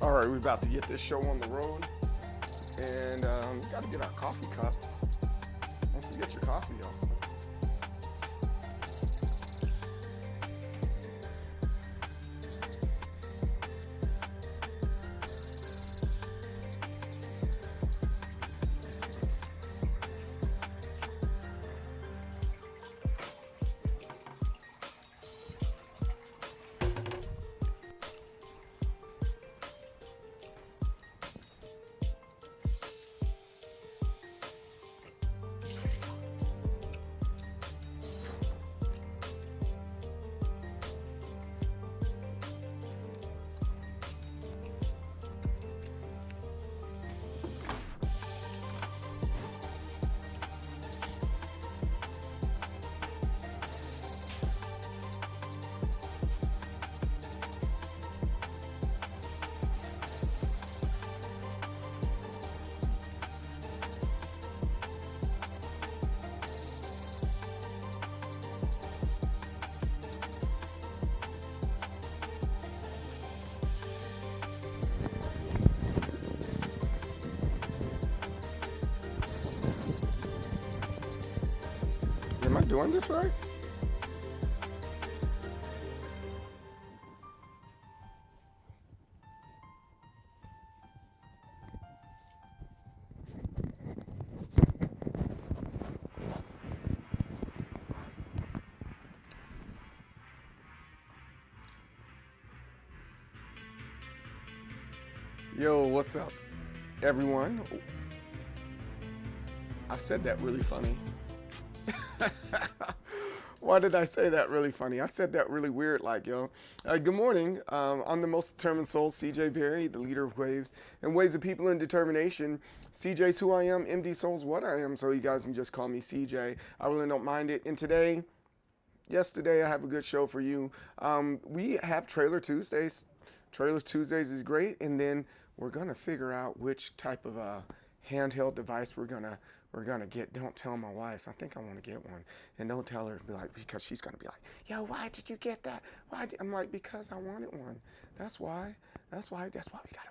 All right, we're about to get this show on the road, and got to get our coffee cup. Don't forget your coffee, y'all. Am I doing this right? Yo, what's up, everyone? I said that really funny. Why did I say that really funny? I said that really weird, like, yo. Good morning. I'm the most determined soul, CJ Berry, the leader of Waves, and Waves of People in Determination. CJ's who I am, MDSoul's what I am, so you guys can just call me CJ. I really don't mind it. And yesterday, I have a good show for you. We have Trailer Tuesdays. Trailers Tuesdays is great, and then we're gonna figure out which type of handheld device we're gonna get. Don't tell my wife. I think I want to get one, and don't tell her, be like, because she's gonna be like, yo, why did you get that? I'm like, because I wanted one. That's why. That's why we gotta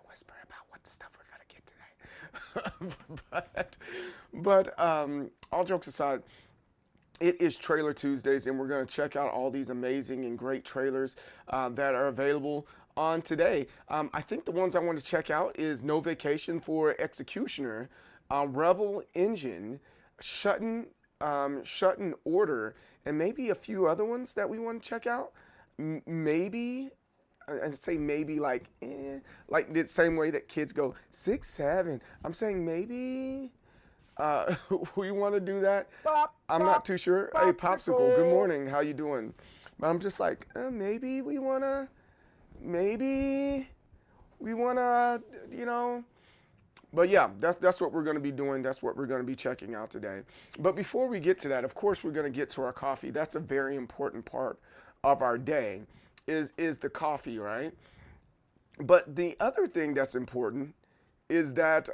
whisper about what the stuff we're gonna get today. but all jokes aside, it is Trailer Tuesdays, and we're going to check out all these amazing and great trailers that are available on today. I think the ones I want to check out is No Vacation for Executioner, Rebel Engine, Shutting Order, and maybe a few other ones that we want to check out. Maybe. I say maybe like the same way that kids go 6, 7. I'm saying maybe. We want to do that. I'm not too sure. Hey, Popsicle, good morning. How you doing? But I'm just like, maybe we wanna, you know. But yeah, that's what we're going to be doing. That's what we're going to be checking out today. But before we get to that, of course, we're going to get to our coffee. That's a very important part of our day, is the coffee, right? But the other thing that's important is that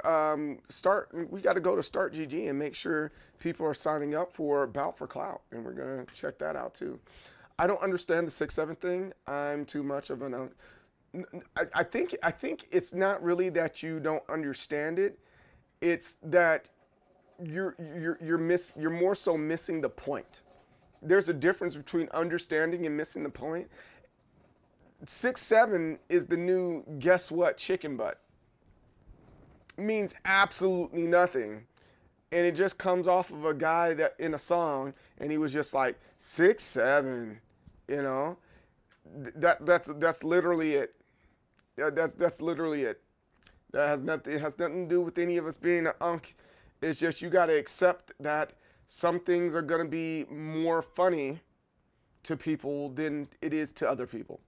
we got to go to Start GG and make sure people are signing up for Bout for Clout, and we're gonna check that out too. I don't understand the 6-7 thing. I'm too much of an. I think it's not really that you don't understand it. It's that you're more so missing the point. There's a difference between understanding and missing the point. 6-7 is the new guess what chicken butt. Means absolutely nothing, and it just comes off of a guy that in a song, and he was just like 6-7, you know. That's literally it. That's literally it. That has nothing. It has nothing to do with any of us being an unk. It's just you got to accept that some things are gonna be more funny to people than it is to other people.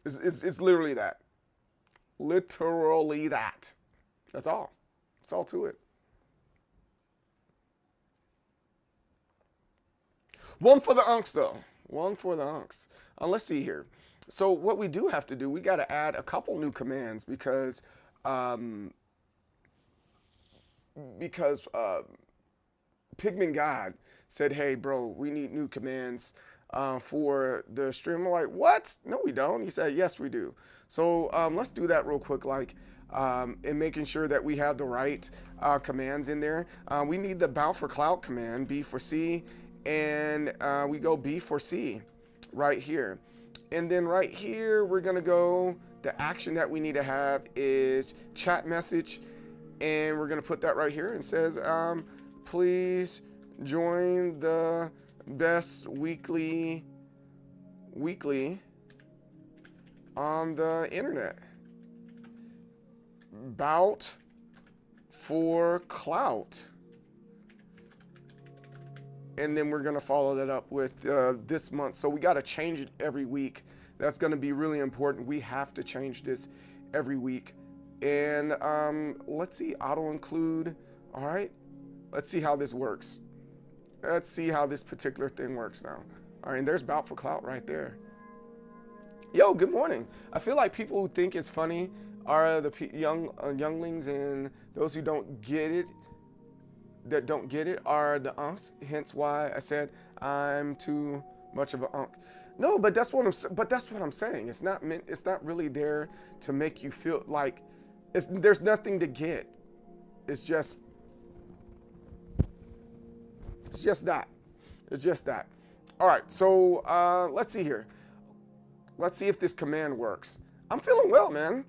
It's literally that. Literally that. That's all. That's all to it. One for the unks, though. One for the unks. Let's see here. So what we do have to do, we got to add a couple new commands because Pigman God said, hey, bro, we need new commands for the stream. I'm like, what? No, we don't. He said, yes, we do. So let's do that real quick, like, and making sure that we have the right commands in there. We need the bow for clout command, B for C, and we go B for C right here. And then right here, we're gonna go, the action that we need to have is chat message, and we're gonna put that right here. And says, please join the best weekly on the internet. Bout for clout. And then we're gonna follow that up with this month. So we gotta change it every week. That's gonna be really important. We have to change this every week. And let's see, auto include. All right, let's see how this works. Let's see how this particular thing works now. All right, and there's bout for clout right there. Yo, good morning. I feel like people who think it's funny are the younglings, and those who don't get it, that don't get it are the unks. Hence why I said I'm too much of an unk. No, but that's what I'm saying. It's not meant. It's not really there to make you feel like there's nothing to get. It's just that. It's just that. All right. So let's see here. Let's see if this command works. I'm feeling well, man.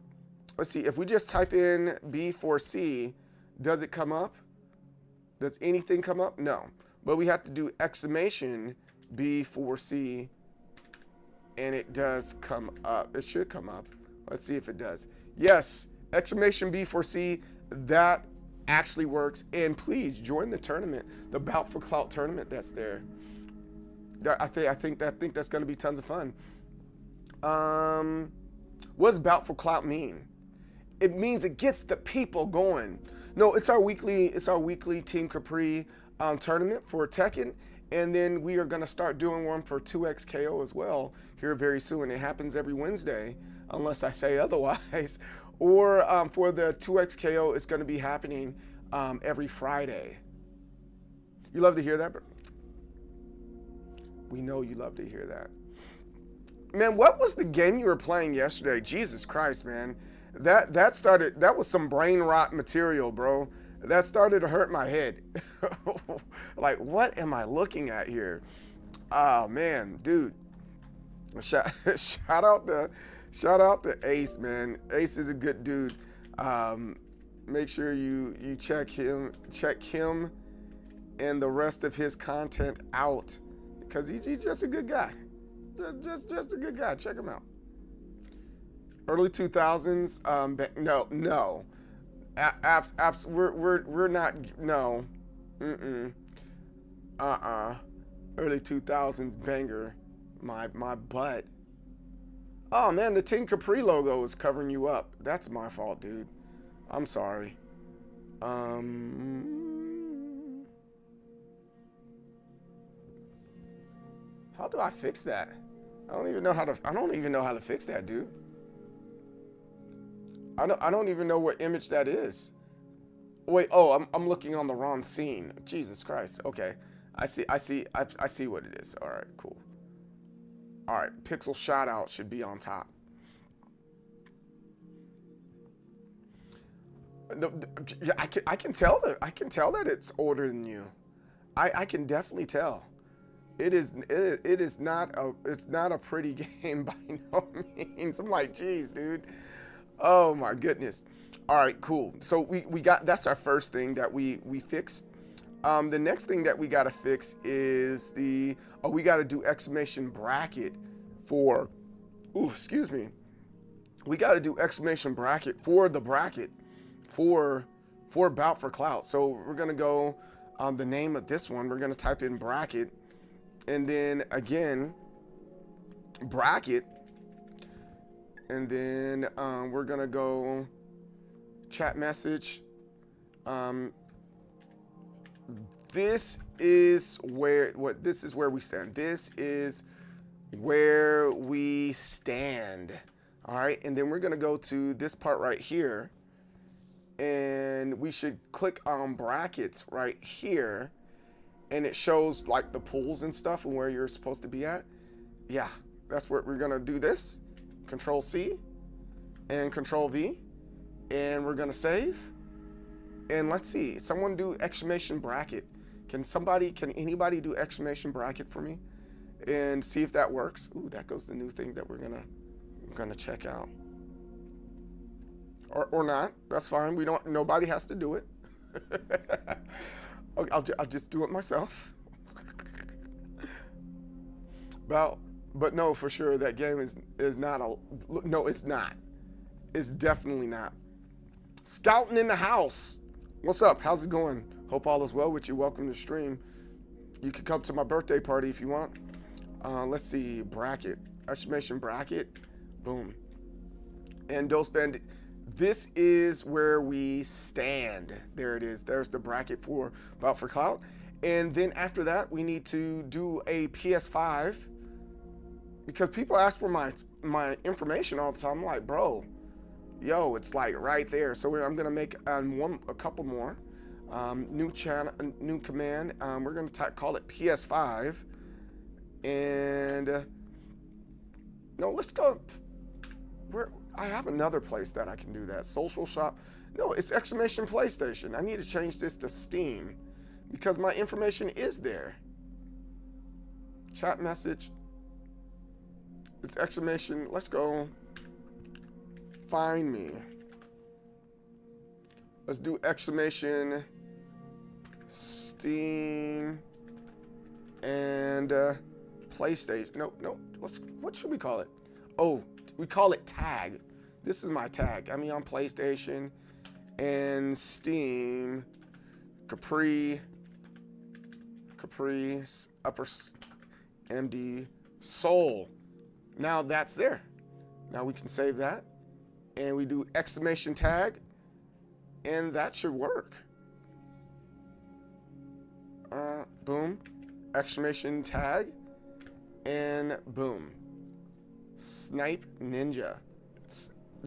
Let's see. If we just type in B4C, does it come up? Does anything come up? No. But we have to do exclamation B4C, and it does come up. It should come up. Let's see if it does. Yes, exclamation B4C. That actually works. And please join the tournament, the Bout for Clout tournament that's there. I think that's going to be tons of fun. What does Bout for Clout mean? It means it gets the people going. No, it's our weekly Team Capri tournament for Tekken, and then we are going to start doing one for 2XKO as well here very soon. It happens every Wednesday, unless I say otherwise. Or for the 2XKO, it's going to be happening every Friday. You love to hear that? We know you love to hear that. Man, what was the game you were playing yesterday? Jesus Christ, man. That was some brain rot material, bro. That started to hurt my head. Like, what am I looking at here? Oh man, dude. Shout out to Ace, man. Ace is a good dude. Make sure you check him and the rest of his content out, because he's just a good guy. Just a good guy. Check him out. Early 2000s. No. We're not. No. Early 2000s banger. My butt. Oh man, the Team Capri logo is covering you up. That's my fault, dude. I'm sorry. How do I fix that? I don't even know how to fix that, dude. I don't even know what image that is. Wait, oh, I'm looking on the wrong scene. Jesus Christ. Okay. I see what it is. All right, cool. All right, pixel shout out should be on top. I can tell that it's older than you. I can definitely tell. It's not a pretty game by no means. I'm like, geez, dude. Oh my goodness. All right, cool. So we got, that's our first thing that we fixed. The next thing that we got to fix is we got to do exclamation bracket for, excuse me. We got to do exclamation bracket for the bracket for Bout for Clout. So we're going to go the name of this one. We're going to type in bracket, and then again, bracket. And then we're going to go chat message. This is where we stand. This is where we stand. All right. And then we're going to go to this part right here. And we should click on brackets right here. And it shows like the pools and stuff and where you're supposed to be at. Yeah, that's what we're gonna do this. Control C and Control V, and we're gonna save. And let's see, someone do exclamation bracket. Can anybody do exclamation bracket for me? And see if that works. Ooh, that goes the new thing that we're gonna check out. Or not, that's fine. Nobody has to do it. I'll just do it myself. But no, for sure, that game is not no, it's not. It's definitely not. Scouting in the house. What's up? How's it going? Hope all is well with you. Welcome to the stream. You can come to my birthday party if you want. Let's see, bracket, exclamation bracket, boom. And don't spend, this is where we stand. There it is. There's the bracket for About for Clout. And then after that, we need to do a PS5 because people ask for my information all the time. I'm like, bro, yo, it's like right there. So I'm gonna make a couple more. New channel, new command. We're gonna call it PS5. And no, let's go. I have another place that I can do that. Social shop. No, it's exclamation PlayStation. I need to change this to Steam because my information is there. Chat message. It's exclamation. Let's go. Find me. Let's do exclamation Steam and PlayStation. No. What should we call it? Oh, we call it tag. This is my tag. I mean, on PlayStation and Steam, Capri, upper MDSoul. Now that's there. Now we can save that, and we do exclamation tag, and that should work. Boom, exclamation tag, and boom. Snipe Ninja.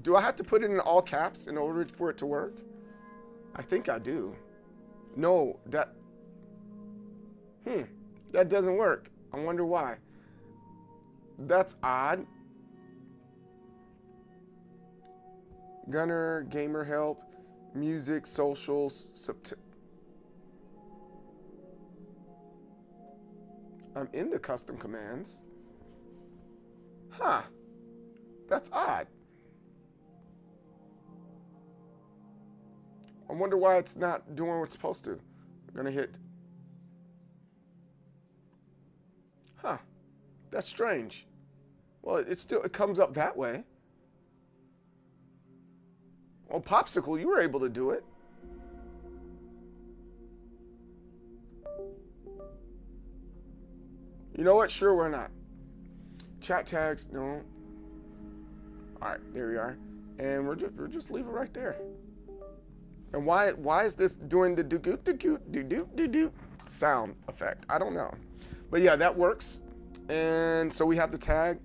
Do I have to put it in all caps in order for it to work? I think I do. No, that doesn't work. I wonder why. That's odd. Gunner, gamer help, music, socials, I'm in the custom commands. Huh. That's odd. I wonder why it's not doing what it's supposed to. I'm gonna hit. Huh. That's strange. Well, it comes up that way. Well, Popsicle, you were able to do it. You know what? Sure, we're not. Chat tags, no. All right, there we are, and we're just leave it right there. And why is this doing the do sound effect? I don't know, but yeah, that works. And so we have the tag,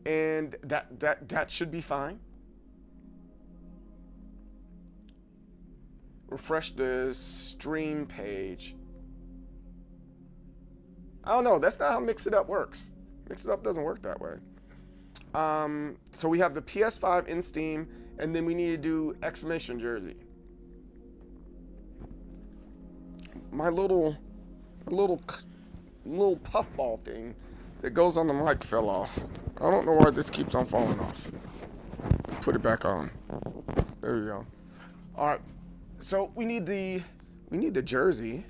and that should be fine. Refresh the stream page. I don't know. That's not how Mix It Up works. Mix It Up doesn't work that way. So we have the PS5 in Steam, and then we need to do exclamation jersey. My little puffball thing that goes on the mic fell off. I don't know why this keeps on falling off. Put it back on. There you go. All right. So we need the jersey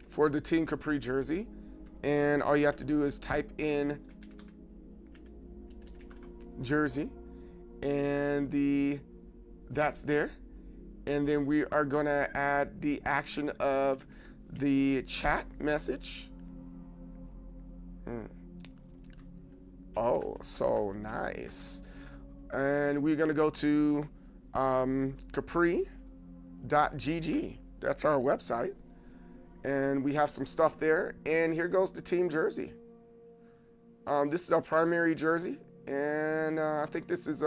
for the Team Capri jersey, and all you have to do is type in jersey, and that's there, and then we are gonna add the action of the chat message. Oh, so nice. And we're gonna go to capri.gg. That's our website. And we have some stuff there. And here goes the team jersey. This is our primary jersey. And I think this is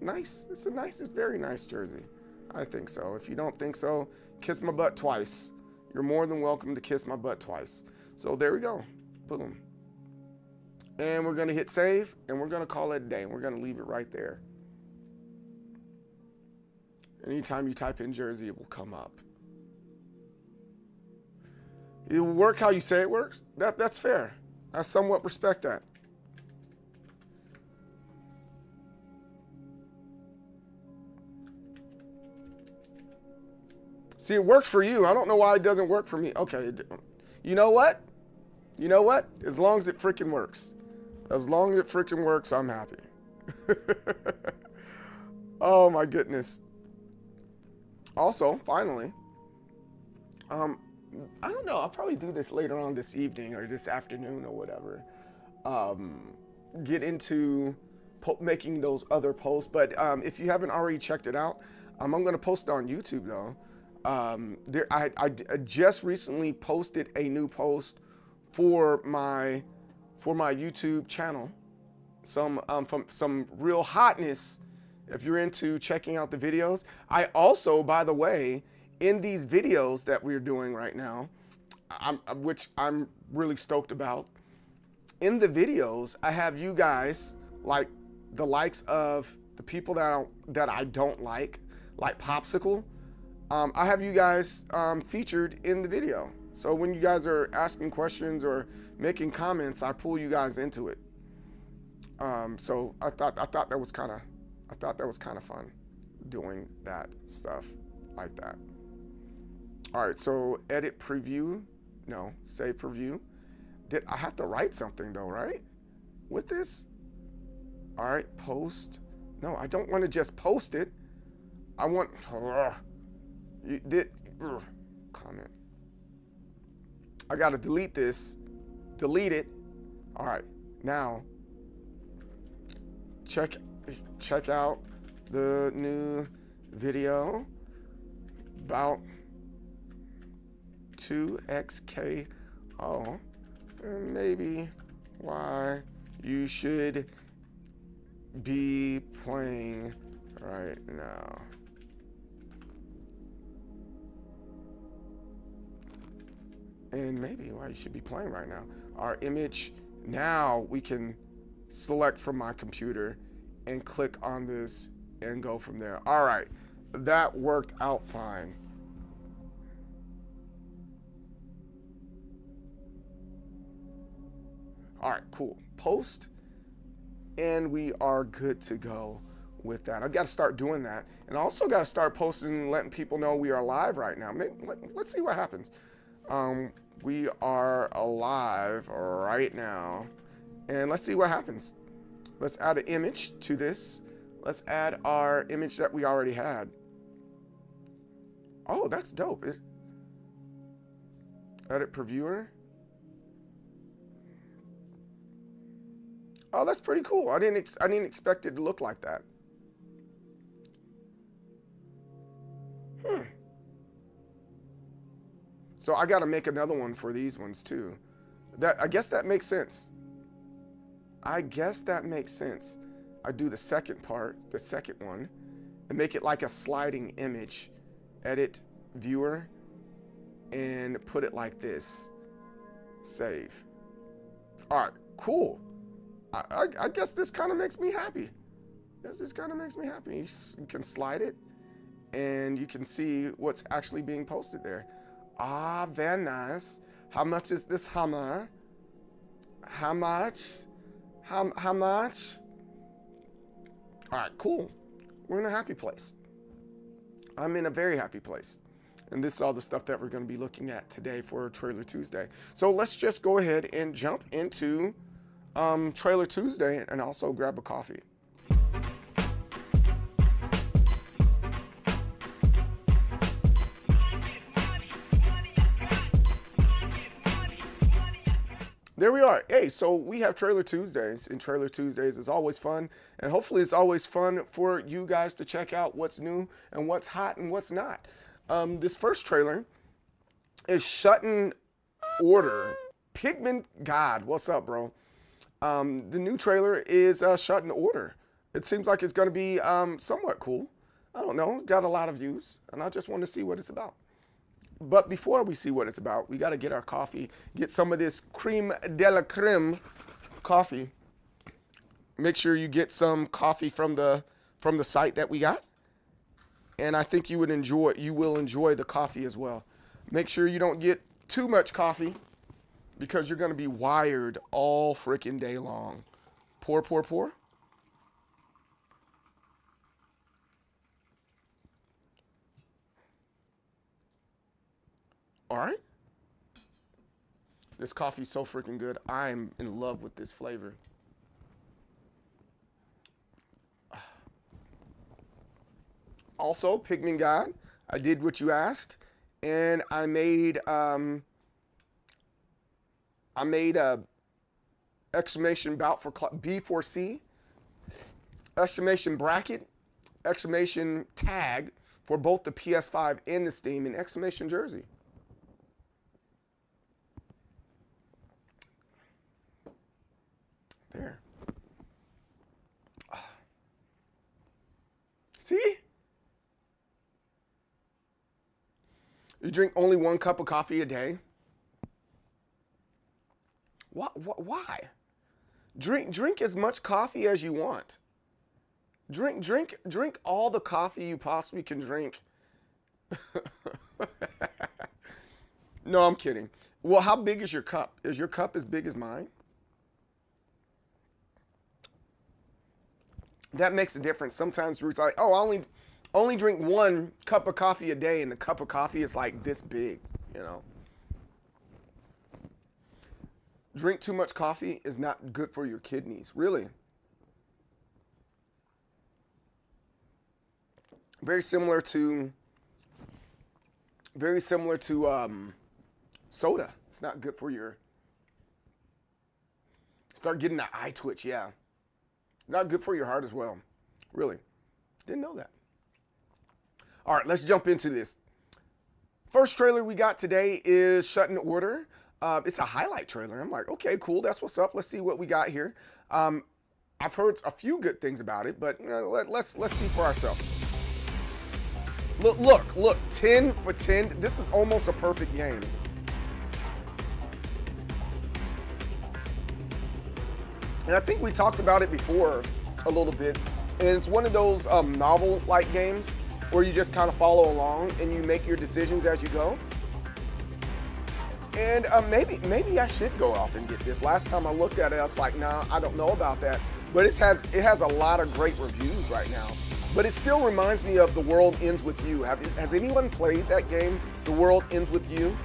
it's a very nice jersey. I think so. If you don't think so, kiss my butt twice. You're more than welcome to kiss my butt twice. So there we go. Boom. And we're going to hit save, and we're going to call it a day. And we're going to leave it right there. Anytime you type in Jersey, it will come up. It will work how you say it works. That's fair. I somewhat respect that. See, it works for you. I don't know why it doesn't work for me. Okay, you know what? You know what? As long as it freaking works. As long as it freaking works, I'm happy. Oh my goodness. Also, finally, I don't know. I'll probably do this later on this evening or this afternoon or whatever. Get into making those other posts. But if you haven't already checked it out, I'm going to post it on YouTube though. I just recently posted a new post for my YouTube channel. Some real hotness. If you're into checking out the videos, I also, by the way, in these videos that we're doing right now, which I'm really stoked about, in the videos, I have you guys, like the likes of the people that I don't like Popsicle. I have you guys featured in the video. So when you guys are asking questions or making comments, I pull you guys into it. So I thought that was kind of fun doing that stuff like that. All right, so edit preview. No, save preview. Did I have to write something though, right? With this? All right, post. No, I don't want to just post it. I want you did comment. I got to delete this. Delete it. All right, now check out the new video about 2XKO and maybe why you should be playing right now. And maybe why you should be playing right now. Our image, now we can select from my computer and click on this and go from there. All right, that worked out fine. All right, cool. Post, and we are good to go with that. I've got to start doing that, and I also got to start posting and letting people know we are live right now. Let's see what happens. We are alive right now, and let's see what happens. Let's add an image to this. Let's add our image that we already had. Oh, that's dope. Edit previewer. Oh, that's pretty cool. I didn't expect it to look like that. So I got to make another one for these ones too. I guess that makes sense. I guess that makes sense. I do the second part, the second one, and make it like a sliding image. Edit viewer and put it like this. Save. All right, cool. I guess this kind of makes me happy. This kind of makes me happy. You can slide it and you can see what's actually being posted there. Ah, very nice. How much is this hammer? How much? How much? All right, cool. We're in a happy place. I'm in a very happy place. And this is all the stuff that we're going to be looking at today for Trailer Tuesday. So let's just go ahead and jump into Trailer Tuesday and also grab a coffee. There we are. Hey, so we have Trailer Tuesdays, and Trailer Tuesdays is always fun, and hopefully it's always fun for you guys to check out what's new and what's hot and what's not. This first trailer is Shutting Order. Pigment God, what's up, bro? The new trailer is Shutting Order. It seems like it's going to be somewhat cool. I don't know, got a lot of views, and I just want to see what it's about. But before we see what it's about, we got to get our coffee, get some of this creme de la creme coffee. Make sure you get some coffee from the site that we got. And I think you will enjoy the coffee as well. Make sure you don't get too much coffee because you're going to be wired all freaking day long. Pour, pour, pour. All right. This coffee's so freaking good. I'm in love with this flavor. Also, Pigman God, I did what you asked, and I made a exclamation bout for B4C, exclamation bracket, exclamation tag for both the PS5 and the Steam, and exclamation jersey. There. See? You drink only 1 cup of coffee a day? Why? Drink as much coffee as you want. Drink all the coffee you possibly can drink. No, I'm kidding. Well, how big is your cup? Is your cup as big as mine? That makes a difference. Sometimes we're like, oh, I only drink 1 cup of coffee a day, and the cup of coffee is like this big, you know. Drink too much coffee is not good for your kidneys, really. Very similar to soda. It's not good for your. Start getting that eye twitch, yeah. Not good for your heart as well. Really. Didn't know that. All right, let's jump into this. First trailer we got today is Shut in Order. It's a highlight trailer. I'm like, okay, cool. That's what's up. Let's see what we got here. I've heard a few good things about it, but you know, let's see for ourselves. Look, 10 for 10. This is almost a perfect game. And I think we talked about it before a little bit. And it's one of those novel-like games where you just kind of follow along and you make your decisions as you go. And maybe I should go off and get this. Last time I looked at it, I was like, nah, I don't know about that. But it has a lot of great reviews right now. But it still reminds me of The World Ends With You. Has anyone played that game, The World Ends With You?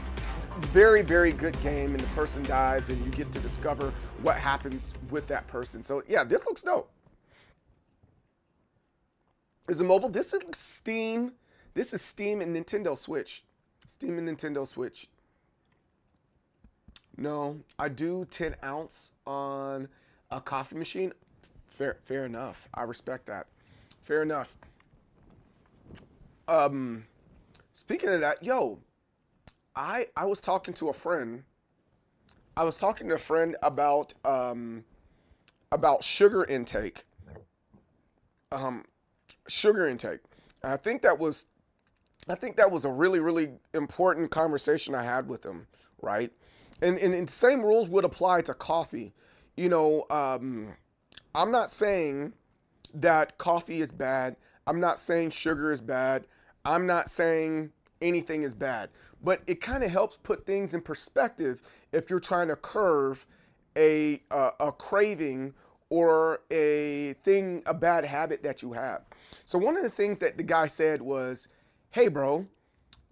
Very, very good game, and the person dies, and you get to discover what happens with that person. So yeah, this looks dope. Is it mobile? This is Steam. This is Steam and Nintendo Switch. Steam and Nintendo Switch. No, I do 10 ounce on a coffee machine. Fair enough. I respect that. Fair enough. Speaking of that, yo, I was talking to a friend. I was talking to a friend about sugar intake. Sugar intake. And I think that was a really, really important conversation I had with him, right? And the same rules would apply to coffee. You know, I'm not saying that coffee is bad. I'm not saying sugar is bad. I'm not saying anything is bad. But it kind of helps put things in perspective if you're trying to curve a craving or a bad habit that you have. So one of the things that the guy said was, hey, bro,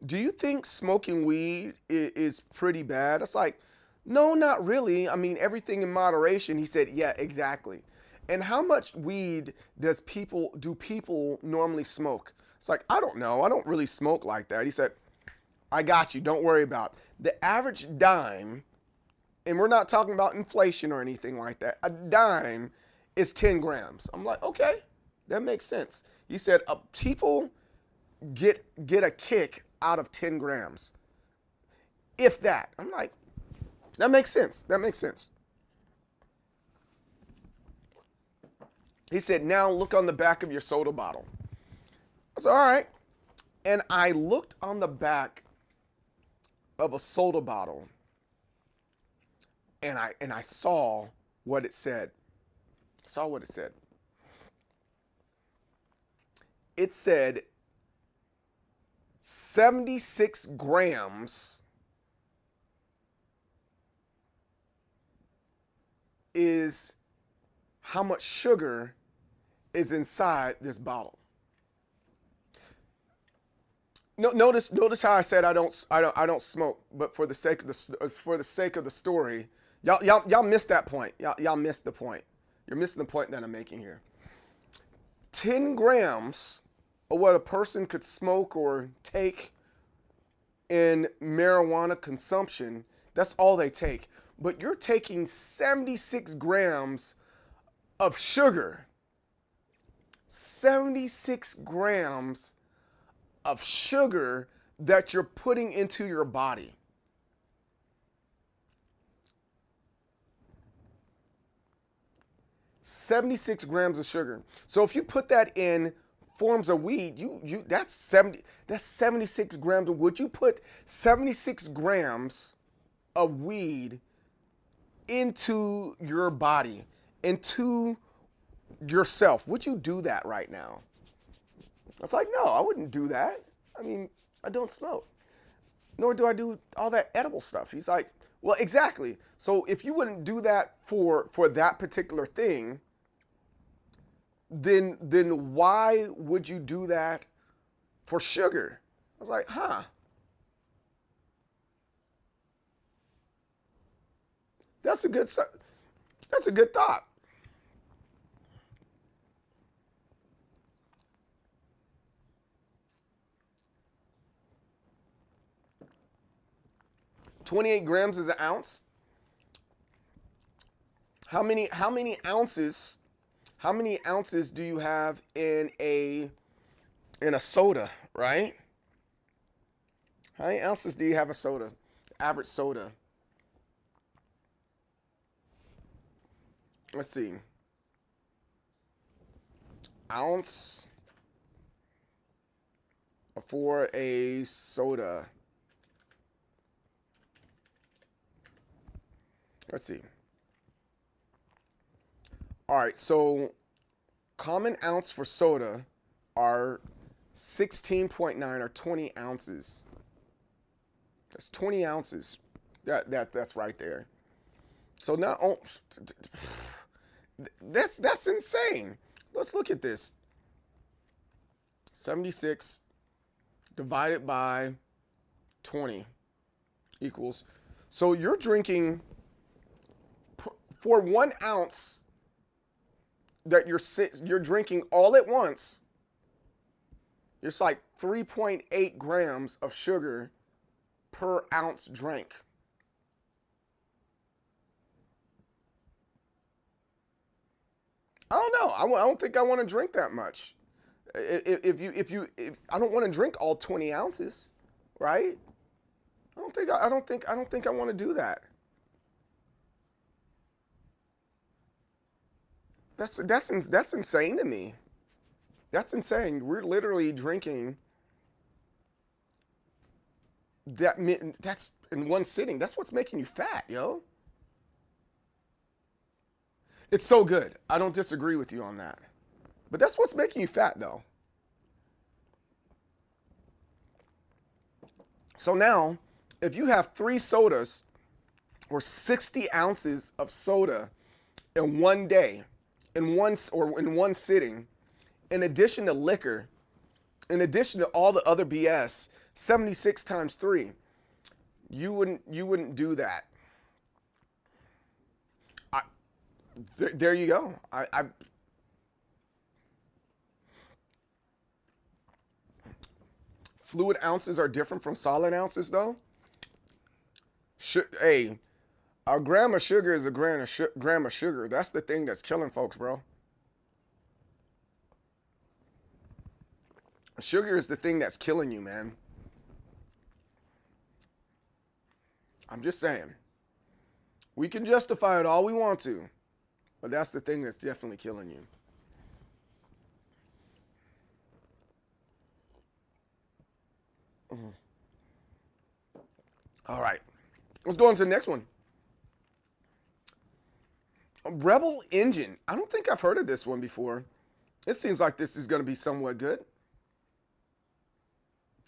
do you think smoking weed is pretty bad? It's like, no, not really. I mean, everything in moderation. He said, yeah, exactly. And how much weed do people normally smoke? It's like, I don't know. I don't really smoke like that. He said, I got you. Don't worry about it. The average dime, and we're not talking about inflation or anything like that, a dime is 10 grams. I'm like, okay, that makes sense. He said, people get a kick out of 10 grams. If that. I'm like, that makes sense. That makes sense. He said, now look on the back of your soda bottle. I said, all right. And I looked on the back of a soda bottle, and I saw what it said. Saw what it said. It said 76 grams is how much sugar is inside this bottle. Notice how I said I don't smoke, but for the sake of the story, y'all missed that point. Y'all missed the point. You're missing the point that I'm making here. 10 grams of what a person could smoke or take in marijuana consumption, that's all they take. But you're taking 76 grams of sugar. 76 grams of sugar that you're putting into your body. $76 grams of sugar. So if you put that in forms of weed, that's 76 grams. Would you put 76 grams of weed into your body, into yourself? Would you do that right now? It's like, no, I wouldn't do that. I mean, I don't smoke, nor do I do all that edible stuff. He's like, well, exactly. So if you wouldn't do that for that particular thing, then why would you do that for sugar? I was like, huh. That's a good thought. $28 grams is an ounce. How many ounces? How many ounces do you have in a soda, right? How many ounces do you have a soda? Average soda. Let's see. Ounce for a soda. Let's see. All right, so common ounce for soda are 16.9 or 20 ounces. That's 20 ounces. That's right there. So now, that's insane. Let's look at this. 76 divided by 20 equals. So you're drinking, for 1 ounce that you're drinking all at once, it's like 3.8 grams of sugar per ounce drink. I don't know. I don't think I want to drink that much. If I don't want to drink all 20 ounces, right? I don't think I want to do that. That's insane to me. That's insane. We're literally drinking that's in one sitting. That's what's making you fat, yo. It's so good. I don't disagree with you on that. But that's what's making you fat, though. So now, if you have 3 sodas or 60 ounces of soda in one day, in one sitting, in addition to liquor, in addition to all the other BS, 76 times 3, you wouldn't do that. There you go. Fluid ounces are different from solid ounces, though. Hey, a gram of sugar is a gram of sugar. That's the thing that's killing folks, bro. Sugar is the thing that's killing you, man. I'm just saying. We can justify it all we want to, but that's the thing that's definitely killing you. All right. Let's go on to the next one. Rebel Engine. I don't think I've heard of this one before. It seems like this is going to be somewhat good.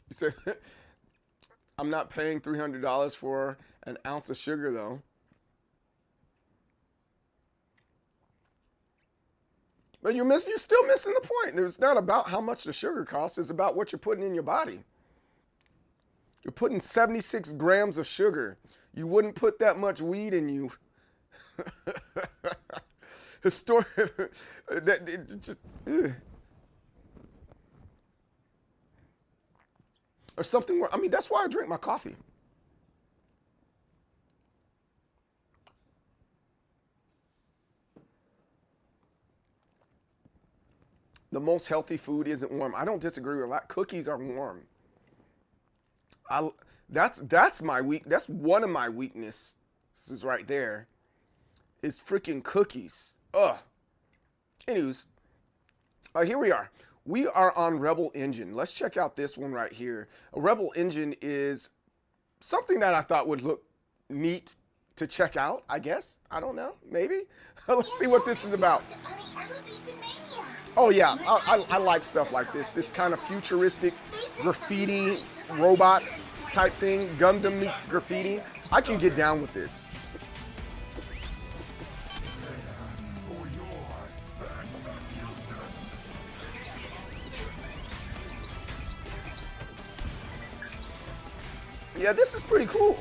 He said, I'm not paying $300 for an ounce of sugar, though. But you're still missing the point. It's not about how much the sugar costs. It's about what you're putting in your body. You're putting 76 grams of sugar. You wouldn't put that much weed in you. Or something where, I mean, that's why I drink my coffee. The most healthy food isn't warm. I don't disagree with that. Cookies are warm. That's my weak. That's one of my weaknesses right there. Is freaking cookies. Ugh. Anyways, here we are. We are on Rebel Engine. Let's check out this one right here. A Rebel Engine is something that I thought would look neat to check out, I guess. I don't know. Maybe. Let's see what this is about. Oh, yeah. I like stuff like this. This kind of futuristic graffiti robots type thing. Gundam meets graffiti. I can get down with this. Yeah, this is pretty cool.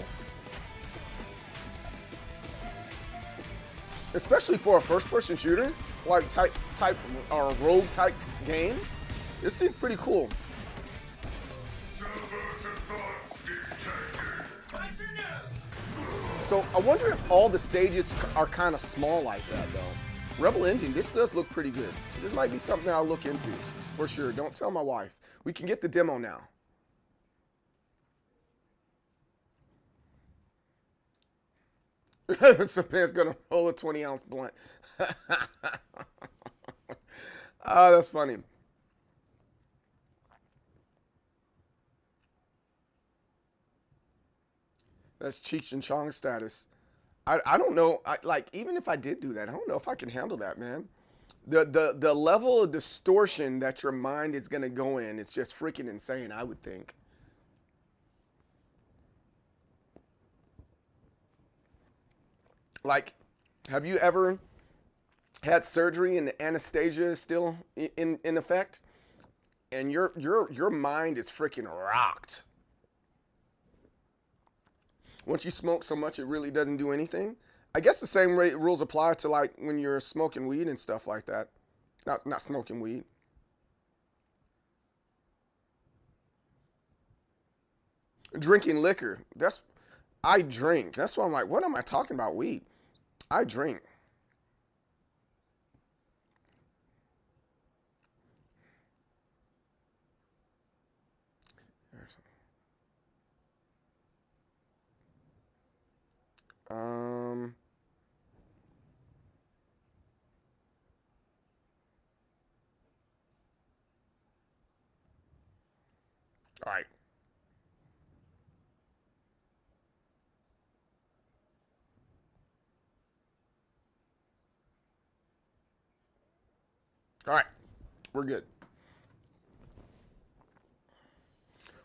Especially for a first-person shooter, like type or rogue type game. This seems pretty cool. So I wonder if all the stages are kind of small like that, though. Rebel Engine, this does look pretty good. This might be something I'll look into, for sure. Don't tell my wife. We can get the demo now. Some man's gonna roll a 20-ounce blunt. Oh, that's funny. That's Cheech and Chong status. I don't know. Like, even if I did do that, I don't know if I can handle that, man. The level of distortion that your mind is gonna go in, it's just freaking insane, I would think. Like, have you ever had surgery and the anesthesia is still in effect? And your mind is freaking rocked. Once you smoke so much, it really doesn't do anything. I guess the same rules apply to like when you're smoking weed and stuff like that. Not smoking weed. Drinking liquor. I drink. That's why I'm like, what am I talking about? Weed. I drink. Um. All right. All right. We're good.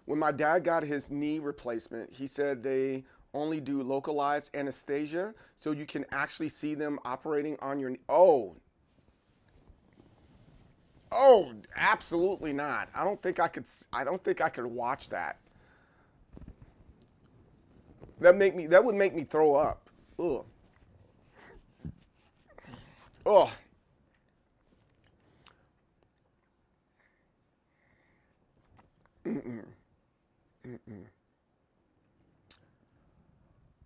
When my dad got his knee replacement, he said they only do localized anesthesia, so you can actually see them operating on your knee. Oh, absolutely not. I don't think I could watch that. That would make me throw up. Ugh. Ugh. Mm-mm. Mm-mm.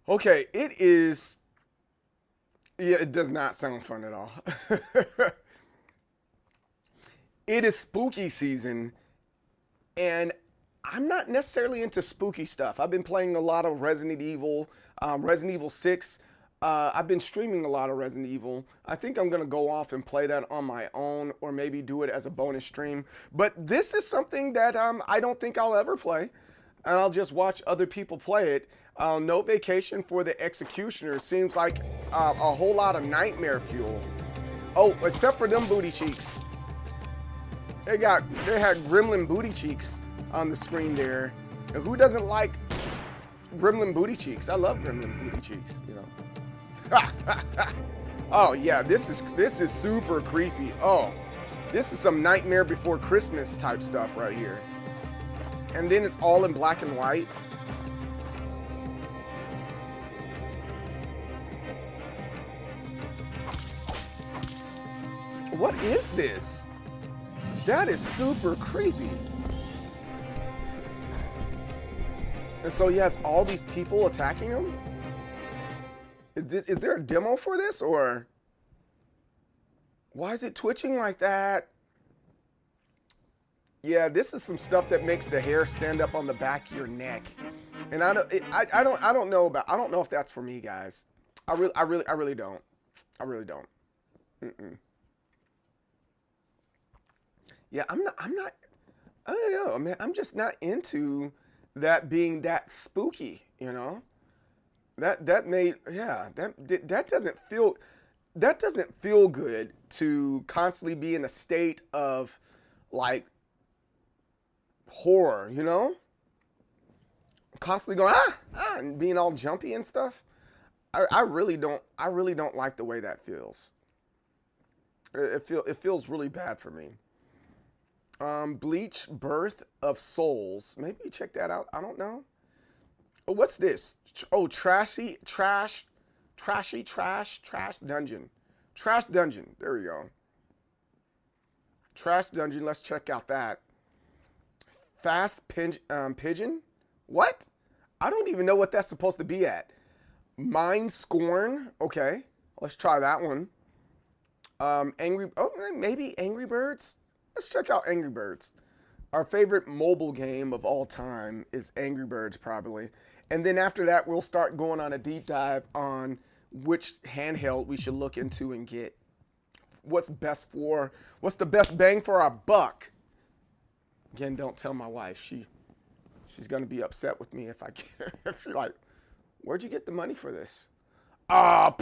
Okay, it is. Yeah, it does not sound fun at all. It is spooky season, and I'm not necessarily into spooky stuff. I've been playing a lot of Resident Evil, Resident Evil 6. I've been streaming a lot of Resident Evil. I think I'm going to go off and play that on my own or maybe do it as a bonus stream. But this is something that I don't think I'll ever play. and I'll just watch other people play it. No Vacation for the Executioner seems like a whole lot of nightmare fuel. Oh, except for them booty cheeks. They had gremlin booty cheeks on the screen there. And who doesn't like gremlin booty cheeks? I love gremlin booty cheeks, you know. Oh yeah, this is super creepy. Oh, this is some Nightmare Before Christmas type stuff right here. And then it's all in black and white. What is this? That is super creepy. And so he has all these people attacking him? Is there a demo for this, or why is it twitching like that? Yeah, this is some stuff that makes the hair stand up on the back of your neck. And I don't know if that's for me, guys. I really don't. I really don't. Yeah, I don't know, man. I'm just not into that being that spooky, you know? That doesn't feel good to constantly be in a state of like horror, you know? Constantly going and being all jumpy and stuff. I really don't like the way that feels. It feels really bad for me. Bleach Birth of Souls. Maybe you check that out. I don't know. Oh, what's this? Oh, trash dungeon. Trash dungeon. There we go. Trash dungeon. Let's check out that. Fast pigeon. What? I don't even know what that's supposed to be at. Mind Scorn. Okay. Let's try that one. Maybe Angry Birds. Let's check out Angry Birds. Our favorite mobile game of all time is Angry Birds, probably. And then after that, we'll start going on a deep dive on which handheld we should look into and get. What's the best bang for our buck? Again, don't tell my wife. She's gonna be upset with me if I can't. If you're like, where'd you get the money for this? I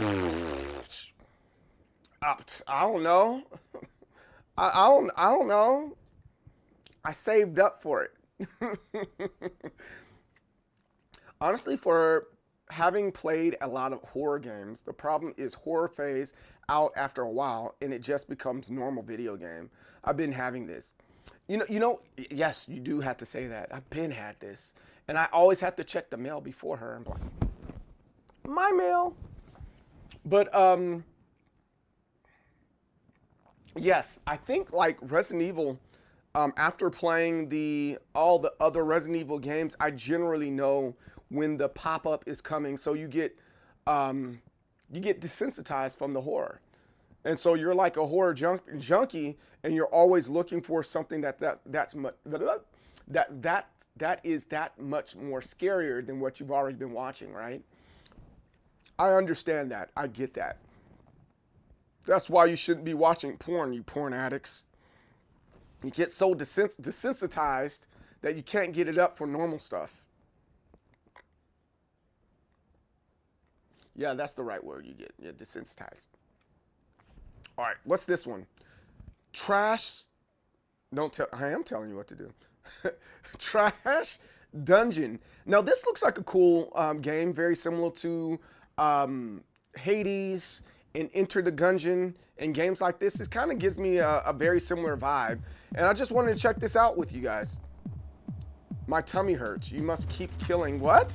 don't know. I don't know. I saved up for it. Honestly, for having played a lot of horror games, the problem is horror phase out after a while and it just becomes normal video game. I've been having this. You know, yes, you do have to say that. I've been had this. And I always have to check the mail before her. I'm like, my mail. But yes, I think like Resident Evil, after playing all the other Resident Evil games, I generally know when the pop-up is coming. So you get desensitized from the horror. And so you're like a horror junkie, and you're always looking for something that is that much more scarier than what you've already been watching, right? I understand that. I get that. That's why you shouldn't be watching porn, you porn addicts. You get so desensitized that you can't get it up for normal stuff. Yeah, that's the right word you get. You're desensitized. All right, what's this one? Trash. I am telling you what to do. Trash Dungeon. Now, this looks like a cool game, very similar to Hades and Enter the Gungeon and games like this. It kind of gives me a very similar vibe. And I just wanted to check this out with you guys. My tummy hurts. You must keep killing. What?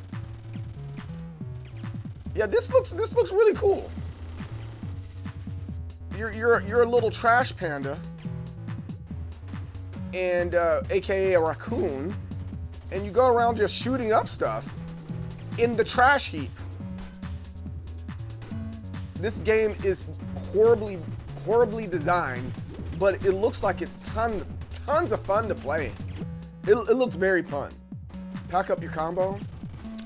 Yeah, this looks really cool. You're a little trash panda, and AKA a raccoon, and you go around just shooting up stuff in the trash heap. This game is horribly designed, but it looks like it's tons of fun to play. It looks very fun. Pack up your combo.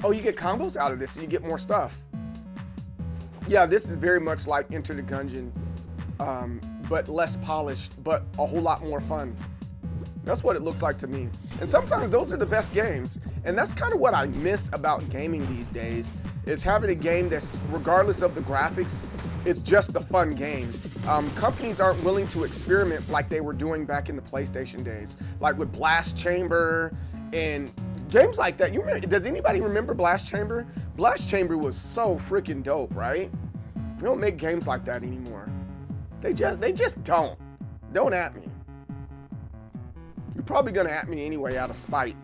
Oh, you get combos out of this, and you get more stuff. Yeah, this is very much like Enter the Gungeon, but less polished, but a whole lot more fun. That's what it looks like to me. And sometimes those are the best games. And that's kind of what I miss about gaming these days, is having a game that, regardless of the graphics, it's just a fun game. Companies aren't willing to experiment like they were doing back in the PlayStation days, like with Blast Chamber and games like that. You remember, does anybody remember Blast Chamber? Blast Chamber was so freaking dope, right? They don't make games like that anymore. They just don't. Don't at me. You're probably gonna at me anyway out of spite.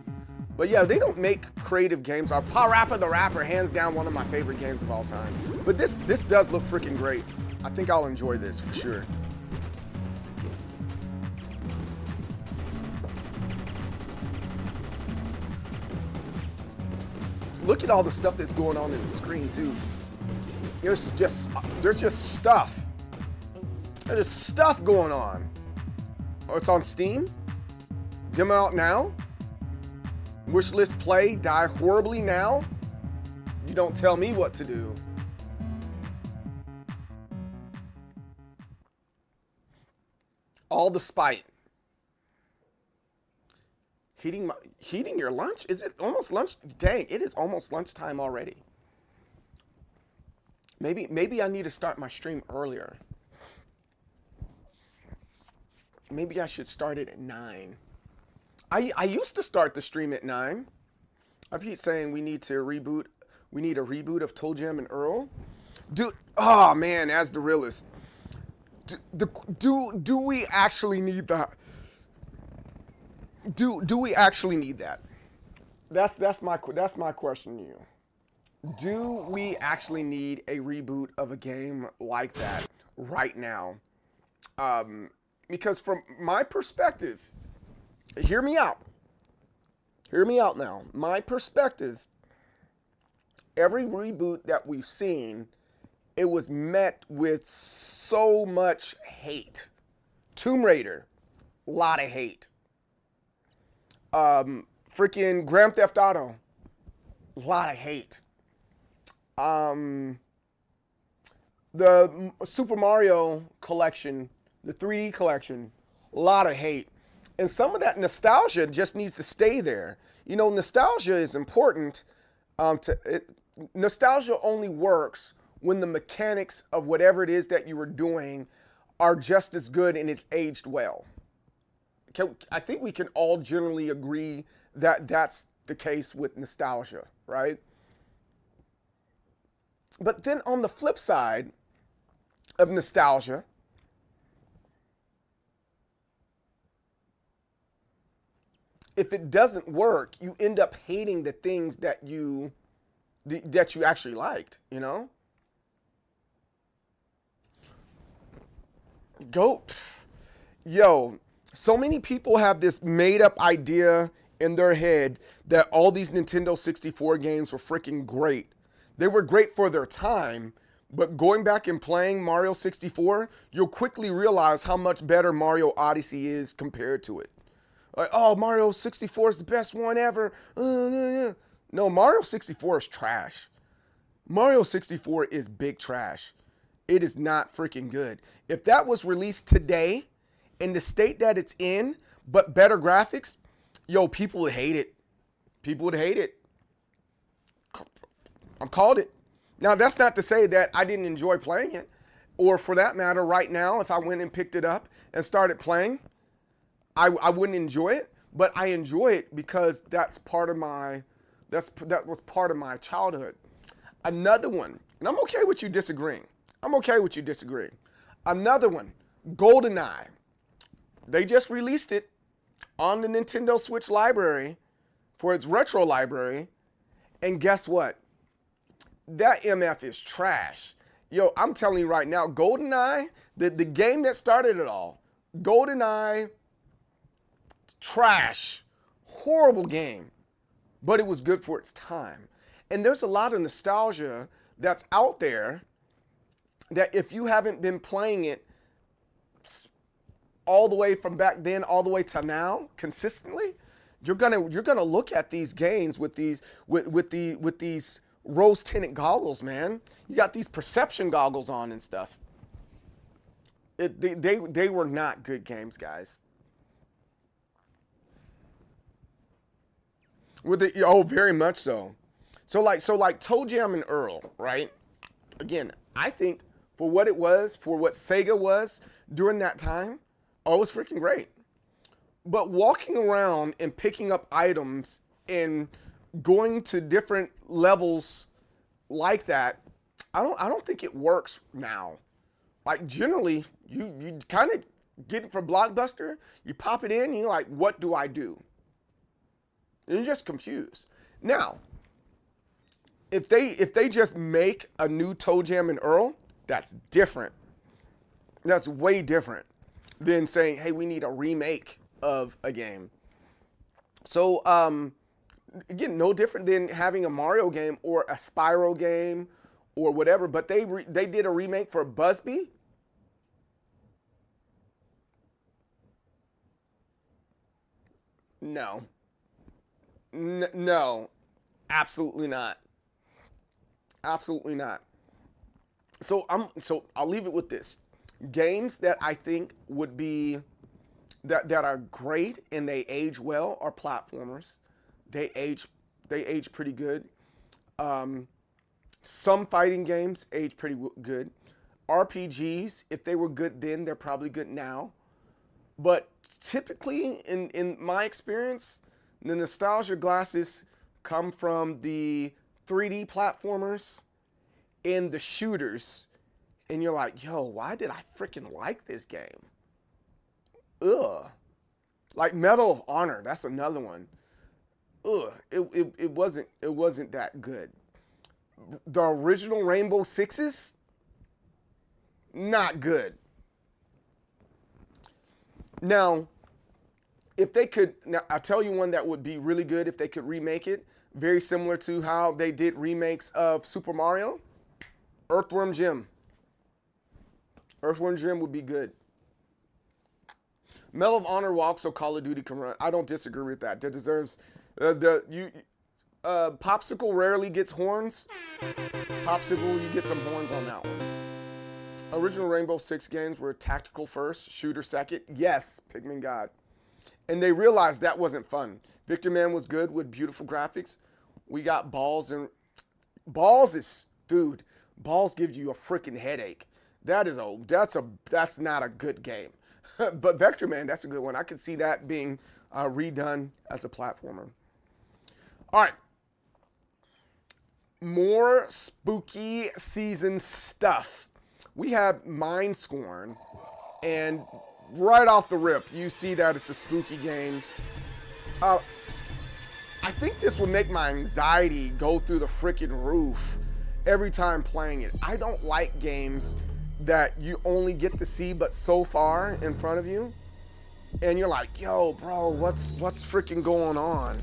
But yeah, they don't make creative games. Parappa the Rapper, hands down one of my favorite games of all time. But this does look freaking great. I think I'll enjoy this for sure. Look at all the stuff that's going on in the screen too. There's just stuff. There's stuff going on. Oh, it's on Steam? Demo out now? Wishlist play, die horribly now? You don't tell me what to do. All the spite. Heating your lunch? Is it almost lunch? Dang, it is almost lunchtime already. Maybe I need to start my stream earlier. Maybe I should start it at 9. I used to start the stream at 9. I keep saying we need to reboot. We need a reboot of Toe Jam and Earl. Dude, oh man, as the realist. Do we actually need that? Do we actually need that? That's my question to you. Do we actually need a reboot of a game like that right now? Because from my perspective, hear me out. Hear me out now. My perspective, every reboot that we've seen, it was met with so much hate. Tomb Raider, a lot of hate. Freaking Grand Theft Auto, a lot of hate. The Super Mario collection, the 3D collection, a lot of hate. And some of that nostalgia just needs to stay there. You know, nostalgia is important. Nostalgia only works when the mechanics of whatever it is that you were doing are just as good and it's aged well. I think we can all generally agree that that's the case with nostalgia, right? But then on the flip side of nostalgia, if it doesn't work, you end up hating the things that you actually liked, you know? Yo, so many people have this made up idea in their head that all these Nintendo 64 games were freaking great. They were great for their time, but going back and playing Mario 64, you'll quickly realize how much better Mario Odyssey is compared to it. Like, oh, Mario 64 is the best one ever. No, Mario 64 is trash. Mario 64 is big trash. It is not freaking good. If that was released today, in the state that it's in, but better graphics, yo, people would hate it. People would hate it. I'm called it. Now, that's not to say that I didn't enjoy playing it, or for that matter, right now, if I went and picked it up and started playing, I wouldn't enjoy it, but I enjoy it because that was part of my childhood. Another one, and I'm okay with you disagreeing. Another one, GoldenEye. They just released it on the Nintendo Switch library for its retro library. And guess what? That MF is trash. Yo, I'm telling you right now, GoldenEye, the game that started it all, GoldenEye, trash. Horrible game. But it was good for its time. And there's a lot of nostalgia that's out there that if you haven't been playing it all the way from back then all the way to now consistently, you're gonna look at these games with these rose tinted goggles, man. You got these perception goggles on and stuff. They were not good games, guys. With the oh, very much so. So like Toe Jam and Earl, right? Again, I think for what it was, for what Sega was during that time, oh, it was freaking great. But walking around and picking up items and going to different levels like that, I don't think it works now. Like generally, you kind of get it from Blockbuster, you pop it in, and you're like, what do I do? And you're just confused. Now, if they just make a new Toe Jam and Earl, that's different. That's way different than saying, hey, we need a remake of a game. So again, no different than having a Mario game or a Spyro game or whatever. But they did a remake for Busby. No, no, absolutely not. Absolutely not. So I'll leave it with this. Games that I think would be that are great and they age well are platformers. They age pretty good. Some fighting games age pretty good. RPGs, if they were good then, they're probably good now. But typically, in my experience, the nostalgia glasses come from the 3D platformers and the shooters. And you're like, yo, why did I freaking like this game? Ugh. Like Medal of Honor, that's another one. Ugh, it wasn't that good. The original Rainbow Sixes, not good. Now, if they could, now I'll tell you one that would be really good if they could remake it, very similar to how they did remakes of Super Mario. Earthworm Jim. Earthworm Jim would be good. Medal of Honor will also Call of Duty can run. I don't disagree with that. That deserves Popsicle rarely gets horns. Popsicle, you get some horns on that one. Original Rainbow Six games were tactical first, shooter second. Yes, Pikmin God. And they realized that wasn't fun. Victor Man was good with beautiful graphics. We got Balls and Balls is, dude, Balls gives you a freaking headache. That's not a good game. But Vector Man, that's a good one. I could see that being redone as a platformer. All right. More spooky season stuff. We have Mind Scorn, and right off the rip, you see that it's a spooky game. I think this will make my anxiety go through the freaking roof every time playing it. I don't like games that you only get to see but so far in front of you, and you're like, yo, bro, what's freaking going on?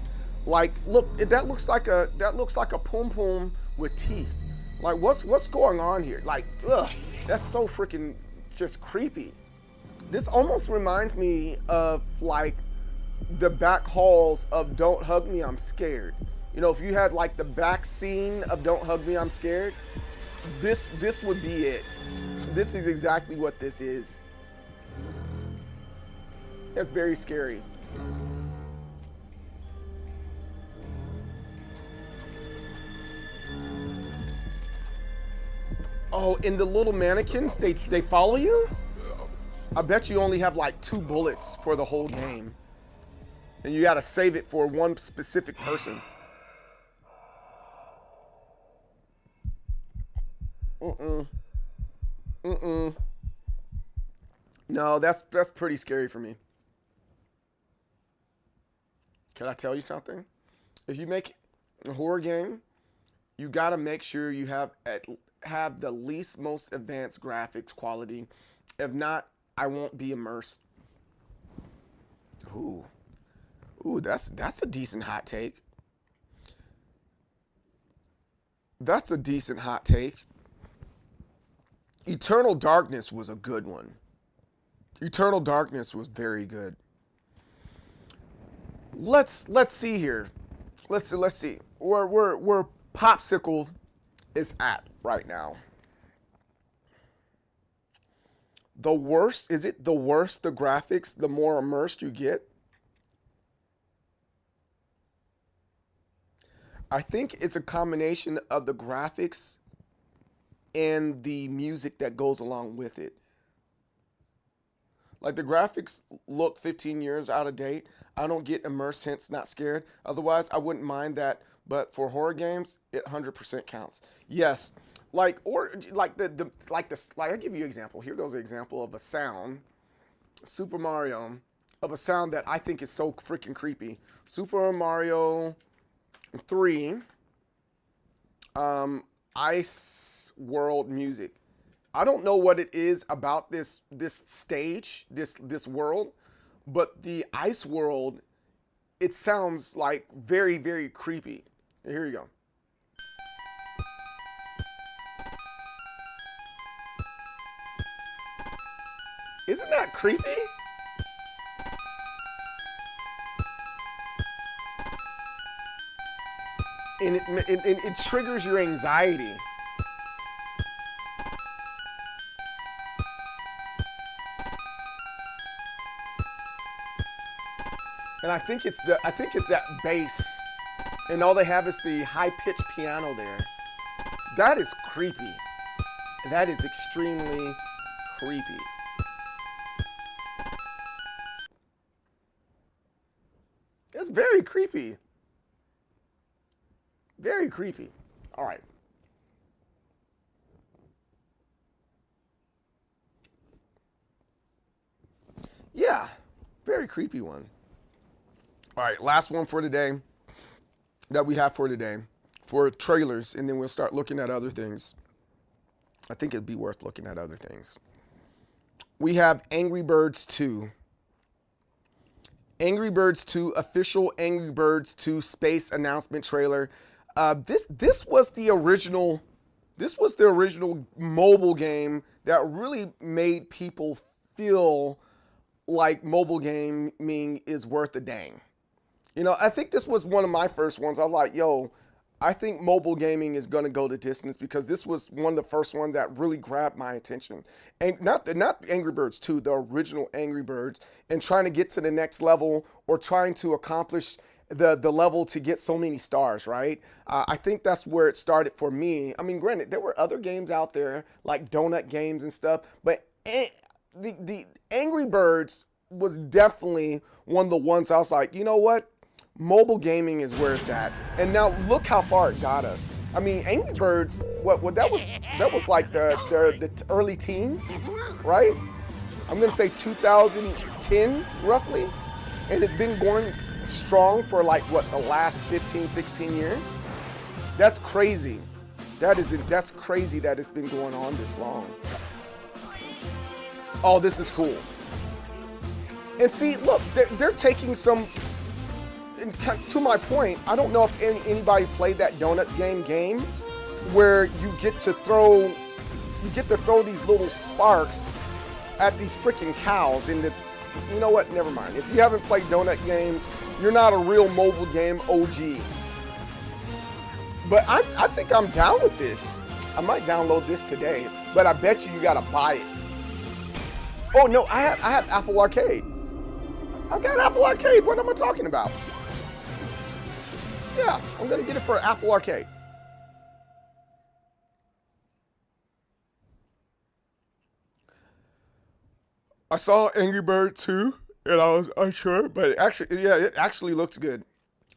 Like, look, that looks like a pom pom with teeth. Like, what's going on here? Like, ugh, that's so freaking just creepy. This almost reminds me of like the back halls of Don't Hug Me, I'm Scared. You know, if you had like the back scene of Don't Hug Me, I'm Scared, this would be it. This is exactly what this is. It's very scary. Oh, and the little mannequins, they follow you? I bet you only have like 2 bullets for the whole game. And you gotta save it for one specific person. No, that's pretty scary for me. Can I tell you something? If you make a horror game, you gotta make sure you have the least most advanced graphics quality. If not, I won't be immersed. Ooh, that's a decent hot take. That's a decent hot take. Eternal Darkness was a good one. Eternal Darkness was very good. Let's see here. Let's see where Popsicle is at right now. The worse, is it the worse the graphics, the more immersed you get? I think it's a combination of the graphics and the music that goes along with it. Like the graphics look 15 years out of date. I don't get immersed, hence not scared. Otherwise, I wouldn't mind that. But for horror games, it 100% counts. Yes, like I give you an example. Here goes an example of a sound, Super Mario, of a sound that I think is so freaking creepy. Super Mario 3, Ice World music. I don't know what it is about this stage, this world, but the ice world, it sounds like very, very creepy. Here you go. Isn't that creepy? And it triggers your anxiety. And I think it's that bass, and all they have is the high-pitched piano there. That is creepy. That is extremely creepy. It's very creepy. Very creepy. All right. Yeah, very creepy one. All right, last one for today that we have for today for trailers, and then we'll start looking at other things. I think it'd be worth looking at other things. We have Angry Birds 2. Angry Birds 2, official Angry Birds 2 space announcement trailer. This was the original mobile game that really made people feel like mobile gaming is worth a dang. You know, I think this was one of my first ones. I was like, yo, I think mobile gaming is going to go the distance, because this was one of the first ones that really grabbed my attention. And not Angry Birds 2, the original Angry Birds, and trying to get to the next level or trying to accomplish the level to get so many stars, right? I think that's where it started for me. I mean, granted, there were other games out there like donut games and stuff, but the Angry Birds was definitely one of the ones I was like, you know what? Mobile gaming is where it's at. And now look how far it got us. I mean, Angry Birds, what that was like the early teens, right? I'm gonna say 2010 roughly, and it's been going strong for like what, the last 15, 16 years. That's crazy. That's crazy that it's been going on this long. Oh, this is cool. And see, look, they're taking some. And to my point, I don't know if anybody played that donuts game where you get to throw these little sparks at these freaking cows. And you know what? Never mind. If you haven't played donut games, you're not a real mobile game OG. But I think I'm down with this. I might download this today, but I bet you gotta buy it. Oh no, I have Apple Arcade. I've got Apple Arcade. What am I talking about? Yeah, I'm gonna get it for Apple Arcade. I saw Angry Bird 2, and I was unsure, but it actually looks good.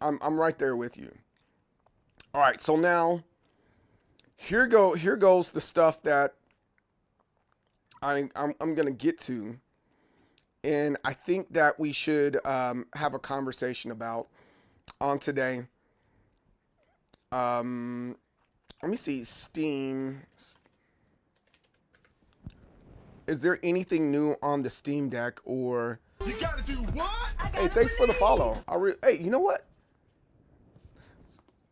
I'm right there with you. All right, so now here goes the stuff that I'm gonna get to, and I think that we should have a conversation about on today. Let me see, Steam. Is there anything new on the Steam Deck or? You gotta do what? Hey, thanks for the follow. Hey, you know what?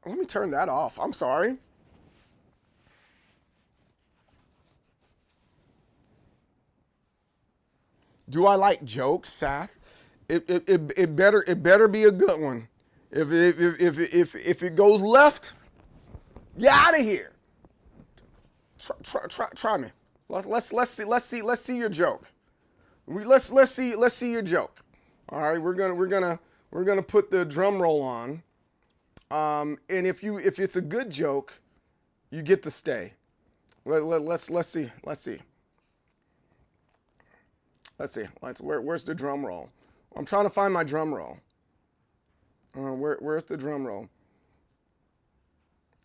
Let me turn that off. I'm sorry. Do I like jokes, Seth? It better be a good one. If it goes left, get out of here. Try me. Let's see your joke. Let's see your joke. All right, we're gonna put the drum roll on. And if it's a good joke, you get to stay. Let's see. Where's the drum roll? I'm trying to find my drum roll. Where's the drum roll?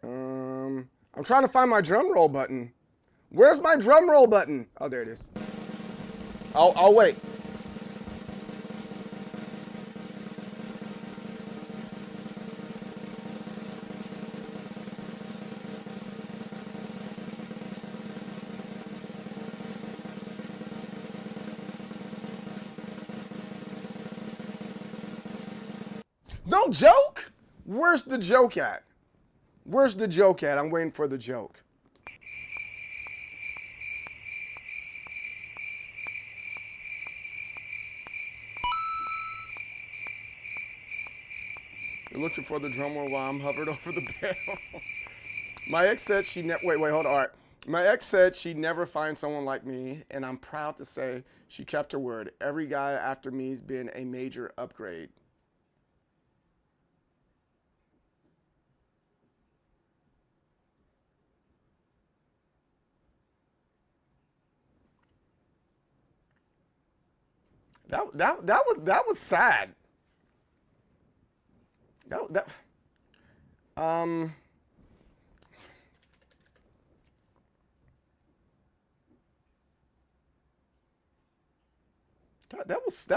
I'm trying to find my drum roll button. Where's my drum roll button? Oh, there it is. I'll wait. No joke? Where's the joke at? Where's the joke at? I'm waiting for the joke. You're looking for the drum roll while I'm hovered over the bell. My ex said she wait, hold on. All right. My ex said she'd never find someone like me, and I'm proud to say she kept her word. Every guy after me's been a major upgrade. That was sad. That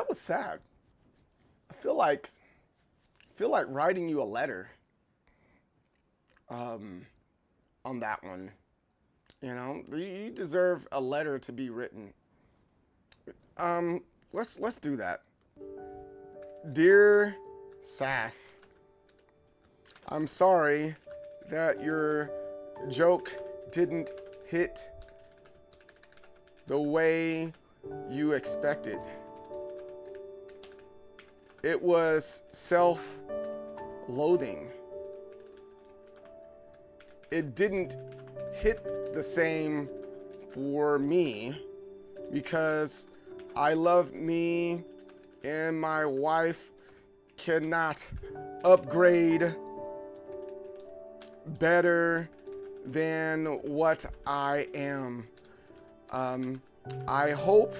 was sad. I feel like writing you a letter on that one. You know, you deserve a letter to be written. Let's do that. Dear Seth, I'm sorry that your joke didn't hit the way you expected. It was self-loathing. It didn't hit the same for me because I love me and my wife cannot upgrade better than what I am. I hope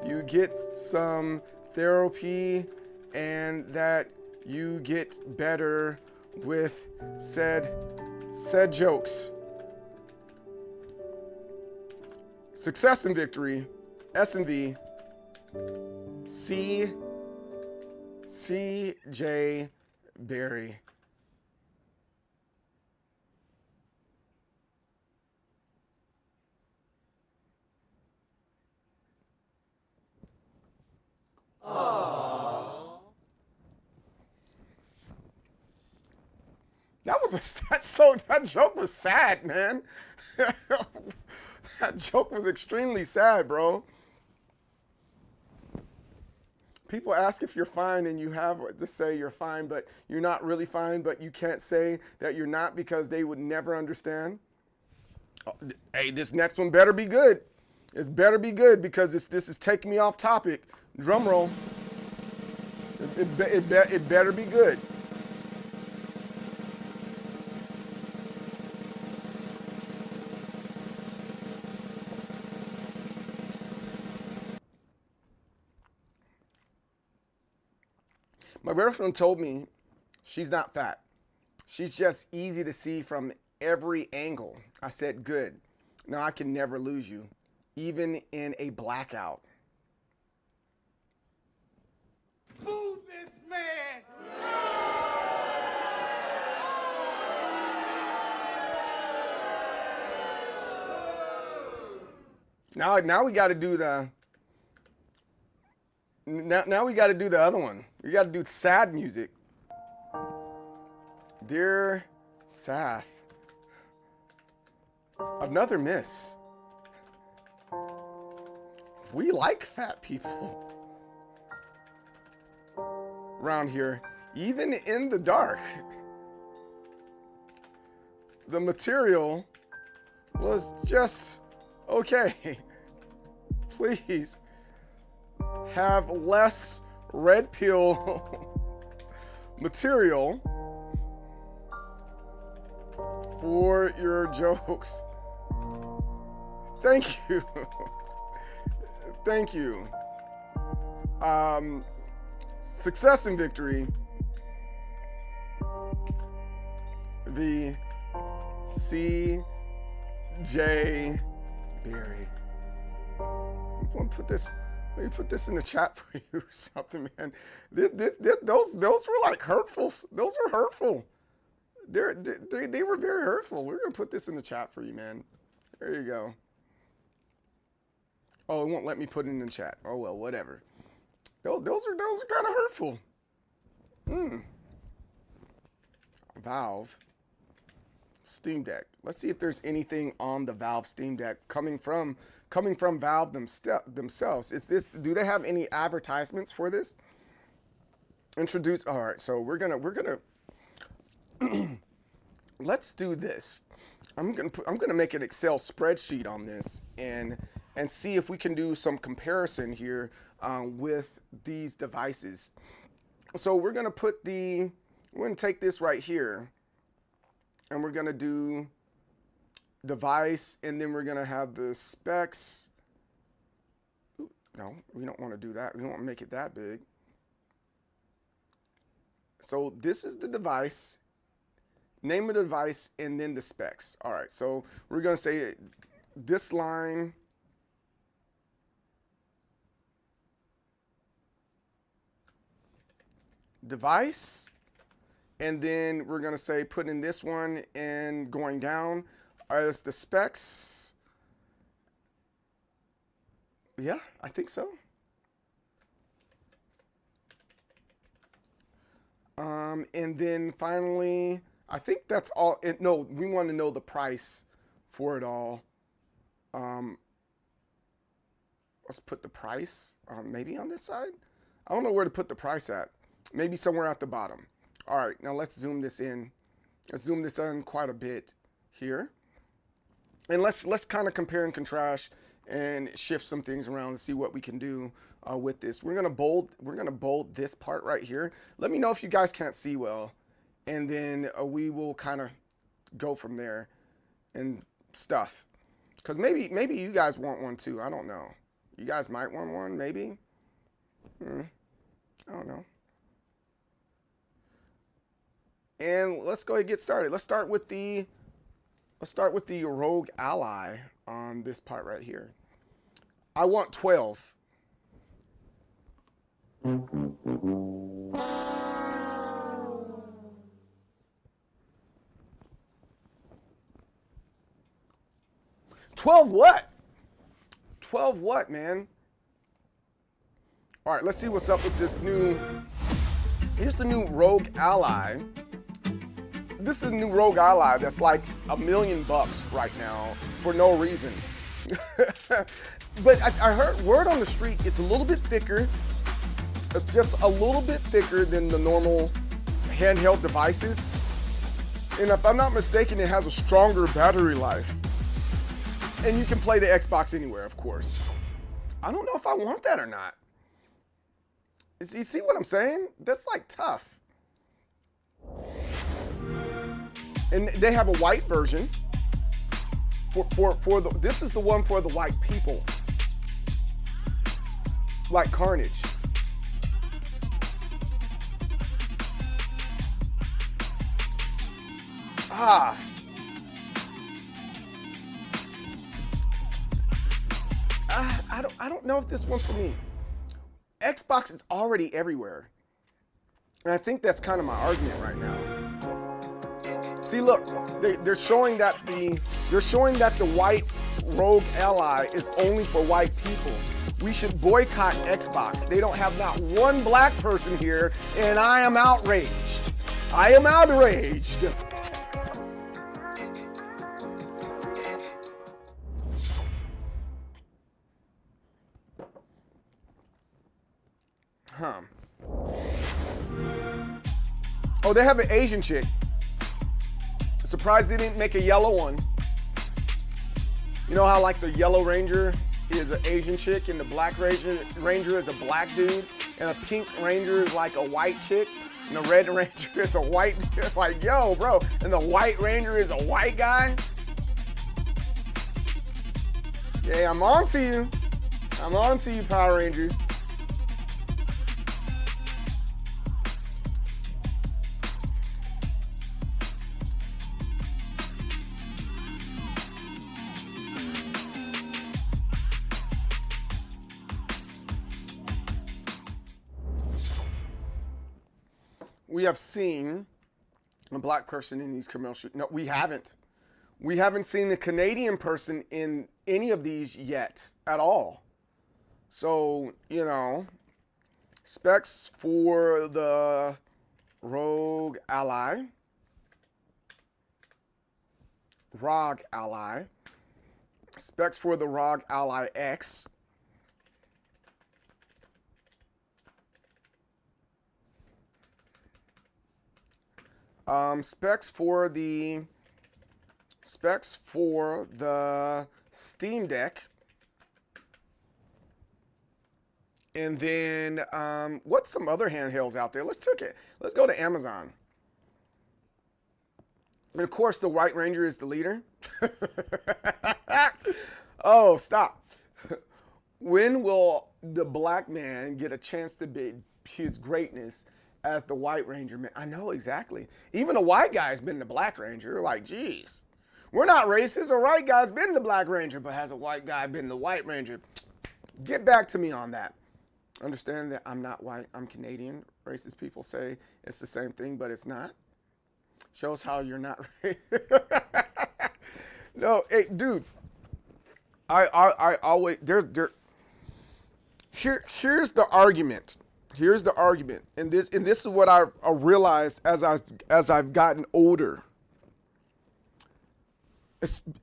you get some therapy and that you get better with said jokes. Success and victory. S&V. C.J. Berry. That joke was sad, man. That joke was extremely sad, bro. People ask if you're fine and you have to say you're fine, but you're not really fine, but you can't say that you're not because they would never understand. Hey, this next one better be good. It's better be good because this is taking me off topic. Drum roll. It better be good. My girlfriend told me she's not fat. She's just easy to see from every angle. I said, good. Now I can never lose you, even in a blackout. Move this man! Now we got to do the. Now we got to do the other one. We got to do sad music. Dear Seth, another miss. We like fat people around here, even in the dark. The material was just okay. Please have less red pill material for your jokes. Thank you. Thank you. Success and victory. The CJ Berry. I'm gonna put this. Let me put this in the chat for you or something, man. Those were like hurtful. Those were hurtful. They were very hurtful. We're gonna put this in the chat for you, man. There you go. Oh, it won't let me put it in the chat. Oh well, whatever. Those are kind of hurtful. Valve Steam Deck. Let's see if there's anything on the Valve Steam Deck coming from Valve themselves. Is this? Do they have any advertisements for this? Introduce. All right, so we're gonna. Let's do this. I'm gonna make an Excel spreadsheet on this and see if we can do some comparison here with these devices. So we're gonna take this right here, and we're gonna do device, and then we're gonna have the specs. Ooh, no, we don't want to do that. We don't want to make it that big. So this is the device, name of the device, and then the specs. All right, so we're gonna say this line. Device, and then we're gonna say put in this one and going down as the specs. Yeah, I think so. And then finally, I think that's all. No, we want to know the price for it all. Let's put the price maybe on this side. I don't know where to put the price at. Maybe somewhere at the bottom. All right, now let's zoom this in. Let's zoom this in quite a bit here. And let's kind of compare and contrast and shift some things around and see what we can do with this. We're gonna bold this part right here. Let me know if you guys can't see well, and then we will kind of go from there and stuff. Because maybe you guys want one too. I don't know. You guys might want one, maybe. I don't know. And let's go ahead and get started. Let's start with the Rogue Ally on this part right here. I want 12. What? 12 what, man? All right, let's see what's up with this new. Here's the new Rogue Ally. This is a new Rogue Ally that's like $1 million right now for no reason. But I heard word on the street, it's a little bit thicker. It's just a little bit thicker than the normal handheld devices. And if I'm not mistaken, it has a stronger battery life. And you can play the Xbox anywhere, of course. I don't know if I want that or not. You see what I'm saying? That's like tough. And they have a white version. This is the one for the white people. Like Carnage. I don't know if this one's for me. Xbox is already everywhere. And I think that's kind of my argument right now. See, look, they're showing that the white Rogue Ally is only for white people. We should boycott Xbox. They don't have not one black person here, and I am outraged. I am outraged. Huh. Oh, they have an Asian chick. Surprised they didn't make a yellow one. You know how like the yellow Ranger is an Asian chick and the black Ranger is a black dude and a pink Ranger is like a white chick? And the Red Ranger is a white, like, yo, bro. And the White Ranger is a white guy. Yeah, I'm on to you. I'm on to you, Power Rangers. We have seen a black person in these commercials. No, we haven't. We haven't seen a Canadian person in any of these yet at all. So, you know, specs for the Rogue Ally. ROG Ally. Specs for the ROG Ally X. Specs for the Steam Deck. And then what's some other handhelds out there? Let's go to Amazon. And of course, the White Ranger is the leader. Oh, stop. When will the black man get a chance to be his greatness as the White Ranger? Man, I know exactly. Even a white guy's been the Black Ranger. Like, geez, we're not racist. A white guy's been the Black Ranger, but has a white guy been the White Ranger? Get back to me on that. Understand that I'm not white. I'm Canadian. Racist people say it's the same thing, but it's not. Shows how you're not racist. No, hey, dude. I always here's the argument. Here's the argument, and this is what I realized as I've gotten older.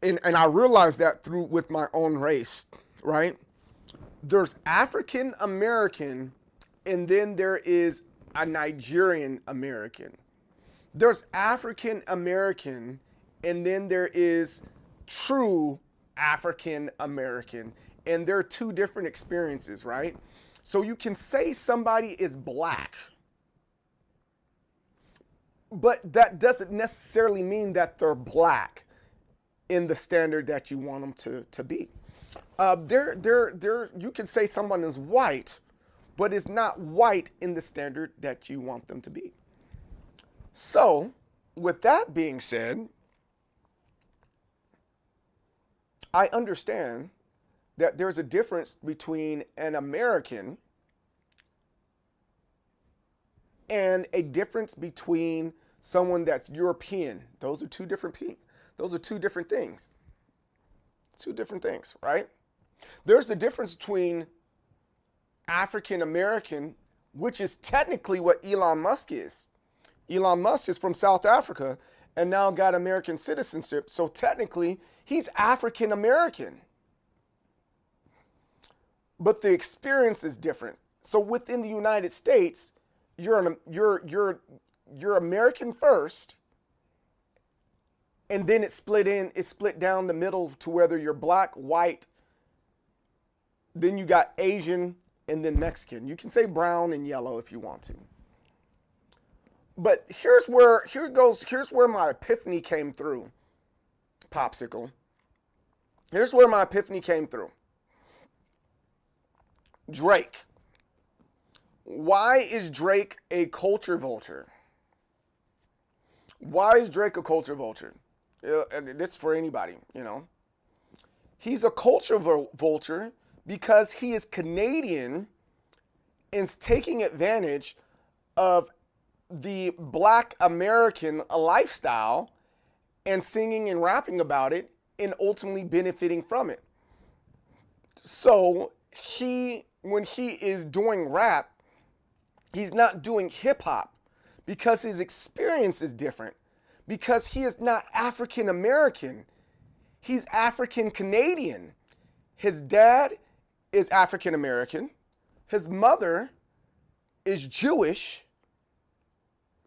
And I realized that with my own race, right? There's African American, and then there is a Nigerian American. There's African American, and then there is true African American, and they're two different experiences, right? So you can say somebody is black, but that doesn't necessarily mean that they're black in the standard that you want them to be. You can say someone is white, but is not white in the standard that you want them to be. So, with that being said, I understand that there's a difference between an American and a difference between someone that's European. Those are two different things. Two different things, right? There's a difference between African American, which is technically what Elon Musk is. Elon Musk is from South Africa and now got American citizenship. So technically, he's African American. But the experience is different. So within the United States, you're American first, and then it's split down the middle to whether you're black, white, then you got Asian, and then Mexican. You can say brown and yellow if you want to. But here's where my epiphany came through, Popsicle. Here's where my epiphany came through. Drake. Why is Drake a culture vulture? Why is Drake a culture vulture? This is for anybody, you know. He's a culture vulture because he is Canadian and is taking advantage of the black American lifestyle and singing and rapping about it and ultimately benefiting from it. So when he is doing rap, he's not doing hip hop because his experience is different, because he is not African American. He's African Canadian. His dad is African American. His mother is Jewish.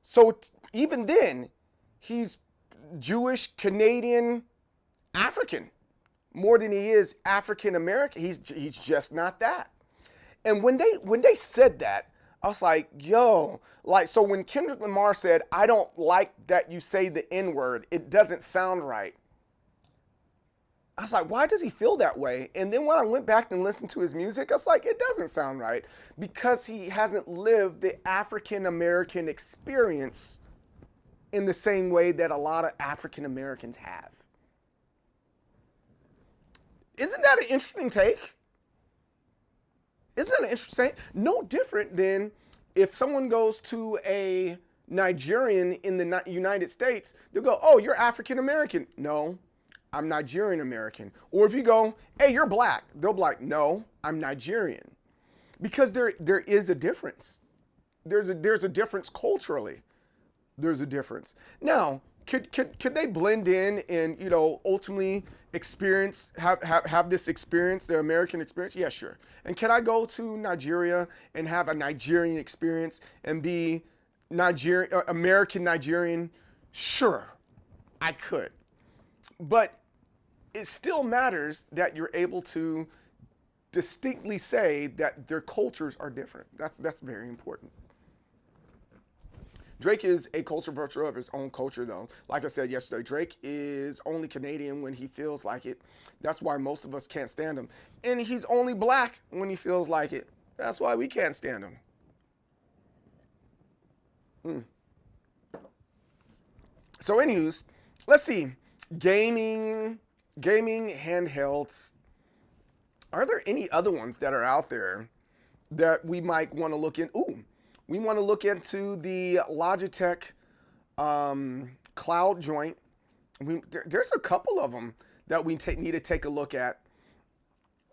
So even then, he's Jewish, Canadian, African, more than he is African American. He's just not that. And when they said that, I was like, yo, like, so when Kendrick Lamar said, I don't like that you say the N-word, it doesn't sound right. I was like, why does he feel that way? And then when I went back and listened to his music, I was like, it doesn't sound right because he hasn't lived the African American experience in the same way that a lot of African Americans have. Isn't that an interesting take? Isn't that an interesting take? No different than if someone goes to a Nigerian in the United States, they'll go, oh, you're African American. No, I'm Nigerian American. Or if you go, hey, you're black, they'll be like, no, I'm Nigerian. Because there is a difference. There's a difference culturally. There's a difference. Now, could they blend in and, you know, ultimately experience, have this experience, the American experience? Yeah, sure. And can I go to Nigeria and have a Nigerian experience and be American Nigerian? Sure, I could. But it still matters that you're able to distinctly say that their cultures are different. That's very important. Drake is a culture vulture of his own culture, though. Like I said yesterday, Drake is only Canadian when he feels like it. That's why most of us can't stand him. And he's only black when he feels like it. That's why we can't stand him. So, anywho's, let's see. Gaming handhelds. Are there any other ones that are out there that we might want to look in? Ooh. We want to look into the Logitech cloud joint. There's a couple of them that we need to take a look at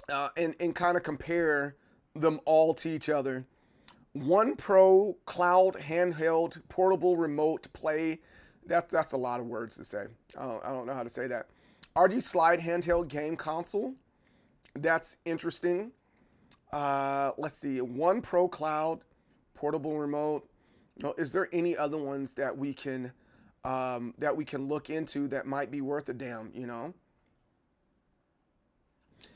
and kind of compare them all to each other. One Pro cloud handheld portable remote play. That's a lot of words to say. I don't know how to say that. RG Slide handheld game console. That's interesting. Let's see. One Pro cloud. Portable remote. Is there any other ones that we can look into that might be worth a damn, you know?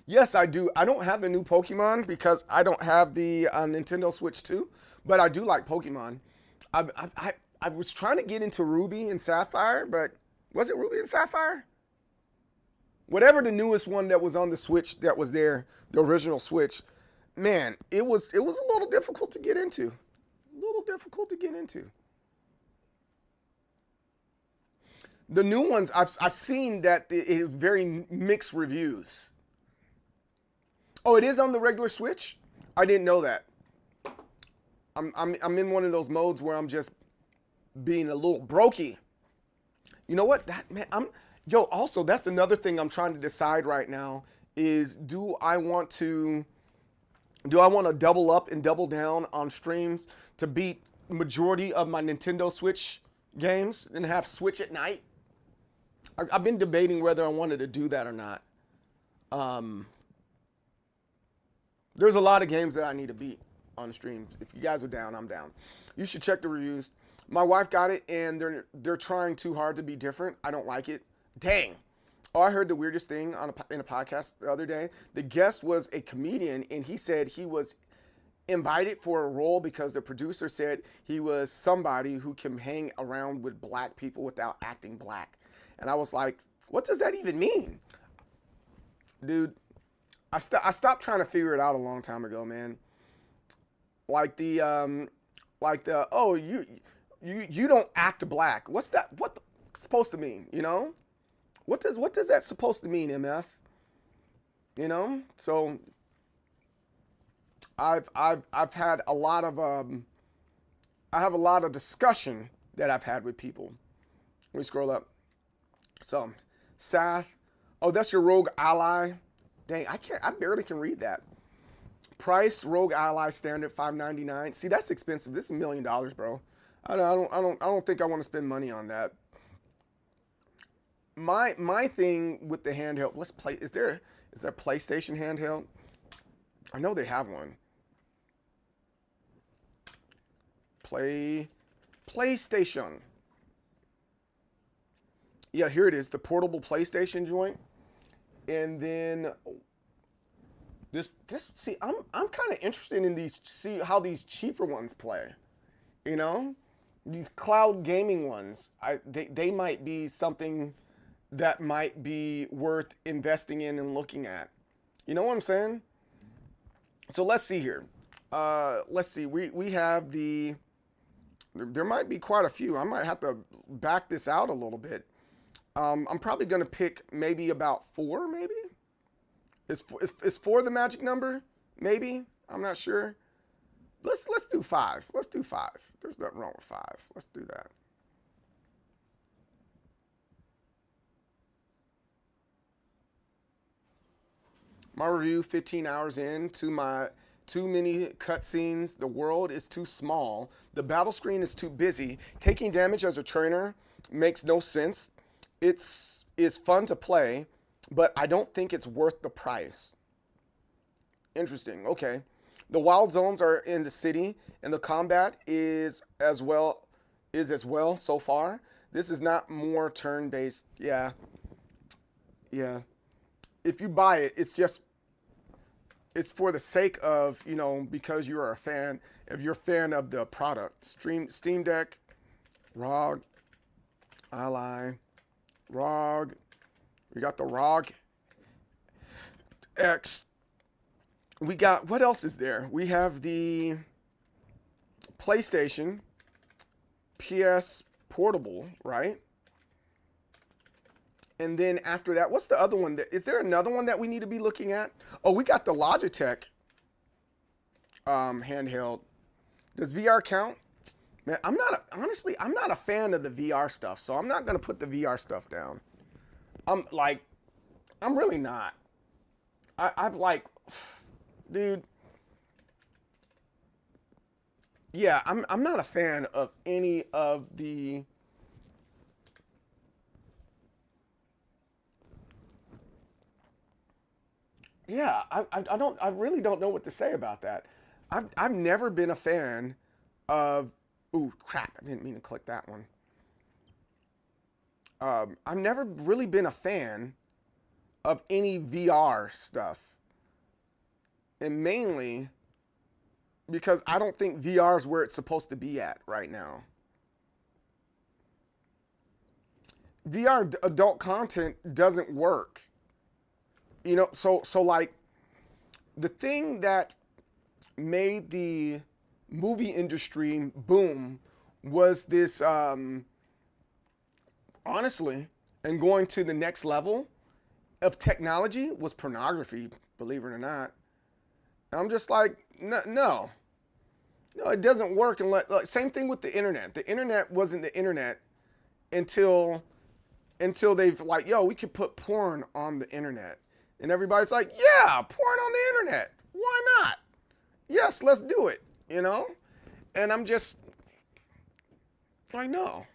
Yes, I do. I don't have the new Pokemon because I don't have the Nintendo Switch 2, but I do like Pokemon. I was trying to get into Ruby and Sapphire, but was it Ruby and Sapphire? Whatever the newest one that was on the Switch that was there, the original Switch, man, it was a little difficult to get into. The new ones, I've seen that it is very mixed reviews. Oh, it is on the regular Switch? I didn't know that. I'm in one of those modes where I'm just being a little brokey. You know what? Also, that's another thing I'm trying to decide right now is do I want to double up and double down on streams to beat majority of my Nintendo Switch games and have Switch at night? I've been debating whether I wanted to do that or not. There's a lot of games that I need to beat on stream. If you guys are down, I'm down. You should check the reviews. My wife got it, and they're trying too hard to be different. I don't like it. Dang. Oh, I heard the weirdest thing in a podcast the other day. The guest was a comedian, and he said he was invited for a role because the producer said he was somebody who can hang around with black people without acting black. And I was like, what does that even mean? Dude, I stopped trying to figure it out a long time ago, man. Like you don't act black. What's that? What supposed to mean, you know? What does that supposed to mean, MF? You know? So I've had a lot of I have a lot of discussion that I've had with people. Let me scroll up. So, Sath, oh, that's your Rogue Ally. Dang, I barely can read that. Price Rogue Ally standard $599. See, that's expensive. This is $1 million, bro. I don't think I want to spend money on that. My thing with the handheld, let's play. Is there PlayStation handheld? I know they have one. PlayStation. Yeah, here it is, the portable PlayStation joint. And then See, I'm kind of interested in these, see how these cheaper ones play, you know, these cloud gaming ones. They might be something that might be worth investing in and looking at. You know what I'm saying? So let's see here. Let's see. We have the. There might be quite a few. I might have to back this out a little bit. I'm probably going to pick maybe about 4, maybe. Is 4 the magic number? Maybe. I'm not sure. Let's do 5. Let's do 5. There's nothing wrong with 5. Let's do that. My review 15 hours in to my too many cutscenes. The world is too small. The battle screen is too busy. Taking damage as a trainer makes no sense. It's fun to play, but I don't think it's worth the price. Interesting. Okay. The wild zones are in the city, and the combat is as well so far. This is not more turn-based. Yeah. Yeah. If you buy it, it's for the sake of, you know, because you're a fan, if you're a fan of the product. Steam Deck, ROG, Ally, ROG. We got the ROG X. We got, what else is there? We have the PlayStation, PS Portable, right? And then after that, what's the other one? Is there another one that we need to be looking at? Oh, we got the Logitech handheld. Does VR count? Man, honestly, I'm not a fan of the VR stuff, so I'm not going to put the VR stuff down. I'm really not. I'm like, dude. Yeah, I'm not a fan of any of the. Yeah, I really don't know what to say about that. I've never been a fan of. Ooh, crap! I didn't mean to click that one. I've never really been a fan of any VR stuff, and mainly because I don't think VR is where it's supposed to be at right now. VR adult content doesn't work. You know, so like the thing that made the movie industry boom was this, honestly, and going to the next level of technology was pornography, believe it or not. And I'm just like, no, it doesn't work. Unless, like, same thing with the internet. The internet wasn't the internet until they've like, yo, we could put porn on the internet. And everybody's like, yeah, porn on the internet. Why not? Yes, let's do it, you know? And I'm just like, no.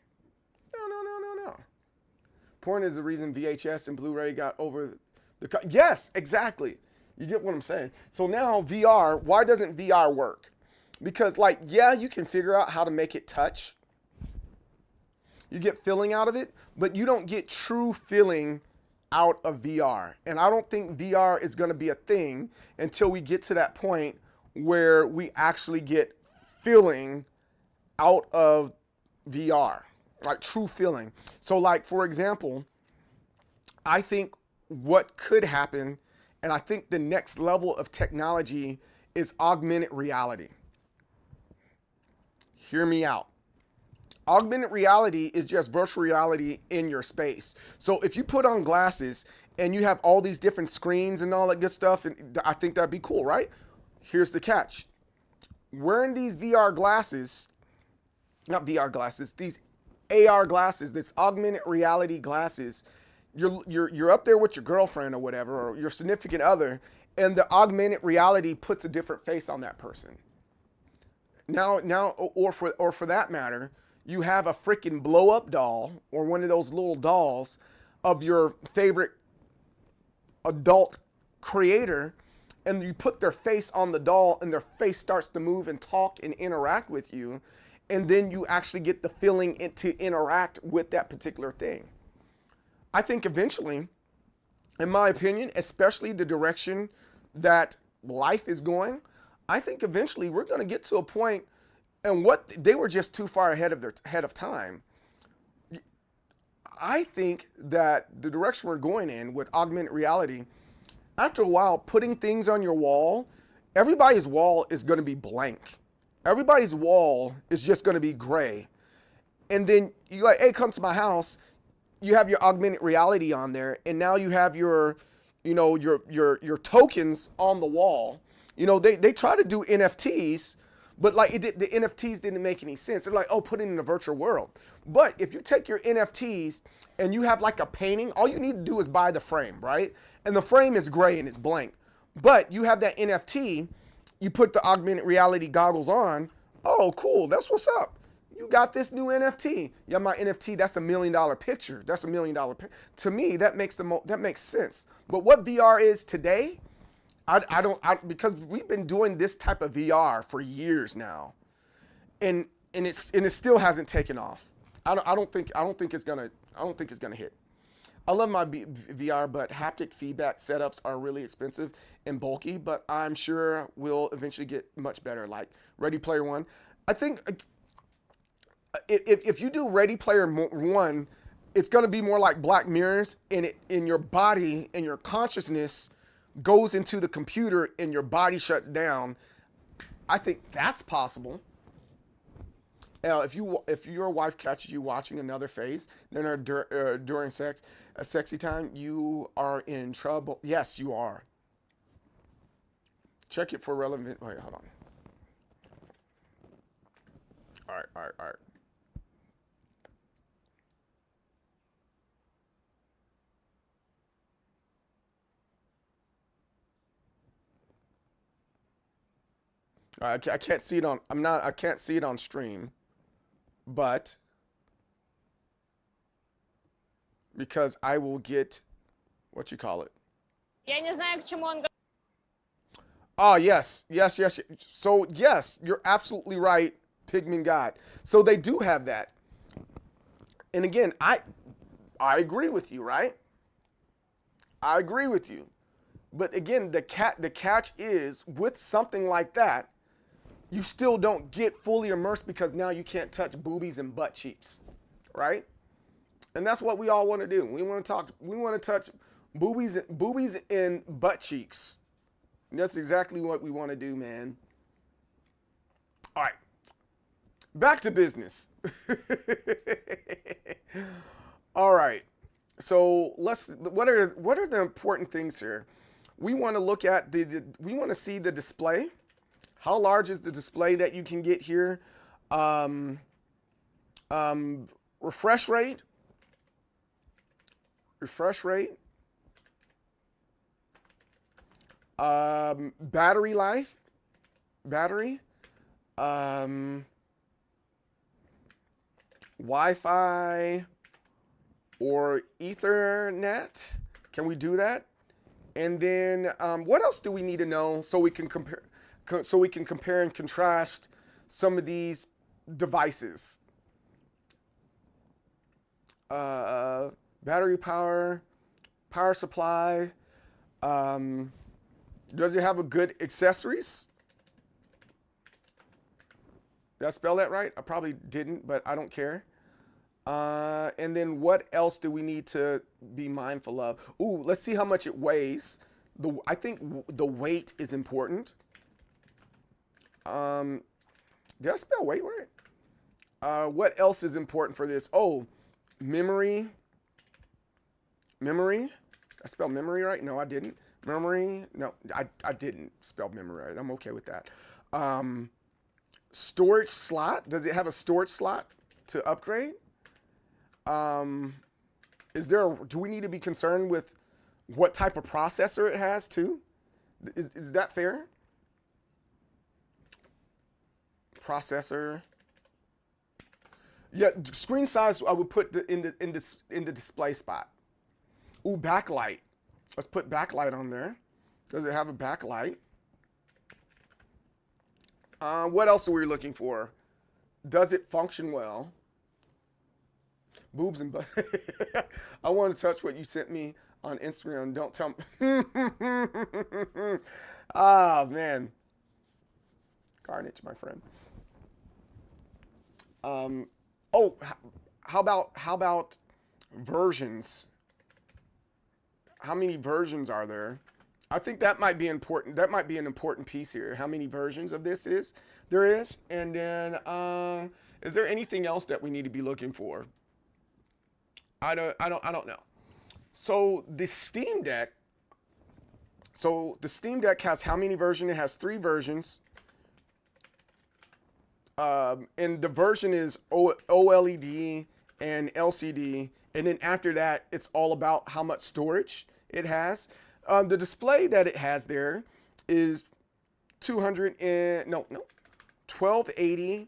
Porn is the reason VHS and Blu-ray got over the... Yes, exactly. You get what I'm saying? So now VR, why doesn't VR work? Because, like, yeah, you can figure out how to make it touch. You get feeling out of it, but you don't get true feeling out of VR. And I don't think VR is going to be a thing until we get to that point where we actually get feeling out of VR, like true feeling. So like, for example, I think what could happen, and I think the next level of technology is augmented reality. Hear me out. Augmented reality is just virtual reality in your space. So if you put on glasses and you have all these different screens and all that good stuff, and I think that'd be cool, right? Here's the catch. Wearing these VR glasses, not VR glasses, these AR glasses, this augmented reality glasses, you're up there with your girlfriend or whatever, or your significant other, and the augmented reality puts a different face on that person. Now, or for that matter, you have a freaking blow-up doll or one of those little dolls of your favorite adult creator, and you put their face on the doll and their face starts to move and talk and interact with you, and then you actually get the feeling to interact with that particular thing. I think eventually, in my opinion, especially the direction that life is going, I think eventually we're going to get to a point, and what they were just too far ahead of time. I think that the direction we're going in with augmented reality, after a while, putting things on your wall, everybody's wall is going to be blank. Everybody's wall is just going to be gray. And then you're like, hey, come to my house. You have your augmented reality on there, and now you have your, you know, your tokens on the wall. You know, they try to do NFTs, but like the NFTs didn't make any sense. They're like, oh, put it in a virtual world. But if you take your NFTs and you have like a painting, all you need to do is buy the frame, right? And the frame is gray and it's blank. But you have that NFT, you put the augmented reality goggles on. Oh, cool, that's what's up. You got this new NFT. Yeah, my NFT, that's $1 million picture. That's $1 million picture. To me, that makes sense. But what VR is today, because we've been doing this type of VR for years now, and it still hasn't taken off. I don't think it's gonna hit. I love my VR, but haptic feedback setups are really expensive and bulky. But I'm sure we'll eventually get much better. Like Ready Player One, I think if you do Ready Player One, it's gonna be more like Black Mirrors, and in your body and your consciousness goes into the computer and your body shuts down. I think that's possible. Now, if your wife catches you watching another face, then during sex, a sexy time, you are in trouble. Yes, you are. Check it for relevant. Wait, hold on. All right. I can't see it on. I can't see it on stream, but because I will get what you call it. Я не знаю, к чему он. Oh yes. So yes, you're absolutely right, Pigman God. So they do have that, and again, I agree with you, right? I agree with you, but again, the catch is with something like that, you still don't get fully immersed because now you can't touch boobies and butt cheeks, right? And that's what we all want to do. We want to touch boobies and butt cheeks. And that's exactly what we want to do, man. All right, back to business. All right, so what are the important things here? We want to look at we want to see the display. How large is the display that you can get here? Refresh rate. Battery life. Wi-Fi or Ethernet. Can we do that? And then what else do we need to know so we can compare and contrast some of these devices? Battery power, power supply. Does it have a good accessories? Did I spell that right? I probably didn't, but I don't care. And then what else do we need to be mindful of? Ooh, let's see how much it weighs. I think the weight is important. Did I spell weight right? What else is important for this? Oh, memory. I spelled memory right? No, I didn't. Memory. No, I didn't spell memory right. I'm okay with that. Storage slot. Does it have a storage slot to upgrade? Do we need to be concerned with what type of processor it has too? Is that fair? Processor. Yeah, screen size I would put in the display spot. Ooh, backlight. Let's put backlight on there. Does it have a backlight? What else are we looking for? Does it function well? Boobs and butt. I want to touch what you sent me on Instagram. Don't tell me. Ah, man. Carnage, my friend. Oh, how about versions? How many versions are there? I think that might be important. That might be an important piece here. How many versions of this there is? And then is there anything else that we need to be looking for? I don't know. So the Steam Deck. So the Steam Deck has how many versions? It has 3 versions. And the version is OLED and LCD. And then after that, it's all about how much storage it has. The display that it has there is 1280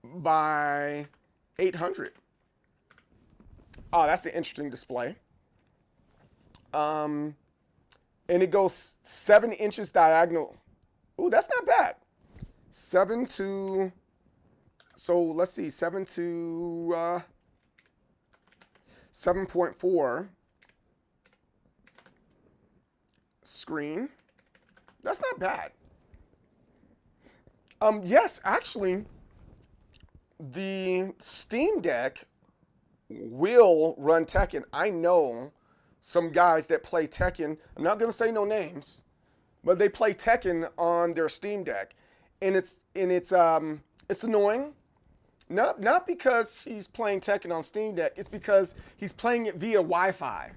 by 800. Oh, that's an interesting display. And it goes 7 inches diagonal. Ooh, that's not bad. 7 to, so let's see, 7 to 7.4 screen. That's not bad. Yes, actually, the Steam Deck will run Tekken. I know some guys that play Tekken. I'm not going to say no names, but they play Tekken on their Steam Deck, and it's annoying. Not because he's playing Tekken on Steam Deck. It's because he's playing it via Wi-Fi.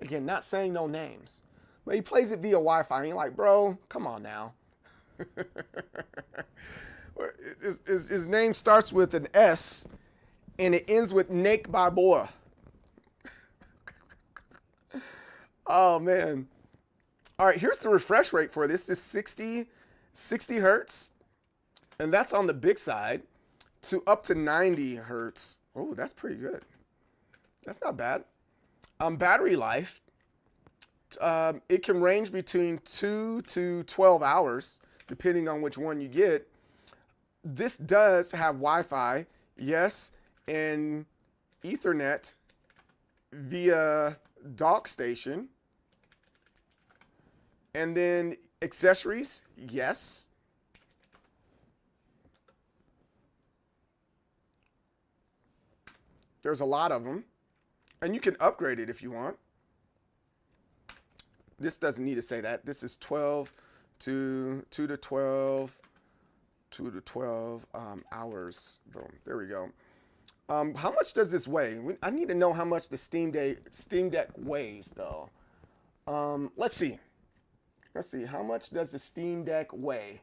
Again, not saying no names, but he plays it via Wi-Fi. And you're like, bro, come on now. His name starts with an S, and it ends with Nake by Boa. Oh, man. All right, here's the refresh rate for this. It's 60 hertz, and that's on the big side, to up to 90 hertz. Oh, that's pretty good. That's not bad. Battery life, it can range between 2 to 12 hours, depending on which one you get. This does have Wi-Fi, yes, and Ethernet via dock station. And then accessories, yes. There's a lot of them. And you can upgrade it if you want. This doesn't need to say that. This is 2 to 12 hours. Boom. There we go. How much does this weigh? I need to know how much the Steam Deck weighs, though. Let's see. Let's see. How much does the Steam Deck weigh?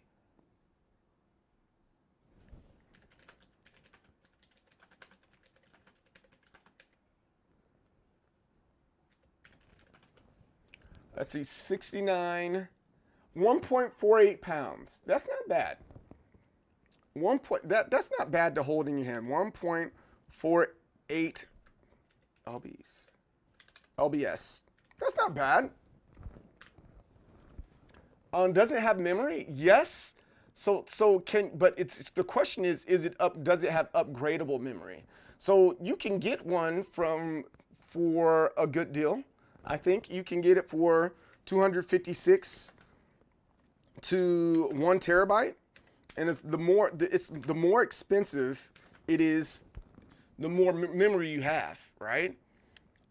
Let's see. 1.48 pounds. That's not bad. That's not bad to hold in your hand. 1.48 lbs. That's not bad. Does it have memory? Yes. But the question is it does it have upgradable memory? So you can get one for a good deal. I think you can get it for 256 to 1 terabyte. And the more expensive it is, the more memory you have, right?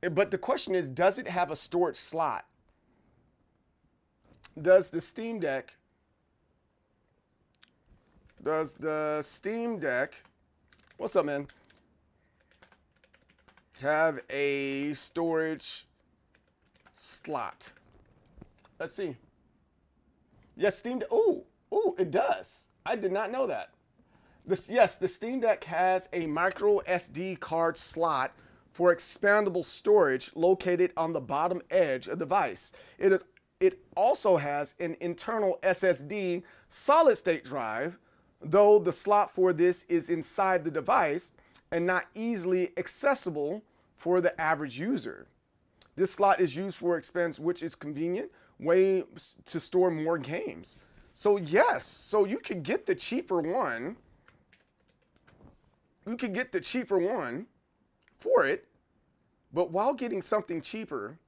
But the question is, does it have a storage slot? Does the Steam Deck what's up, man, have a storage slot? Let's see. Yes, Steam Deck. Oh, it does. I did not know that. Yes, the Steam Deck has a micro SD card slot for expandable storage located on the bottom edge of the device. It also has an internal SSD solid state drive, though the slot for this is inside the device and not easily accessible for the average user. This slot is used for expense, which is convenient way to store more games. So yes, so you could get the cheaper one. You could get the cheaper one for it, but while getting something cheaper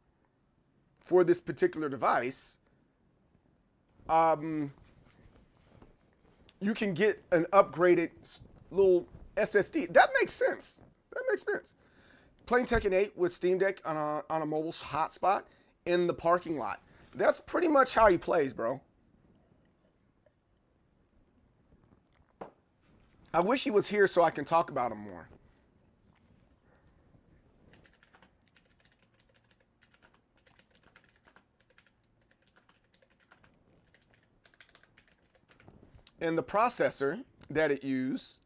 for this particular device, you can get an upgraded little SSD. That makes sense. That makes sense. Playing Tekken 8 with Steam Deck on a mobile hotspot in the parking lot. That's pretty much how he plays, bro. I wish he was here so I can talk about him more. And the processor that it used.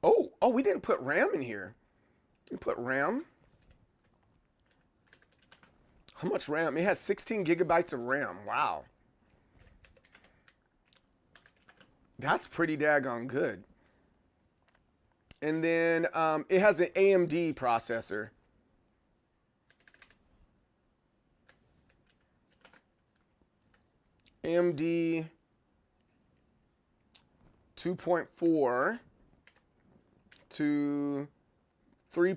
Oh, we didn't put RAM in here. We put RAM. How much RAM? It has 16 gigabytes of RAM. Wow. That's pretty daggone good. And then it has an AMD processor. AMD 2.4 to 3.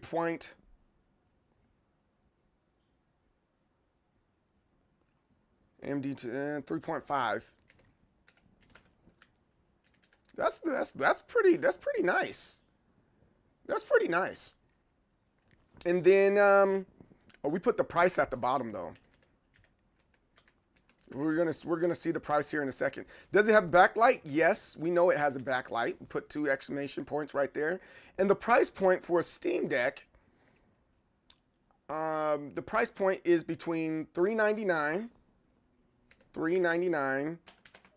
AMD 3.5. That's pretty nice. That's pretty nice. And then we put the price at the bottom though. We're gonna see the price here in a second. Does it have backlight? Yes, we know it has a backlight. We put 2 exclamation points right there. And the price point for a Steam Deck, the price point is between $399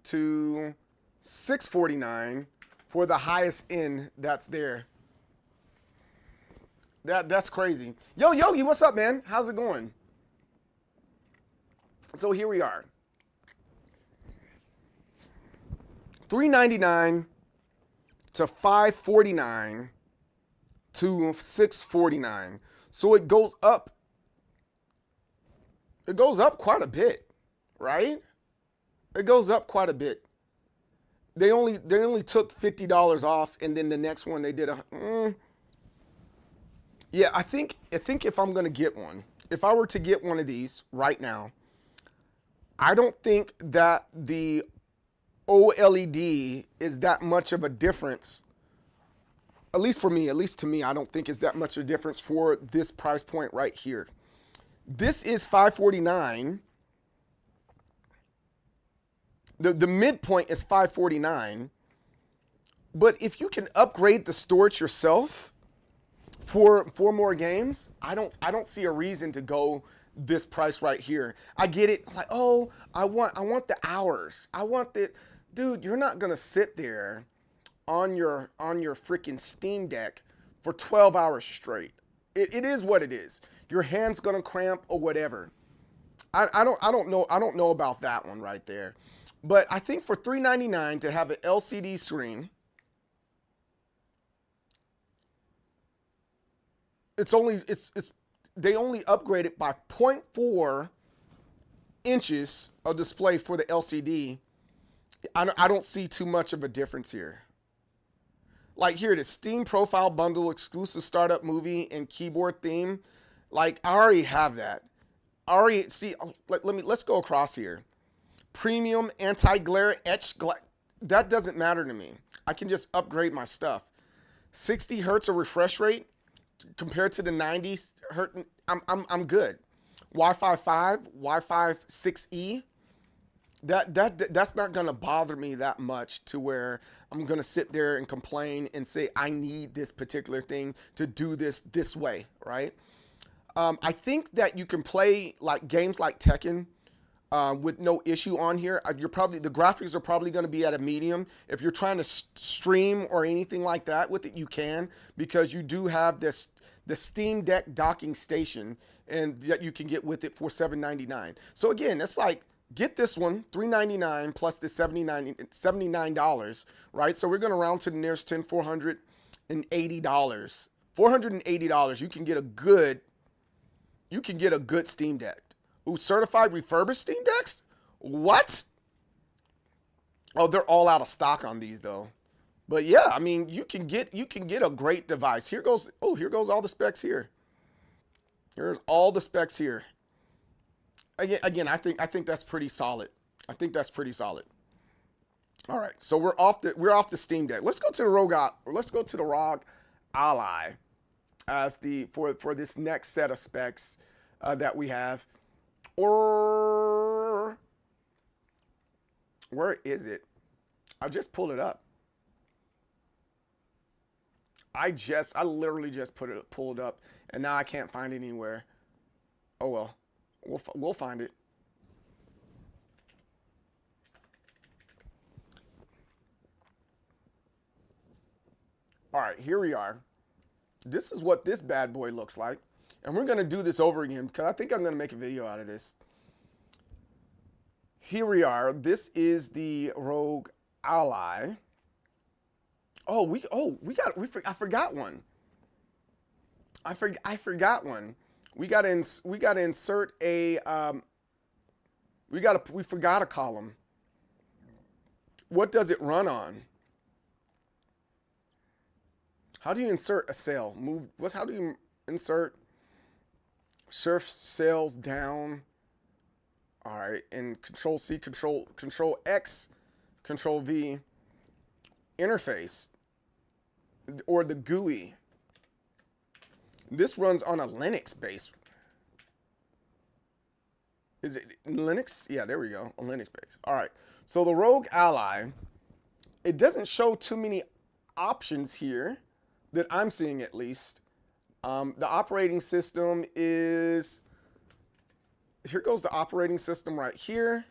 to $649 for the highest end that's there. That's crazy. Yo, Yogi, what's up, man? How's it going? So here we are. $399 to $549 to $649. So it goes up. It goes up quite a bit, right? It goes up quite a bit. They only took $50 off, and then the next one they did yeah, I think if I'm gonna get one, if I were to get one of these right now, I don't think that the OLED is that much of a difference. At least for me, at least to me, I don't think it's that much of a difference for this price point right here. This is $549. The midpoint is $549. But if you can upgrade the storage yourself for more games, I don't see a reason to go this price right here. I get it, like, oh, I want the hours. I want the, dude, you're not gonna sit there on your freaking Steam Deck for 12 hours straight. It is what it is. Your hand's gonna cramp or whatever. I don't know about that one right there. But I think for $399 to have an LCD screen, they only upgraded by 0.4 inches of display for the LCD. I don't see too much of a difference here. Like here it is, Steam Profile Bundle, exclusive startup movie and keyboard theme. Like I already have that. I already see. Let's go across here. Premium anti-glare etch glass. That doesn't matter to me. I can just upgrade my stuff. 60 hertz of refresh rate compared to the 90s hertz. I'm good. Wi-Fi 5, Wi-Fi 6E. That's not gonna bother me that much to where I'm gonna sit there and complain and say I need this particular thing to do this way, right? I think that you can play like games like Tekken with no issue on here. The graphics are probably going to be at a medium. If you're trying to stream or anything like that with it, you can, because you do have the Steam Deck docking station, and that you can get with it for $799. So again, it's like, get this one, $399 plus the $79, right? So we're going to round to the nearest 10, $480. $480, you can get a good Steam Deck. Ooh, certified refurbished Steam Decks? What? Oh, they're all out of stock on these though. But yeah, I mean, you can get a great device. Here goes all the specs here. Here's all the specs here. Again, I think that's pretty solid. I think that's pretty solid. All right, so we're off the Steam Deck. Let's go to the ROG Ally as for this next set of specs that we have. Or where is it? I just pulled it up. I literally just pulled it up, and now I can't find it anywhere. Oh well, we'll find it. All right, here we are. This is what this bad boy looks like. And we're going to do this over again because I think I'm going to make a video out of this. Here we are. This is the ROG Ally. I forgot one. I forgot one. We got to insert a we forgot a column. What does it run on? How do you insert a cell? How do you insert surf cells down? All right, and Control C, Control X, Control V, interface, or the GUI. This runs on a Linux base. Is it Linux? Yeah, there we go, a Linux base. All right, so the ROG Ally, it doesn't show too many options here that I'm seeing at least. The operating system is, here goes the operating system right here.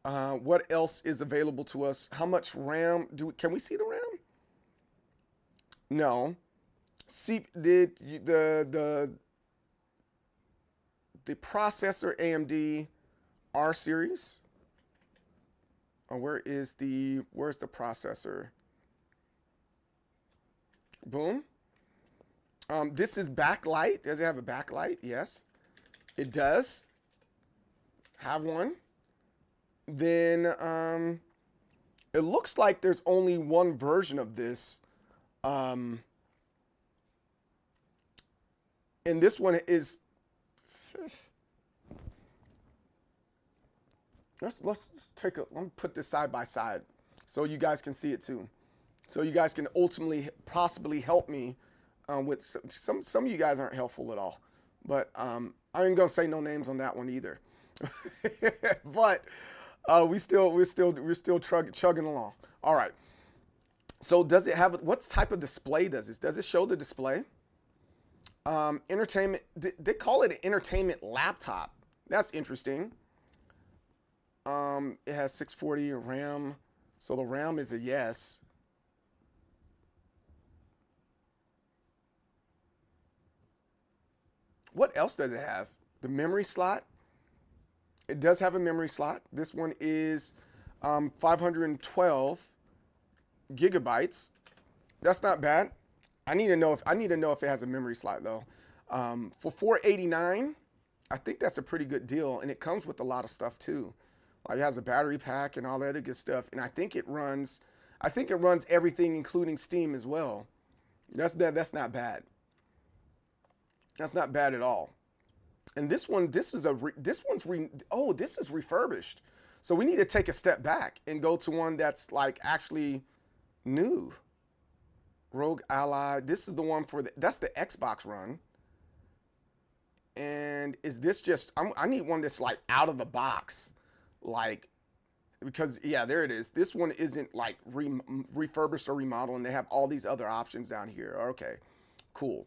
What else is available to us? How much RAM can we see the RAM? No. The processor AMD R series. Where's the processor? Boom. This is backlight. Does it have a backlight? Yes, it does have one. Then it looks like there's only one version of this. And this one is, let me put this side by side so you guys can see it too. So you guys can ultimately possibly help me with some of you guys aren't helpful at all, but I ain't gonna say no names on that one either. But we're still chugging along. All right. So does it have, what type of display does this? Does it show the display? Entertainment. They call it an entertainment laptop. That's interesting. It has 640 RAM, so the RAM is a yes. What else does it have? The memory slot. It does have a memory slot. This one is 512 gigabytes. That's not bad. I need to know if it has a memory slot though. For $489, I think that's a pretty good deal, and it comes with a lot of stuff too. Like it has a battery pack and all that other good stuff, and I think it runs everything including Steam as well. That's not bad. That's not bad at all. And this is refurbished. So we need to take a step back and go to one that's like actually new. ROG Ally. This is the one that's the Xbox run. And is this just, I need one that's like out of the box. Like, because yeah, there it is. This one isn't like refurbished or remodeled, and they have all these other options down here. Okay, cool.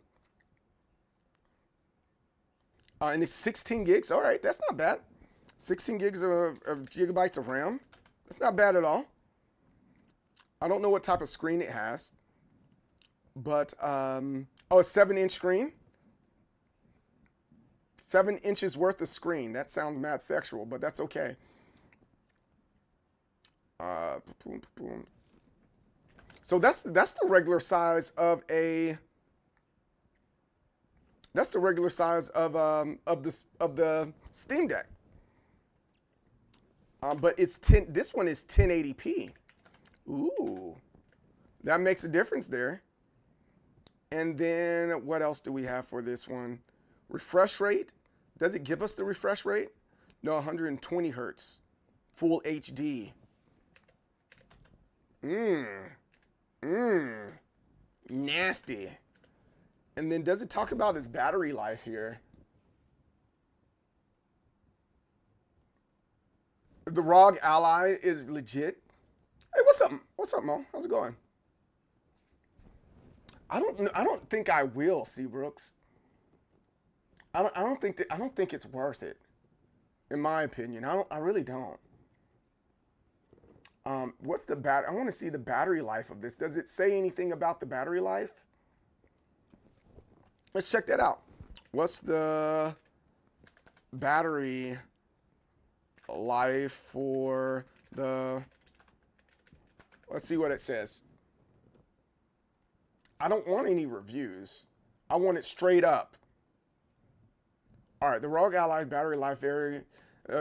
And it's 16 gigs. All right, that's not bad. 16 gigs of gigabytes of RAM. That's not bad at all. I don't know what type of screen it has, but a 7-inch screen. 7 inches worth of screen. That sounds mad sexual, but that's okay. So that's the regular size of a. That's the regular size of the Steam Deck. But it's this one is 1080p. Ooh, that makes a difference there. And then what else do we have for this one? Refresh rate. Does it give us the refresh rate? No, 120 hertz, full HD. Nasty. And then does it talk about his battery life here? The ROG Ally is legit. Hey, what's up? What's up, Mo? How's it going? I don't think I will, Seabrooks. I don't think it's worth it. In my opinion. I really don't. What's the I want to see the battery life of this. Does it say anything about the battery life? Let's check that out. What's the battery life for the... Let's see what it says. I don't want any reviews. I want it straight up. All right, the ROG Ally battery life vary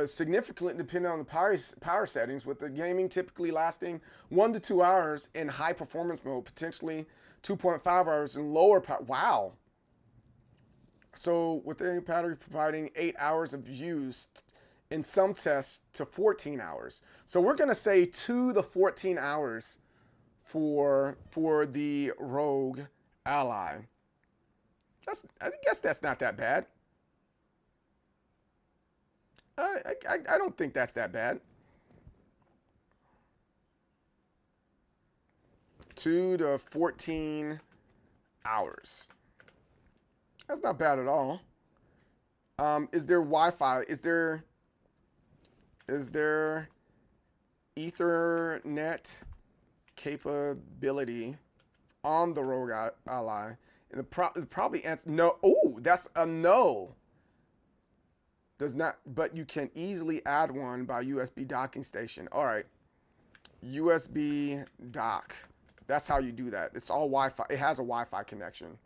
significantly depending on the power settings, with the gaming typically lasting 1 to 2 hours in high performance mode, potentially 2.5 hours in lower power. Wow. So with the battery providing 8 hours of use in some tests to 14 hours. So we're going to say 2 to 14 hours for the ROG Ally. I guess that's not that bad. I don't think that's that bad. 2 to 14 hours. That's not bad at all. Is there Wi-Fi? Is there Ethernet capability on the ROG Ally? And the probably answer no. Oh, that's a no. Does not, but you can easily add one by USB docking station. All right, USB dock. That's how you do that. It's all Wi-Fi. It has a Wi-Fi connection.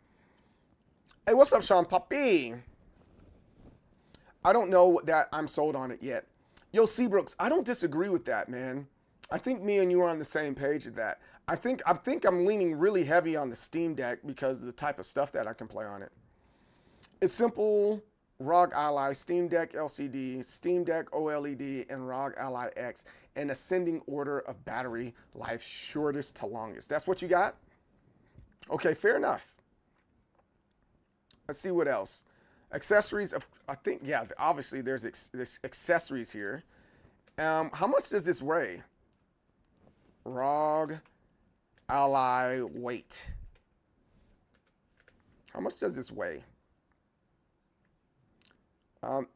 Hey, what's up, Sean Puppy? I don't know that I'm sold on it yet. Yo, Seabrooks, I don't disagree with that, man. I think me and you are on the same page with that. I think I'm leaning really heavy on the Steam Deck because of the type of stuff that I can play on it. It's simple. ROG Ally, Steam Deck LCD, Steam Deck OLED, and ROG Ally X, and ascending order of battery life, shortest to longest. That's what you got? Okay, fair enough. Let's see what else. Accessories of, I think, yeah, obviously there's accessories here. How much does this weigh? ROG Ally weight. How much does this weigh?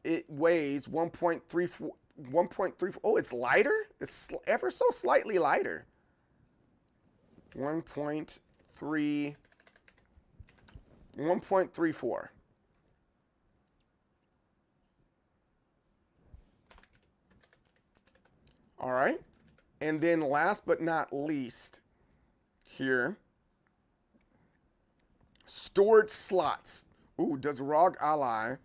It weighs 1.34. Oh, it's lighter? It's ever so slightly lighter. 1.34. All right. And then last but not least, here, storage slots. Ooh, does ROG Ally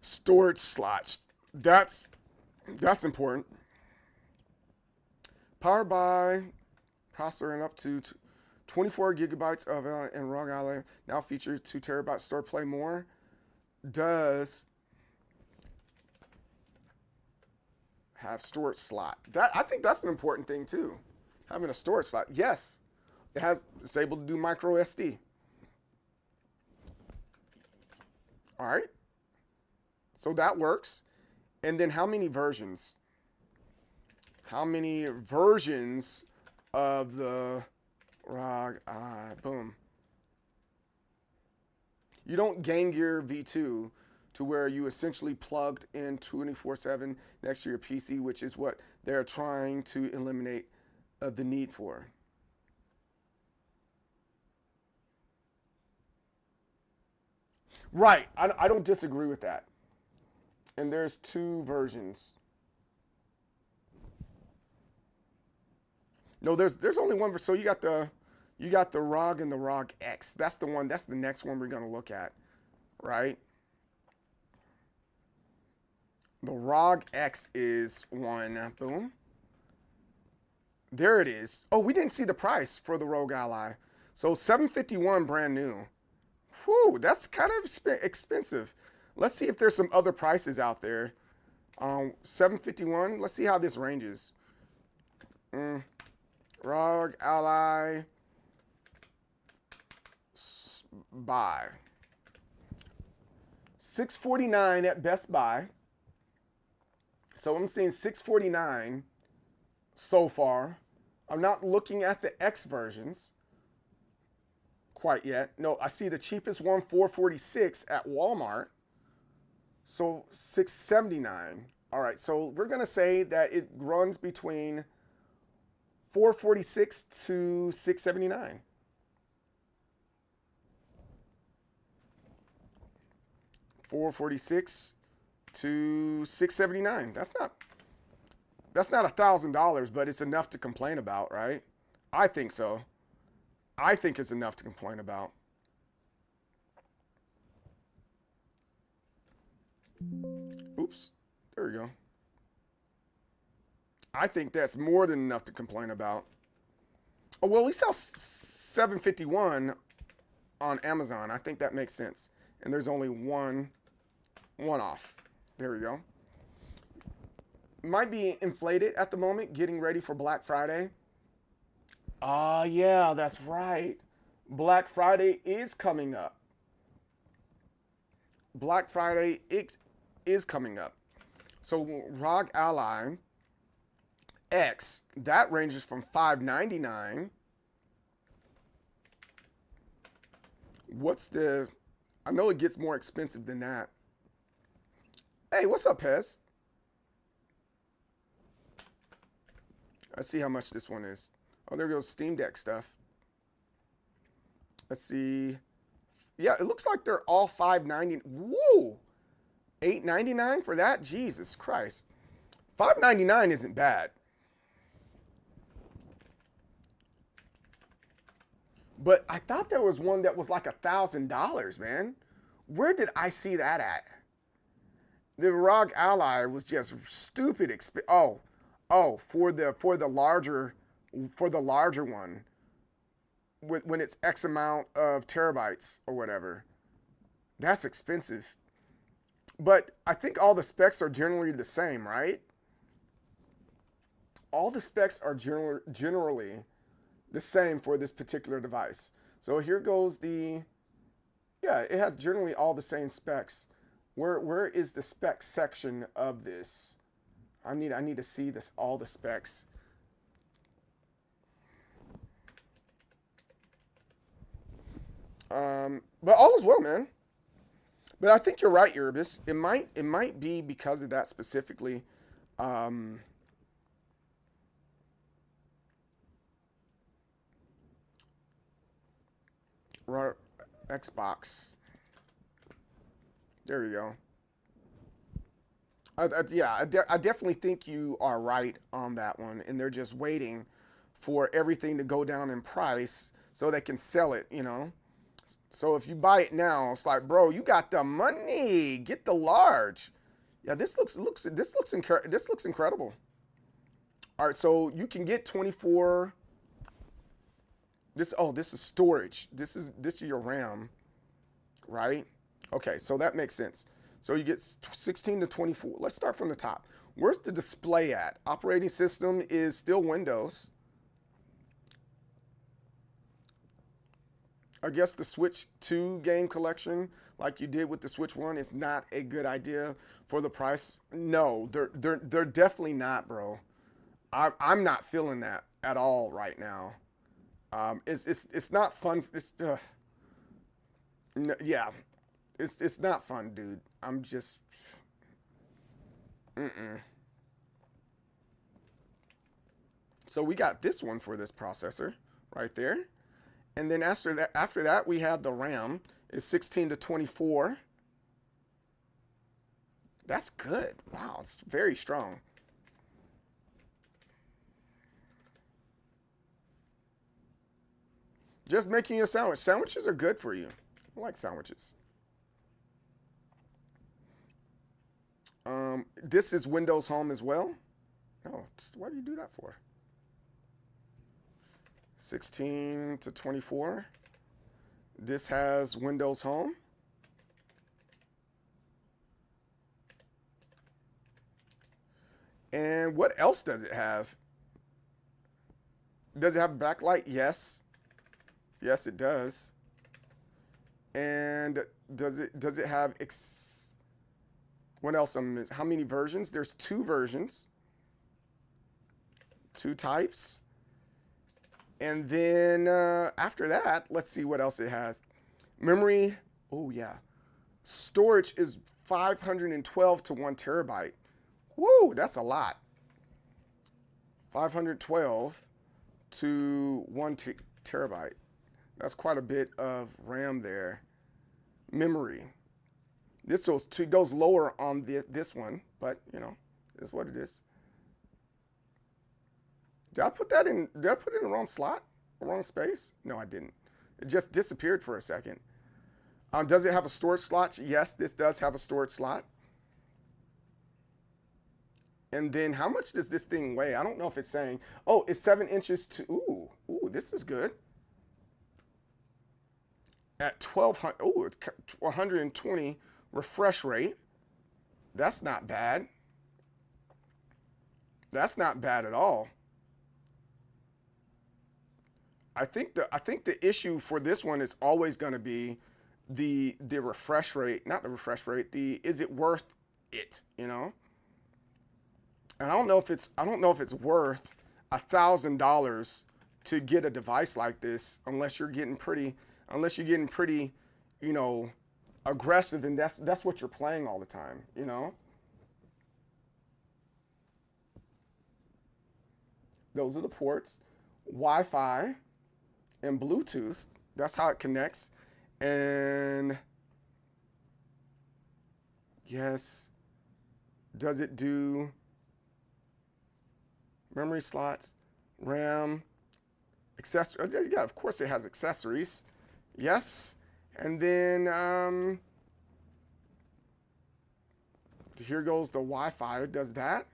storage slots? That's important. Powered by processor and up to 24 gigabytes of and ROG Ally now features 2 terabyte store. Play more. Does have storage slot. I think that's an important thing too. Having a storage slot. Yes, it's able to do micro SD. All right. So that works. And then how many versions? How many versions of the ROG Ally? Boom. You don't Game Gear V2 to where you essentially plugged in 24/7 next to your PC, which is what they're trying to eliminate the need for. Right. I don't disagree with that. And there's 2 versions. No, there's only one. So you got the ROG and the ROG X. That's the one. That's the next one we're going to look at, right? The ROG X is one. Boom. There it is. Oh, we didn't see the price for the ROG Ally. So $751 brand new. Whew, that's kind of expensive. Let's see if there's some other prices out there. $751. Let's see how this ranges. ROG Ally Buy. $649 at Best Buy. So I'm seeing $649 so far. I'm not looking at the X versions quite yet. No, I see the cheapest one, $446 at Walmart. So $679. All right, so we're gonna say that it runs between $446 to $679. $446 to $679. That's not $1,000, but it's enough to complain about, right? I think so. I think it's enough to complain about. Oops. There we go. I think that's more than enough to complain about. Oh, well, we sell $751 on Amazon. I think that makes sense. And there's only one off. There we go. Might be inflated at the moment, getting ready for Black Friday. Yeah, that's right. Black Friday is coming up. Black Friday is coming up. So ROG Ally X, that ranges from $599. What's the... I know it gets more expensive than that. Hey, what's up, Pez? Let's see how much this one is. Oh, there goes Steam Deck stuff. Let's see. Yeah, it looks like they're all $5.99. Woo! $8.99 for that? Jesus Christ. $5.99 isn't bad. But I thought there was one that was like $1,000, man. Where did I see that at? The ROG Ally was just stupid expensive. Oh, for the larger one, when it's X amount of terabytes or whatever, that's expensive. But I think all the specs are generally the same, right? All the specs are generally the same for this particular device. So here goes the, yeah, it has generally all the same specs. Where is the spec section of this? I need to see this, all the specs. But all is well, man. But I think you're right, Erebus. It might be because of that specifically. Xbox. There you go. I definitely think you are right on that one, and they're just waiting for everything to go down in price so they can sell it, you know. So if you buy it now, it's like, bro, you got the money. Get the large. Yeah, this looks incredible. All right, so you can get 24. This is storage. This is your RAM, right? Okay, so that makes sense. So you get 16 to 24. Let's start from the top. Where's the display at? Operating system is still Windows. I guess the Switch 2 game collection, like you did with the Switch 1, is not a good idea for the price. No, they're definitely not, bro. I'm not feeling that at all right now. It's not fun. Yeah, it's not fun, dude. I'm just, So we got this one for this processor right there. And then after that, we have the RAM is 16 to 24. That's good. Wow, it's very strong. Just making you a sandwich. Sandwiches are good for you. I like sandwiches. This is Windows Home as well. No, why do you do that for? 16 to 24. This has Windows Home. And what else does it have? Does it have backlight? Yes. Yes, it does. And does it have what else? How many versions? There's 2 versions. 2 types. And then after that, let's see what else it has. Memory, oh yeah. Storage is 512 to 1 terabyte. Woo, that's a lot. 512 to 1 terabyte. That's quite a bit of RAM there. Memory. This goes lower on this one, but you know, it's what it is. Did I put that in? Did I put it in the wrong slot? The wrong space? No, I didn't. It just disappeared for a second. Does it have a storage slot? Yes, this does have a storage slot. And then how much does this thing weigh? I don't know if it's saying. Oh, it's 7 inches to. Ooh, this is good. At 120 refresh rate. That's not bad. That's not bad at all. I think the issue for this one is always going to be the refresh rate, not the refresh rate. Is it worth it? You know. And I don't know if it's worth $1,000 to get a device like this unless you're getting pretty, you know, aggressive, and that's what you're playing all the time, you know. Those are the ports, Wi-Fi and Bluetooth. That's how it connects. And yes, does it do memory slots, RAM, accessories? Yeah, of course it has accessories. Yes. And then here goes the Wi-Fi. It does that.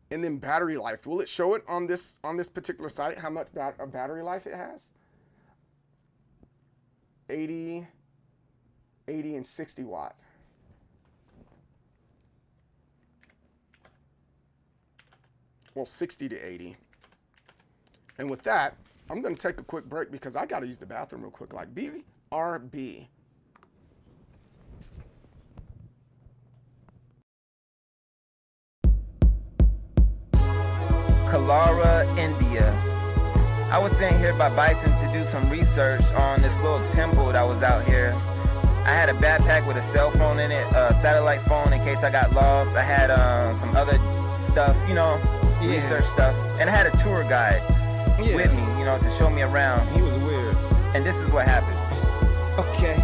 And then battery life. Will it show it on this particular site how much battery life it has? 80, 80, and 60 watt. Well, 60 to 80. And with that, I'm going to take a quick break because I got to use the bathroom real quick. Like BRB. Kalara, India. I was sent here by Bison to do some research on this little temple that was out here. I had a backpack with a cell phone in it, a satellite phone in case I got lost. I had some other stuff, you know, research stuff. And I had a tour guide with me, you know, to show me around. He was weird. And this is what happened. Okay.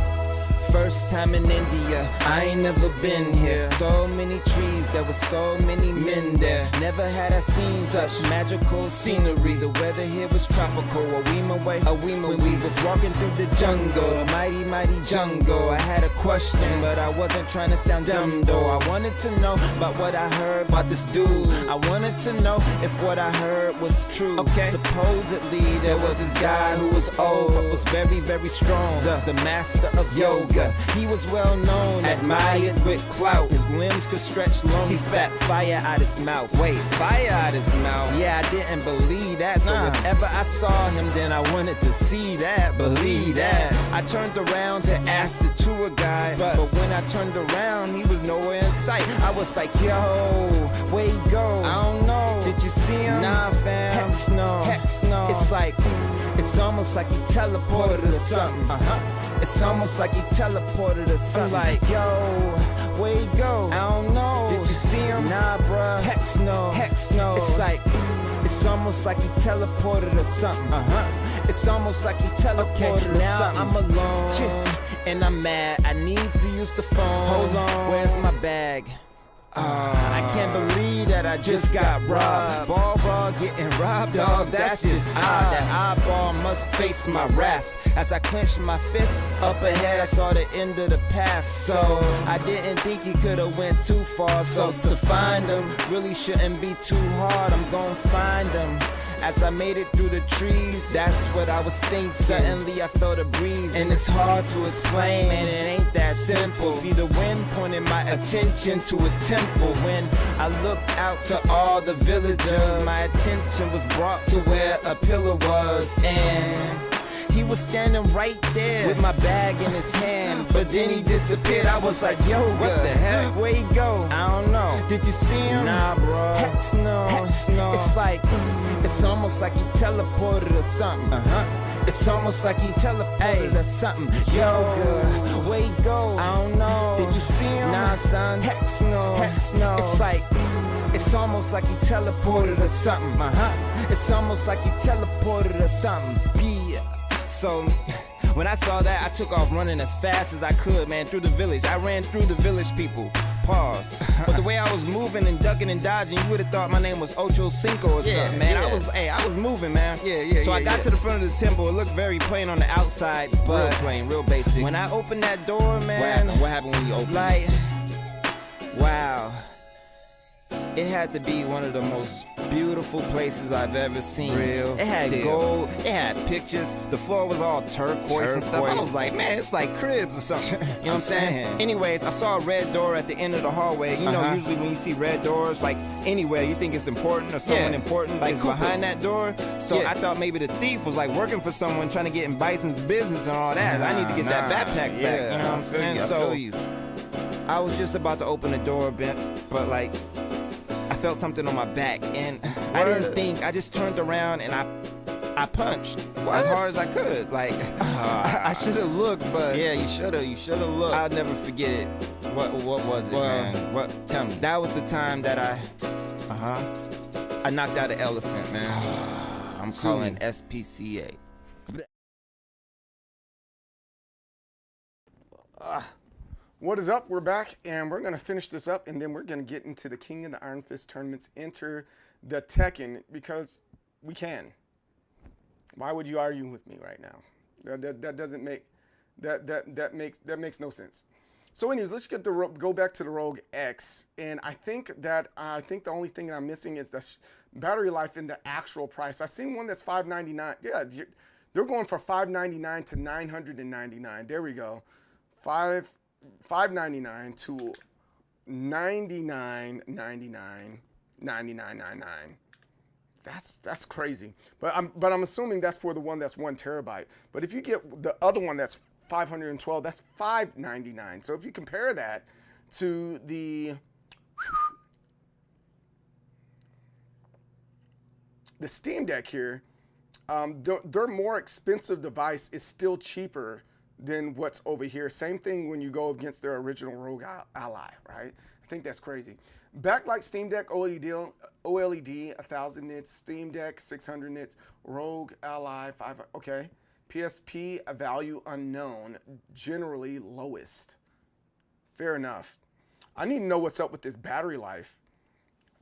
First time in India, I ain't never been here. So many trees, there were so many men there. Never had I seen such magical scenery. The weather here was tropical. A weema way, when we was walking through the jungle, a mighty, mighty jungle. I had a question, but I wasn't trying to sound dumb though. I wanted to know about what I heard about this dude. I wanted to know if what I heard was true. Okay. Supposedly there was this guy who was old, but was very, very strong. The master of yoga. He was well known, admired with clout. His limbs could stretch long. He spat fire out his mouth. Wait, fire out his mouth? Yeah, I didn't believe that. So if ever I saw him, then I wanted to see that, believe that. I turned around to ask the tour guide, but when I turned around, he was nowhere in sight. I was like, yo, where he go? I don't know. Did you see him? Nah, fam. Heck no. Heck no. It's like, it's almost like he teleported or something. It's almost like he teleported or something. I'm like, yo, where he go? I don't know. Did you see him? Nah, bruh. Heck no. Heck no. It's like, it's almost like he teleported or something. It's almost like he teleported or now something. I'm alone and I'm mad. I need to use the phone. Hold on. Where's my bag? I can't believe that I just got robbed. Ball getting robbed, dog, that's just odd. That eyeball must face my wrath. As I clenched my fist, up ahead I saw the end of the path. So I didn't think he could've went too far. So to find him really shouldn't be too hard. I'm gonna find him As I made it through the trees, that's what I was thinking. Suddenly I felt a breeze, and it's hard to explain, man, it ain't that simple. See, the wind pointed my attention to a temple. When I looked out to all the villagers, my attention was brought to where a pillar was, and he was standing right there with my bag in his hand, but then he disappeared. I was like, yo, what the heck? Where'd he go? I don't know. Did you see him? Nah, bro. Heck no. Heck no. It's like, it's almost like he teleported or something. It's almost like he teleported or something. Yo, where'd he go? I don't know. Did you see him? Nah, son. Heck no. Heck no. It's like, it's almost like he teleported or something. It's almost like he teleported or something. Yeah. So when I saw that, I took off running as fast as I could, man, through the village. I ran through the village people. Pause. But the way I was moving and ducking and dodging, you would have thought my name was Ocho Cinco or something, man. Yeah. I was moving, man. So I got to the front of the temple. It looked very plain on the outside, but real plain, real basic. When I opened that door, man, What happened when you opened like, wow. It had to be one of the most beautiful places I've ever seen. Real It had deal. gold, it had pictures, the floor was all turquoise and stuff. I was like, man, it's like cribs or something. You know what I'm saying? Anyways, I saw a red door at the end of the hallway. You know, usually when you see red doors, like anywhere, you think it's important or someone important like is behind that door. So I thought maybe the thief was like working for someone trying to get in Bison's business and all that. I need to get that backpack back. You know what I'm saying? So I was just about to open the door, but like, I felt something on my back, and I didn't think. I just turned around and I punched as hard as I could. Like I should have looked, but yeah, you should have looked. I'll never forget it. What was it, man? What? Tell me. That was the time that I knocked out an elephant, man. I'm calling SPCA. What is up? We're back, and we're going to finish this up, and then we're going to get into the King of the Iron Fist tournaments, enter the Tekken, because we can. Why would you argue with me right now? That doesn't make that makes no sense. So, anyways, let's go back to the Rogue X, and I think the only thing that I'm missing is the battery life and the actual price. I've seen one that's $599. Yeah, they're going for $599 to $999. There we go. $599 to $99.99, $99.99. That's crazy. But I'm assuming that's for the one that's 1 terabyte. But if you get the other one that's 512, that's $599. So if you compare that to the Steam Deck here, their more expensive device is still cheaper than what's over here. Same thing when you go against their original Rogue Ally, right? I think that's crazy. Backlight Steam Deck OLED 1,000 nits, Steam Deck 600 nits, Rogue Ally 5. Okay, PSP a value unknown, generally lowest. Fair enough. I need to know what's up with this battery life.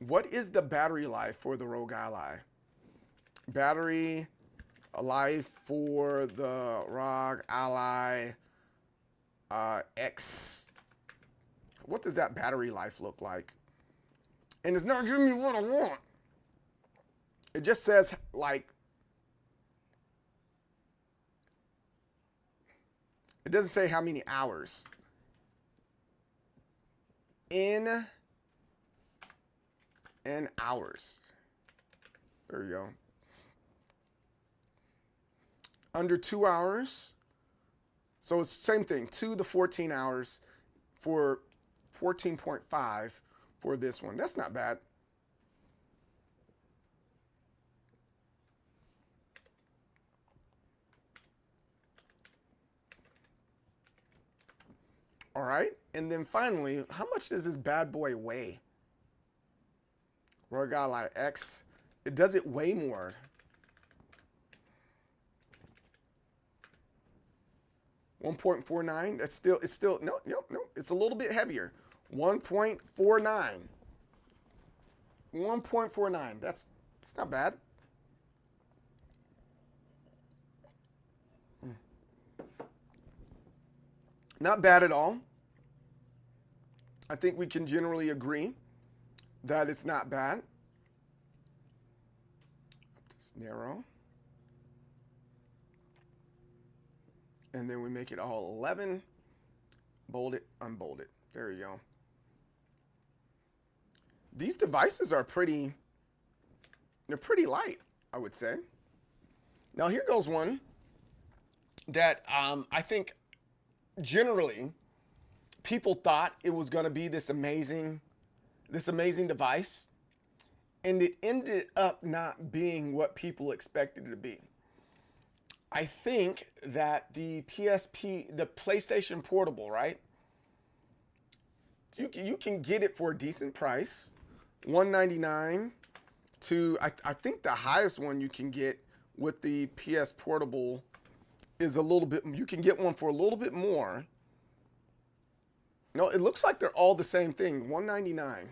What is the battery life for the Rogue Ally? Battery life for the Rogue Ally X. What does that battery life look like? And it's not giving me what I want. It just says like, it doesn't say how many hours. In hours. There you go. Under 2 hours. So it's the same thing, 2 to 14 hours for 14.5 for this one. That's not bad. All right, and then finally, how much does this bad boy weigh? Rogue Ally X, does it weigh more? $1.49. It's still no, it's a little bit heavier. 1.49. 1.49. It's not bad. Not bad at all. I think we can generally agree that it's not bad. Up to It's narrow. And then we make it all 11. Bold it, unbold it. There you go. These devices are pretty, they're pretty light, I would say. Now here goes one that I think generally people thought it was going to be this amazing device, and it ended up not being what people expected it to be. I think that the PSP, the PlayStation Portable, right? You can get it for a decent price, $199 to I think the highest one you can get with the PS Portable is a little bit. You can get one for a little bit more. No, it looks like they're all the same thing, $199.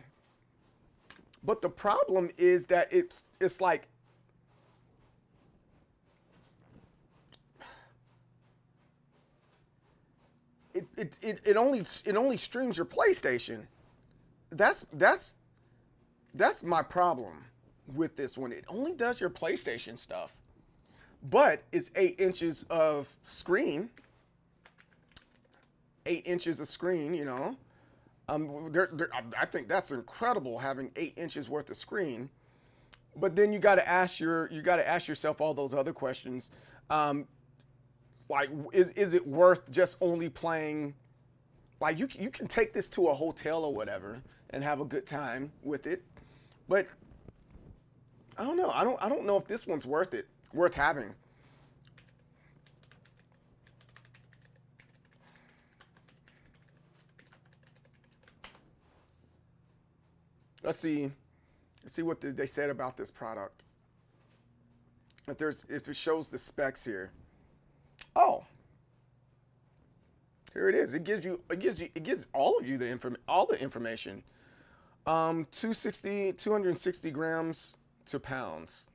But the problem is that it's like it only streams your PlayStation. That's my problem with this one. It only does your PlayStation stuff. But it's 8 inches of screen. 8 inches of screen, you know. I think that's incredible, having 8 inches worth of screen. But then you got to ask yourself all those other questions. Like, is it worth just only playing? Like, you can take this to a hotel or whatever and have a good time with it. But I don't know. I don't know if this one's worth having. Let's see what they said about this product. If it shows the specs here. Oh, here it is. It gives all of you all the information. 260 grams to pounds.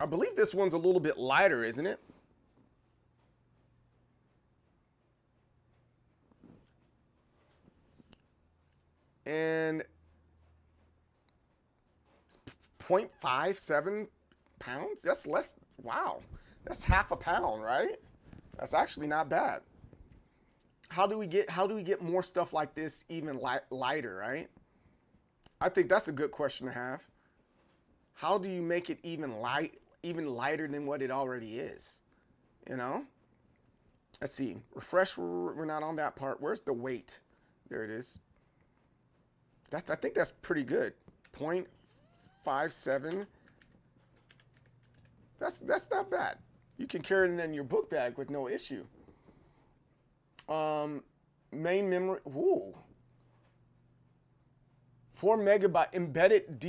I believe this one's a little bit lighter, isn't it? And 0.57 pounds? That's less. Wow. That's half a pound, right? That's actually not bad. How do we get more stuff like this even lighter, right? I think that's a good question to have. How do you make it even lighter than what it already is? You know? Let's see. Refresh, we're not on that part. Where's the weight? There it is. I think that's pretty good. 0.57. That's not bad. You can carry it in your book bag with no issue. Main memory. Ooh. 4 megabyte embedded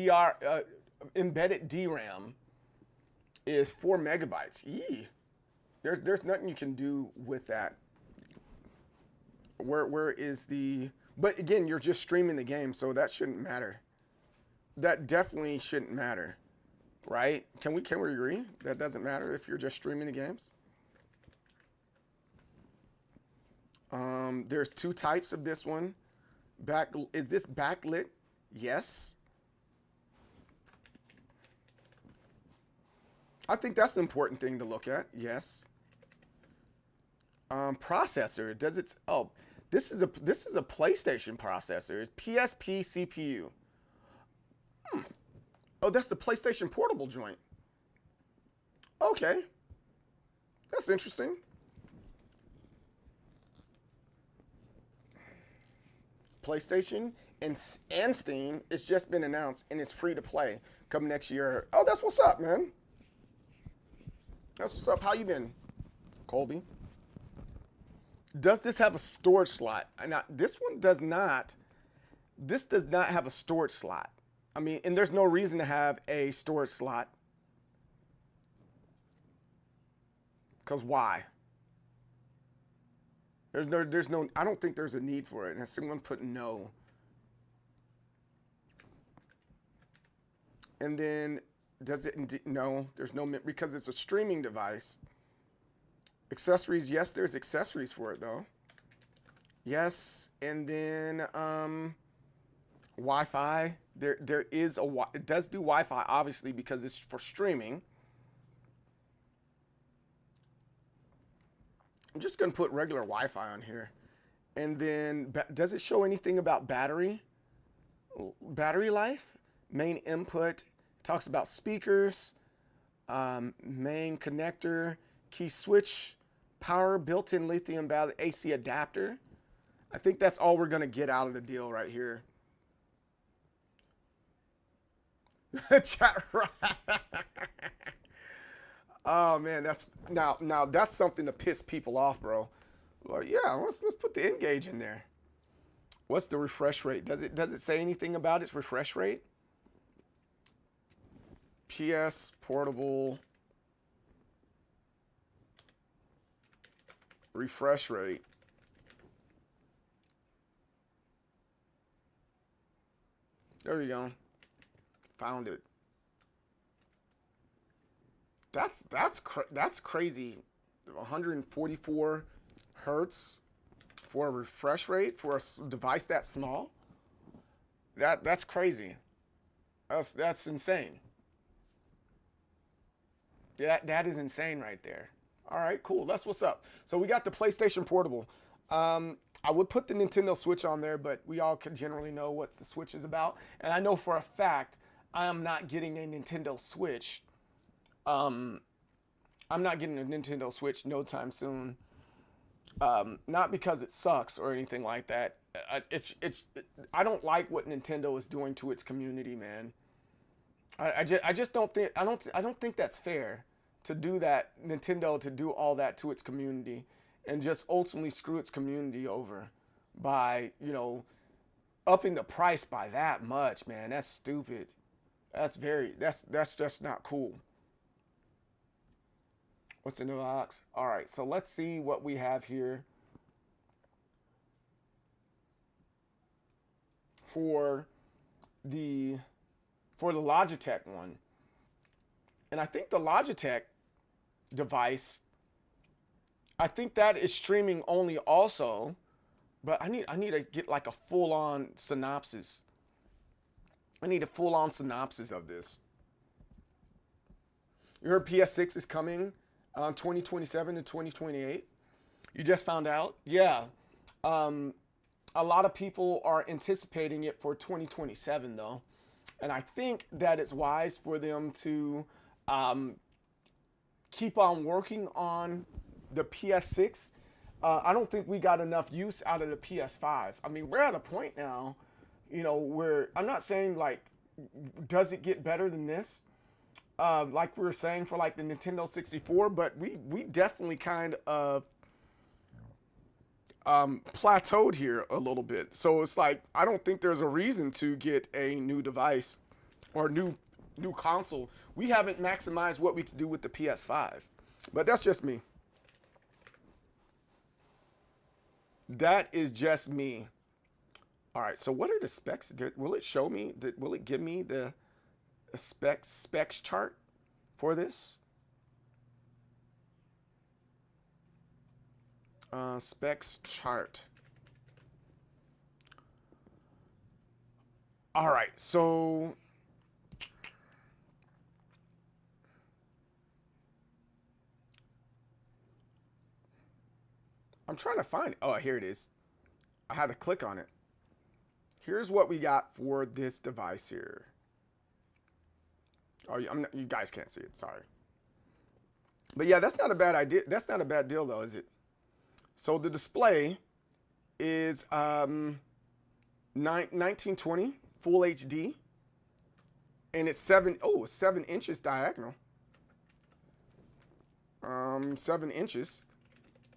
DRAM is 4 megabytes. Yee. There's nothing you can do with that. Where is the? But again, you're just streaming the game, so that shouldn't matter. That definitely shouldn't matter, right? Can we agree that doesn't matter if you're just streaming the games? There's 2 types of this one. Is this backlit? Yes. I think that's an important thing to look at. Yes. Processor. Does it? Oh. This is a PlayStation processor. It's PSP CPU. Oh, that's the PlayStation Portable joint. Okay. That's interesting. PlayStation and Steam, it's just been announced, and it's free to play come next year. Oh, that's what's up, man. That's what's up. How you been, Colby? Does this have a storage slot? Now, this one does not. This does not have a storage slot. I mean, and there's no reason to have a storage slot. Because why? There's no, I don't think there's a need for it. And someone put no. And then, does it, no, there's no, because it's a streaming device. Accessories, yes, there's accessories for it though. Yes, and then Wi-Fi. There is it does do Wi-Fi, obviously, because it's for streaming. I'm just gonna put regular Wi-Fi on here. And then, does it show anything about battery life? Main input, talks about speakers, main connector, key switch, power, built-in lithium battery, AC adapter. I think that's all we're gonna get out of the deal right here. Chat right. Oh man, that's now that's something to piss people off, bro. Well, yeah, let's put the N-Gauge in there. What's the refresh rate? Does it say anything about its refresh rate? PS portable refresh rate. There you go. Found it. That's crazy. 144 hertz for a refresh rate for a device that small. That's crazy. That's insane. That is insane right there. All right, cool. That's what's up. So we got the PlayStation Portable. I would put the Nintendo Switch on there, but we all can generally know what the Switch is about. And I know for a fact I am not getting a Nintendo Switch. I'm not getting a Nintendo Switch no time soon. Not because it sucks or anything like that. I don't like what Nintendo is doing to its community, man. I just don't think I don't think that's fair to do that. Nintendo to do all that to its community and just ultimately screw its community over by, you know, upping the price by that much, man. That's stupid. That's just not cool. What's in the box? All right, so let's see what we have here for the Logitech one. And I think the Logitech device, I think that is streaming only also, but I need to get like a full-on synopsis. I need a full-on synopsis of this. You heard PS6 is coming 2027 to 2028. You just found out? Yeah. A lot of people are anticipating it for 2027 though. And I think that it's wise for them to keep on working on the PS6. I don't think we got enough use out of the PS5. I mean, we're at a point now, you know, where I'm not saying like, does it get better than this? Like we were saying for like the Nintendo 64, but we definitely kind of plateaued here a little bit. So it's like, I don't think there's a reason to get a new device or new console. We haven't maximized what we could do with the PS5, but that's just me. That is just me. All right, so what are the specs? Will it show me, will it give me the specs chart for this? Specs chart. All right, so I'm trying to find it. Oh, here it is. I had to click on it. Here's what we got for this device here. Oh, you guys can't see it. Sorry. But yeah, that's not a bad idea. That's not a bad deal, though, is it? So the display is 1920 full HD, and it's 7 inches diagonal. 7 inches.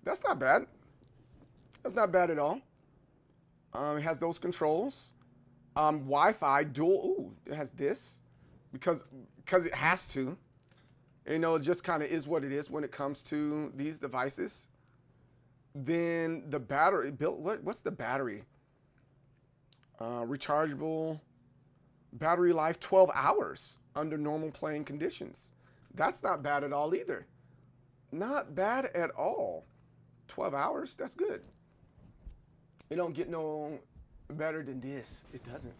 That's not bad. That's not bad at all. It has those controls. Wi-Fi dual. Ooh, it has this because it has to. You know, it just kind of is what it is when it comes to these devices. Then the battery built. What's the battery? Rechargeable battery life 12 hours under normal playing conditions. That's not bad at all either. Not bad at all. 12 hours. That's good. It don't get no better than this. It doesn't.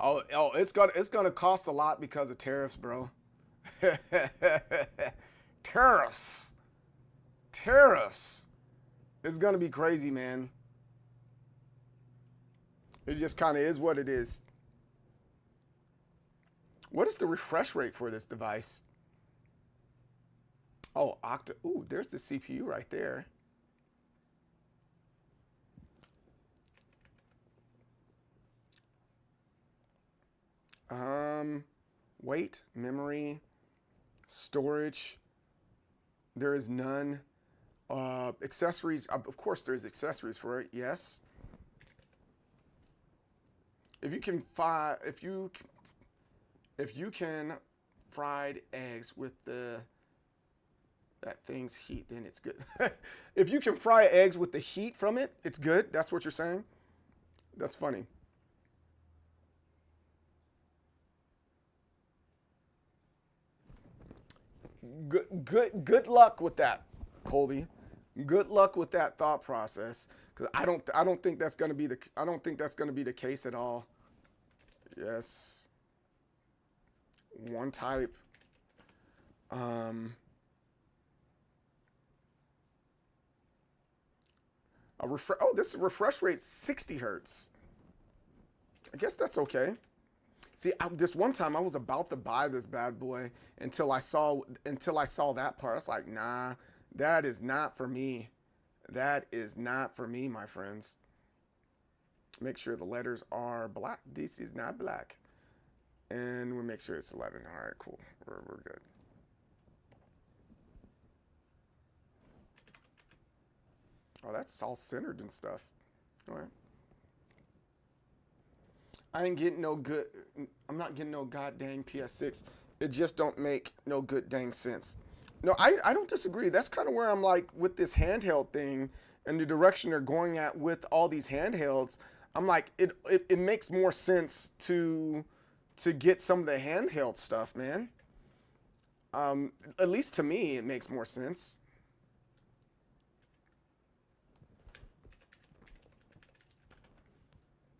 Oh, it's gonna cost a lot because of tariffs, bro. Tariffs. It's gonna be crazy, man. It just kind of is what it is. What is the refresh rate for this device? Oh, Ooh, there's the CPU right there. Weight, memory, storage. There is none. Accessories. Of course, there's accessories for it. Yes. If you can fried eggs with that thing's heat, then it's good. If you can fry eggs with the heat from it, it's good. That's what you're saying? That's funny. Good luck with that, Colby. Good luck with that thought process, because I don't think that's going to be the case at all. Yes. One type. Oh, this refresh rate 60 hertz. I guess that's okay. See, this one time I was about to buy this bad boy until I saw that part. I was like, nah, that is not for me. That is not for me, my friends. Make sure the letters are black. This is not black. And we'll make sure it's 11. All right, cool. We're good. Oh, that's all centered and stuff. All right. I'm not getting no goddamn PS6. It just don't make no good dang sense. No, I don't disagree. That's kind of where I'm like with this handheld thing and the direction they're going at with all these handhelds. I'm like, it makes more sense to get some of the handheld stuff, man. At least to me, it makes more sense.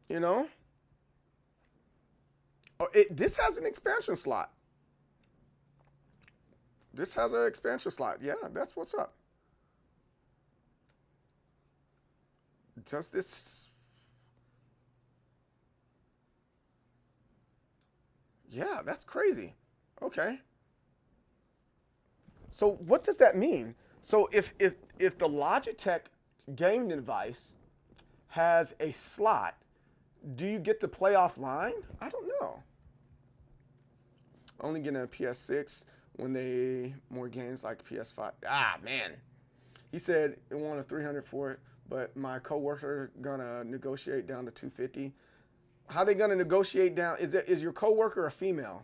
You know? Oh, this has an expansion slot. This has an expansion slot. Yeah, that's what's up. Does this... Yeah, that's crazy. Okay. So what does that mean? So if the Logitech game device has a slot, do you get to play offline? I don't know. Only getting a PS6 when more games like PS5. Ah, man. He said it wanted 300 for it, but my coworker gonna negotiate down to 250. How they gonna negotiate down? Is your coworker a female?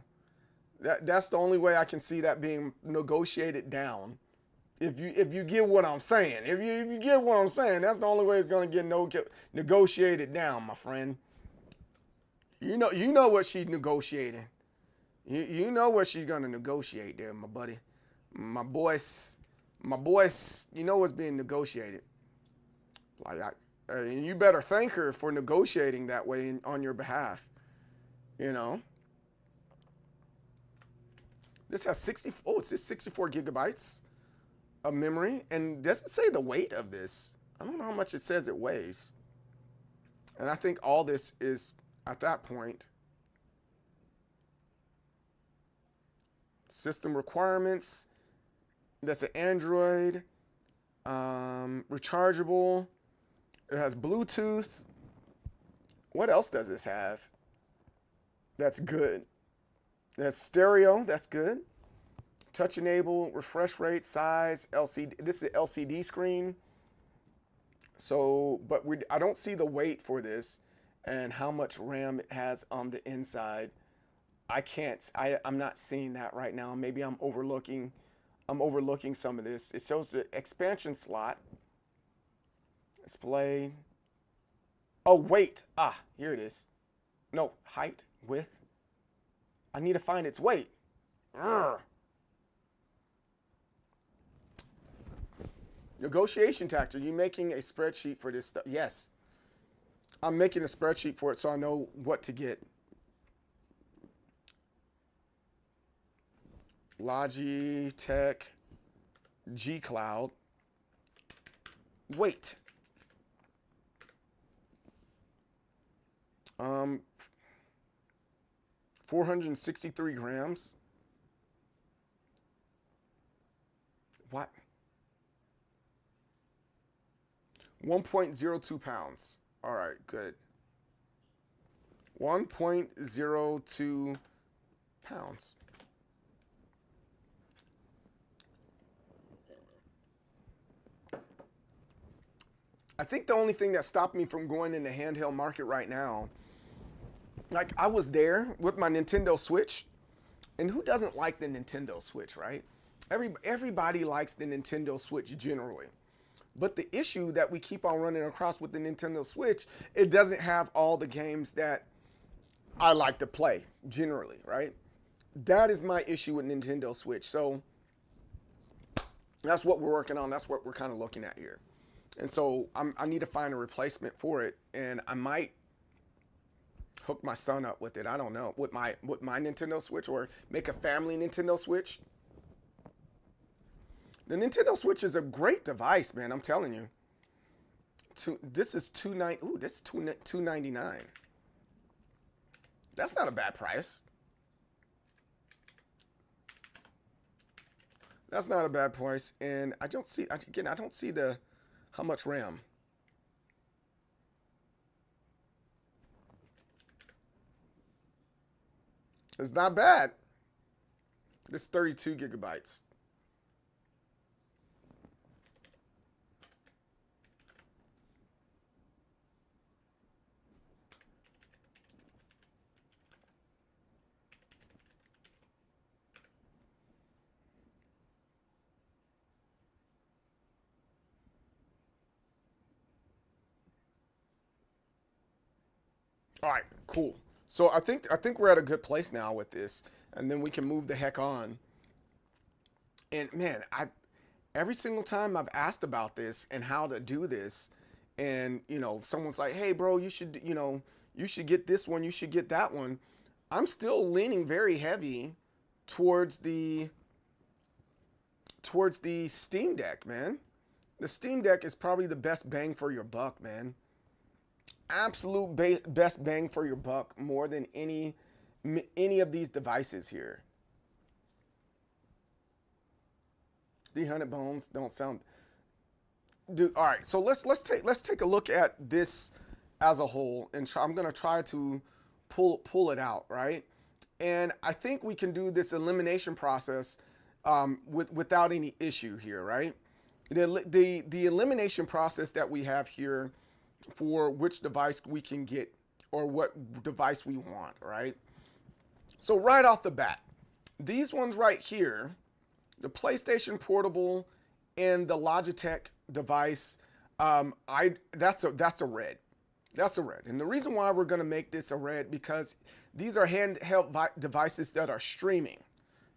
That's the only way I can see that being negotiated down. If you get what I'm saying, if you get what I'm saying, that's the only way it's gonna get negotiated down, my friend. You know what she's negotiating. You know what she's gonna negotiate there, my buddy. My boys, you know what's being negotiated. Like, and you better thank her for negotiating that way on your behalf. You know. This has 64 gigabytes of memory, and doesn't say the weight of this. I don't know how much it says it weighs. And I think all this is at that point. System requirements. That's an Android. Rechargeable. It has Bluetooth. What else does this have? That's good. That's stereo. That's good. Touch enable, refresh rate, size, LCD. This is an LCD screen. So, but I don't see the weight for this and how much RAM it has on the inside. I'm not seeing that right now. Maybe I'm overlooking some of this. It shows the expansion slot. Display. Oh, weight. Ah, here it is. No, height, width. I need to find its weight. Urgh. Negotiation tactic. Are you making a spreadsheet for this stuff? Yes. I'm making a spreadsheet for it so I know what to get. Logitech G Cloud. Weight. 463 grams. What? 1.02 pounds. All right, good. 1.02 pounds. I think the only thing that stopped me from going in the handheld market right now, like I was there with my Nintendo Switch, and who doesn't like the Nintendo Switch, right? Everybody likes the Nintendo Switch generally. But the issue that we keep on running across with the Nintendo Switch, it doesn't have all the games that I like to play generally, right? That is my issue with Nintendo Switch. So that's what we're working on. That's what we're kind of looking at here. And so I need to find a replacement for it, and I might hook my son up with it. I don't know, with my Nintendo Switch, or make a family Nintendo Switch. The Nintendo Switch is a great device, man. I'm telling you. This is $299. That's not a bad price. That's not a bad price, and I don't see the how much RAM. It's not bad. It's 32 gigabytes. All right, cool. So I think we're at a good place now with this, and then we can move the heck on. And man, every single time I've asked about this and how to do this, and someone's like, "Hey, bro, you should get this one, you should get that one." I'm still leaning very heavy towards the Steam Deck, man. The Steam Deck is probably the best bang for your buck, man. Absolute best bang for your buck, more than any of these devices here. 300 bones don't sound, dude. All right, so let's take a look at this as a whole, and I'm gonna try to pull it out, right? And I think we can do this elimination process without any issue here, right? The elimination process that we have here for which device we can get, or what device we want, right? So right off the bat, these ones right here, the PlayStation Portable and the Logitech device, that's a red. That's a red. And the reason why we're gonna make this a red, because these are handheld devices that are streaming.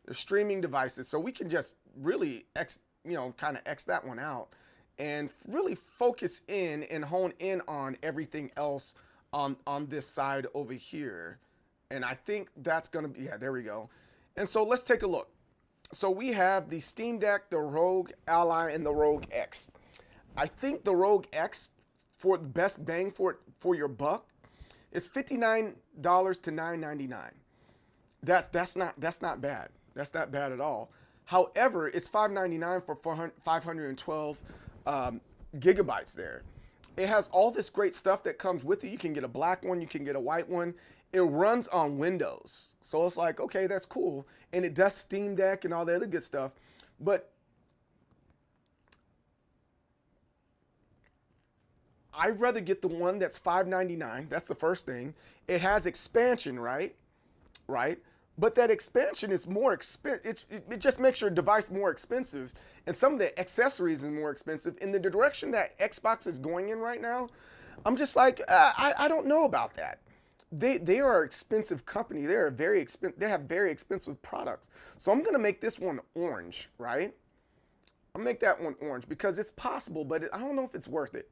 They're streaming devices, so we can just really kind of X that one out and really focus in and hone in on everything else on this side over here. And I think that's gonna be, yeah, there we go. And so let's take a look. So we have the Steam Deck, the Rogue Ally, and the Rogue X. I think the Rogue X, for the best bang for your buck, it's $59 to $9.99. That's not bad. That's not bad at all. However, it's $5.99 for 512 gigabytes there. It has all this great stuff that comes with it. You can get a black one, you can get a white one. It runs on Windows. So it's like, okay, that's cool. And it does Steam Deck and all the other good stuff. But I'd rather get the one that's $5.99. That's the first thing. It has expansion, right? But that expansion is more expensive. It just makes your device more expensive. And some of the accessories is more expensive. In the direction that Xbox is going in right now, I'm just like, I don't know about that. They are an expensive company. They have very expensive products. So I'm gonna make this one orange, right? I'll make that one orange because it's possible, but I don't know if it's worth it.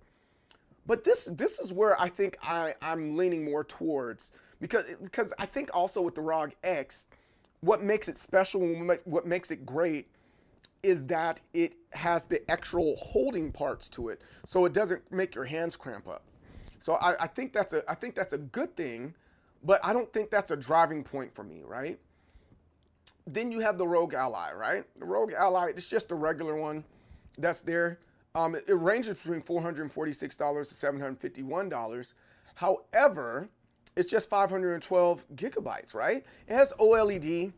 But this is where I think I'm leaning more towards, because I think also with the ROG X, what makes it special and what makes it great is that it has the actual holding parts to it, so it doesn't make your hands cramp up. So I think that's a good thing, but I don't think that's a driving point for me, right? Then you have the Rogue Ally, right? The Rogue Ally, it's just a regular one that's there. It ranges between $446 to $751. However, it's just 512 gigabytes, right? It has OLED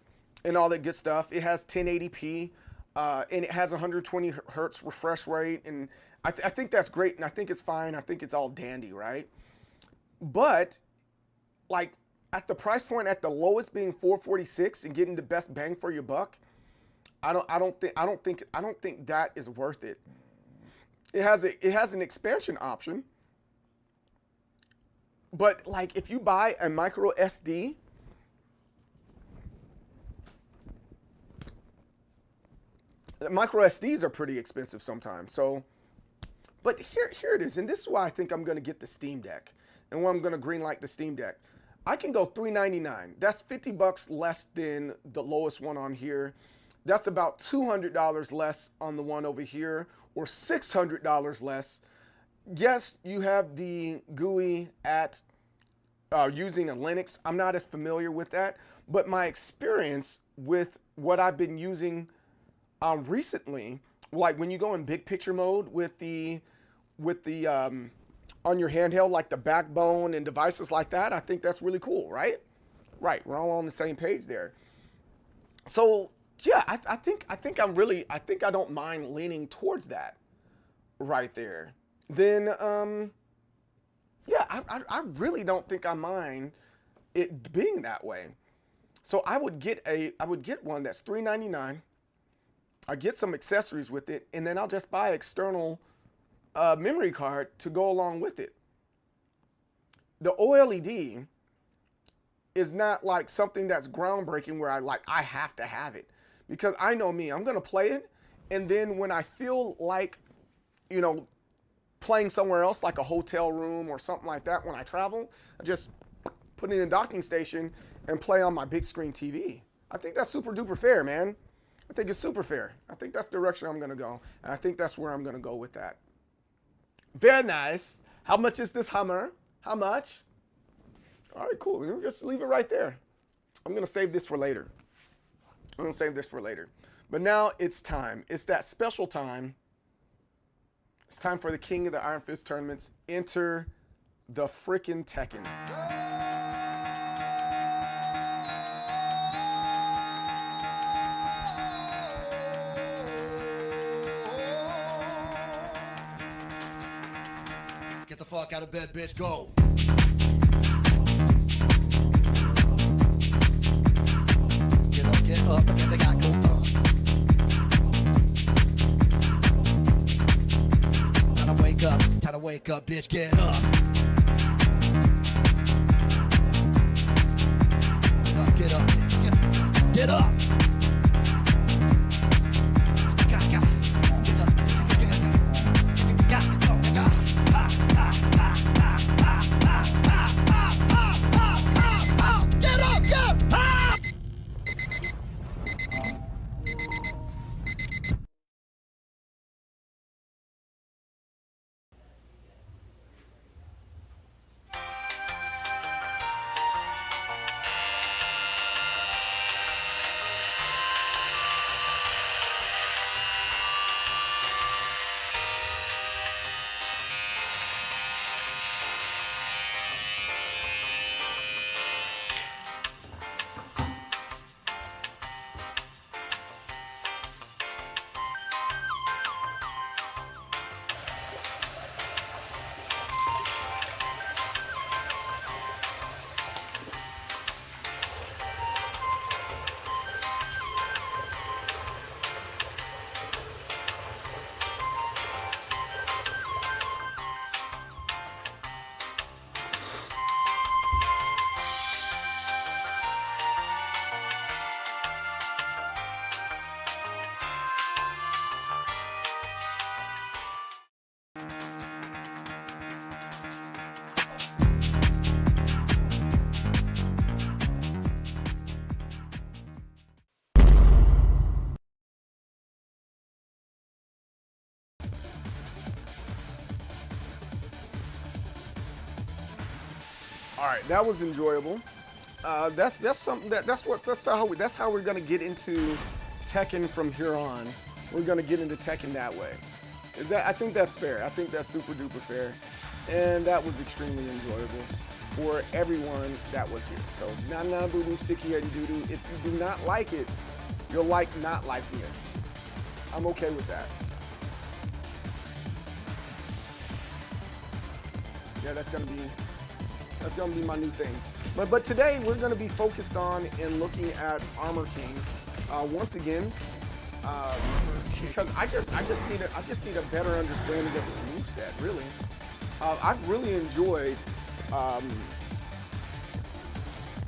and all that good stuff. It has 1080p, and it has 120 hertz refresh rate, and I think that's great, and I think it's fine. I think it's all dandy, right? But like at the price point, at the lowest being $446 and getting the best bang for your buck, I don't think that is worth it. It has an expansion option, but like if you buy a micro SD, micro SDs are pretty expensive sometimes. So, but here it is, and this is why I think I'm going to get the Steam Deck, and why I'm going to greenlight the Steam Deck. I can go $399. That's $50 less than the lowest one on here. That's about $200 less on the one over here, or $600 less. Yes, you have the GUI at using a Linux. I'm not as familiar with that, but my experience with what I've been using recently, like when you go in big picture mode with the on your handheld, like the Backbone and devices like that, I think that's really cool, right? Right, we're all on the same page there. So yeah, I think I don't mind leaning towards that right there. Then yeah, I really don't think I mind it being that way. So I would get one that's $399. I get some accessories with it, and then I'll just buy external memory card to go along with it. The OLED is not like something that's groundbreaking where I have to have it, because I know me, I'm gonna play it, and then when I feel like, you know, playing somewhere else, like a hotel room or something like that, when I travel, I just put it in a docking station and play on my big screen TV. I think that's super duper fair, man. I think it's super fair. I think that's the direction I'm gonna go, and I think that's where I'm gonna go with that. Very nice. How much is this Hummer? How much? All right, cool. We'll just leave it right there. I'm gonna save this for later. I'm gonna save this for later. But now it's time. It's that special time. It's time for the King of the Iron Fist tournaments. Enter the frickin' Tekken. Get the fuck out of bed, bitch, go. Get up, and get the guy go up. Time to wake up, bitch, get up. Get up, get up. All right, that was enjoyable. That's something that's how we're gonna get into Tekken from here on. We're gonna get into Tekken that way. I think that's fair. I think that's super duper fair, and that was extremely enjoyable for everyone that was here. So nah boo boo sticky head and doo doo. If you do not like it, you'll like not liking it. I'm okay with that. Yeah, that's gonna be my new thing. But today we're gonna be focused on and looking at Armor King once again, because I just need a better understanding of his moveset. Really, I've really enjoyed.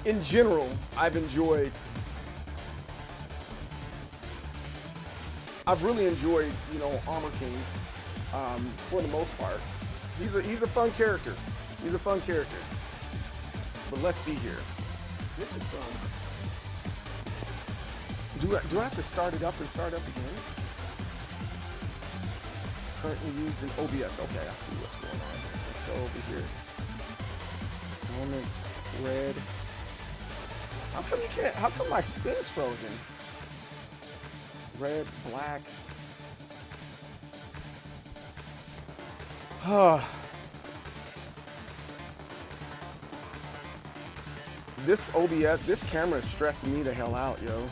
In general, I've really enjoyed, you know, Armor King for the most part. He's a fun character. He's a fun character. But let's see here. This is fun. Do I have to start it up and start up again? Currently used in OBS. Okay, I see what's going on. Let's go over here. Moments, red. How come my spin's frozen? Red, black. This OBS, this camera is stressing me the hell out, yo.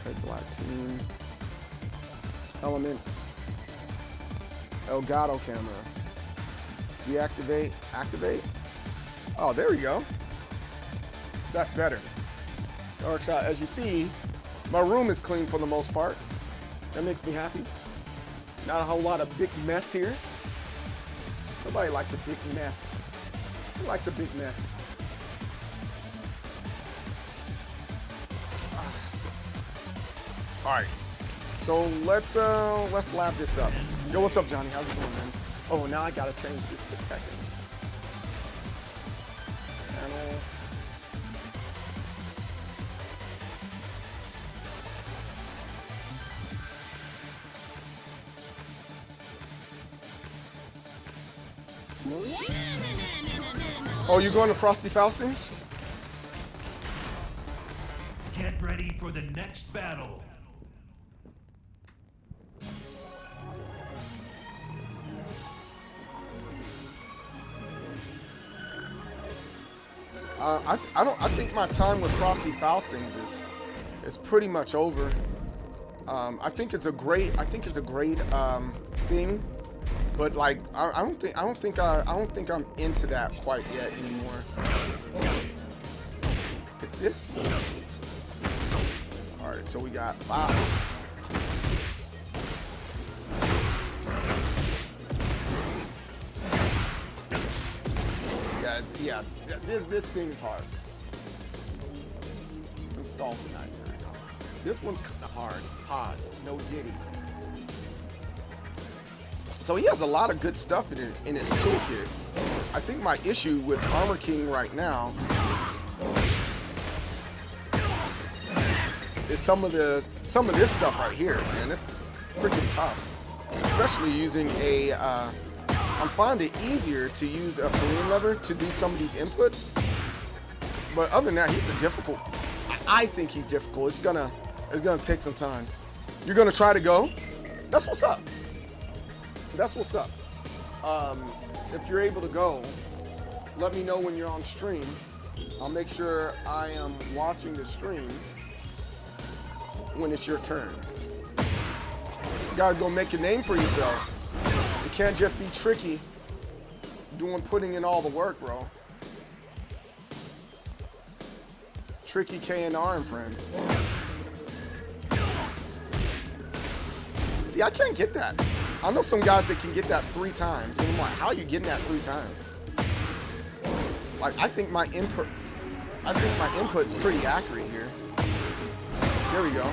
Red, black team. Elements. Elgato camera. Deactivate, activate. Oh, there we go. That's better. All right, as you see, my room is clean for the most part. That makes me happy. Not a whole lot of big mess here. Nobody likes a big mess. Who likes a big mess? All right. So let's lab this up. Yo, what's up, Johnny? How's it going, man? Oh, now I gotta change this to Tekken. Channel. Oh, you going to Frosty Faustings? Get ready for the next battle. I think my time with Frosty Faustings is pretty much over. I think it's a great thing, but like I don't think I'm into that quite yet anymore. It's this. All right, so we got 5. Yeah, this thing is hard. Install tonight. This one's kind of hard. Pause. No diddy. So he has a lot of good stuff in his toolkit. I think my issue with Armor King right now is some of this stuff right here, man. It's freaking tough, especially using a. I'm finding it easier to use a Korean lever to do some of these inputs. But other than that, he's a difficult. I think he's difficult. It's gonna take some time. You're gonna try to go. That's what's up. That's what's up. If you're able to go, let me know when you're on stream. I'll make sure I am watching the stream when it's your turn. You gotta go make a name for yourself. You can't just be tricky putting in all the work, bro. Tricky K&R and friends. See, I can't get that. I know some guys that can get that 3 times. And I'm like, how are you getting that 3 times? Like, I think my input's pretty accurate here. There we go.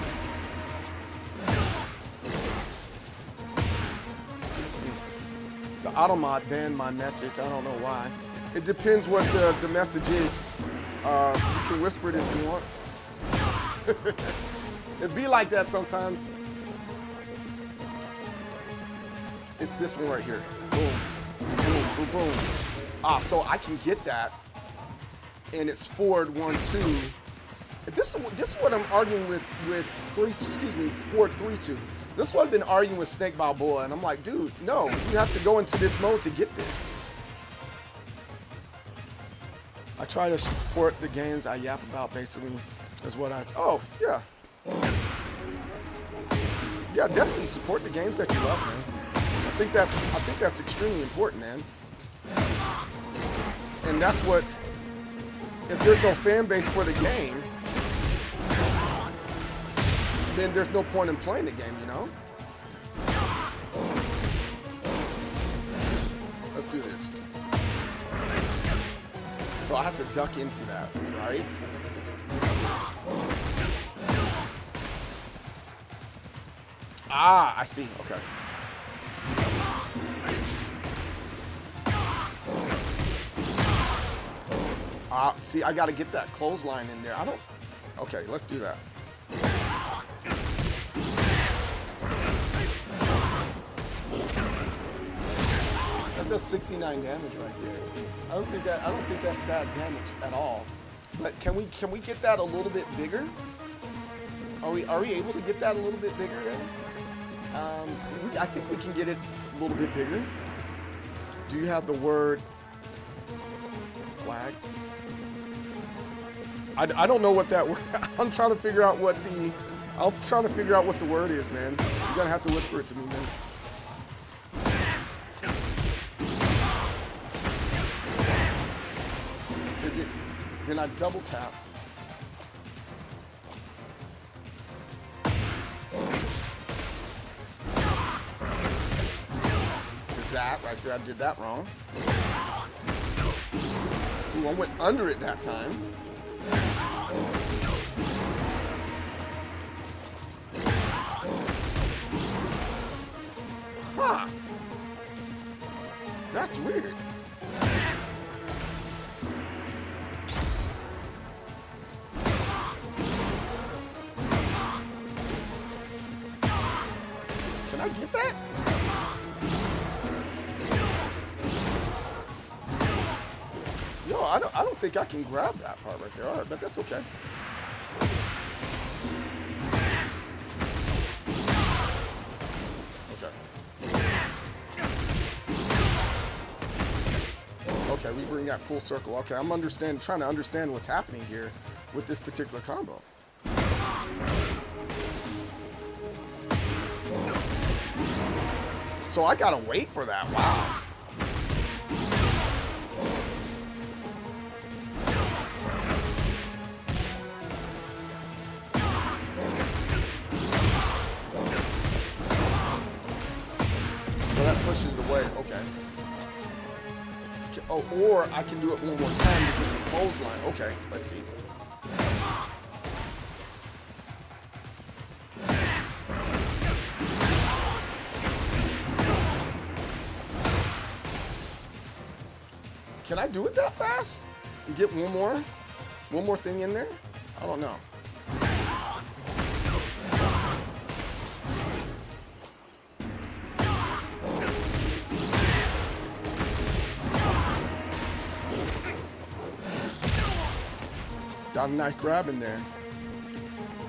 The Automod banned my message. I don't know why. It depends what the message is. You can whisper it if you want. It'd be like that sometimes. It's this one right here. Boom. boom, boom. Ah, so I can get that. And it's forward 1-2. This is what I'm arguing with forward 3-2. This is what I've been arguing with Snake Balboa, and I'm like, dude, no, you have to go into this mode to get this. I try to support the games I yap about, basically, is what I. Oh, yeah. Yeah, definitely support the games that you love, man. I think that's extremely important, man. And that's what. If there's no fan base for the game, then there's no point in playing the game, you know? Let's do this. So I have to duck into that, right? Ah, I see. Okay. See, I got to get that clothesline in there. I don't. Okay, let's do that. That does 69 damage right there. I don't think that's bad damage at all. But can we get that a little bit bigger? Are we able to get that a little bit bigger then? I think we can get it a little bit bigger. Do you have the word flag? I don't know what that word. I'm trying to figure out what the word is, man. You're gonna have to whisper it to me, man. Is it? Then I double tap. Is that right there? I did that wrong. Ooh, I went under it that time. Huh. That's weird. Can I get that? Yo, I don't think I can grab that part right there. All right, but that's okay. Okay, we bring that full circle. Okay, I'm trying to understand what's happening here with this particular combo. So I gotta wait for that. Wow. So that pushes away. Okay. Oh, or I can do it one more time to get the clothesline. Okay, let's see. Can I do it that fast? And get one more thing in there? I don't know. Got a nice grab in there.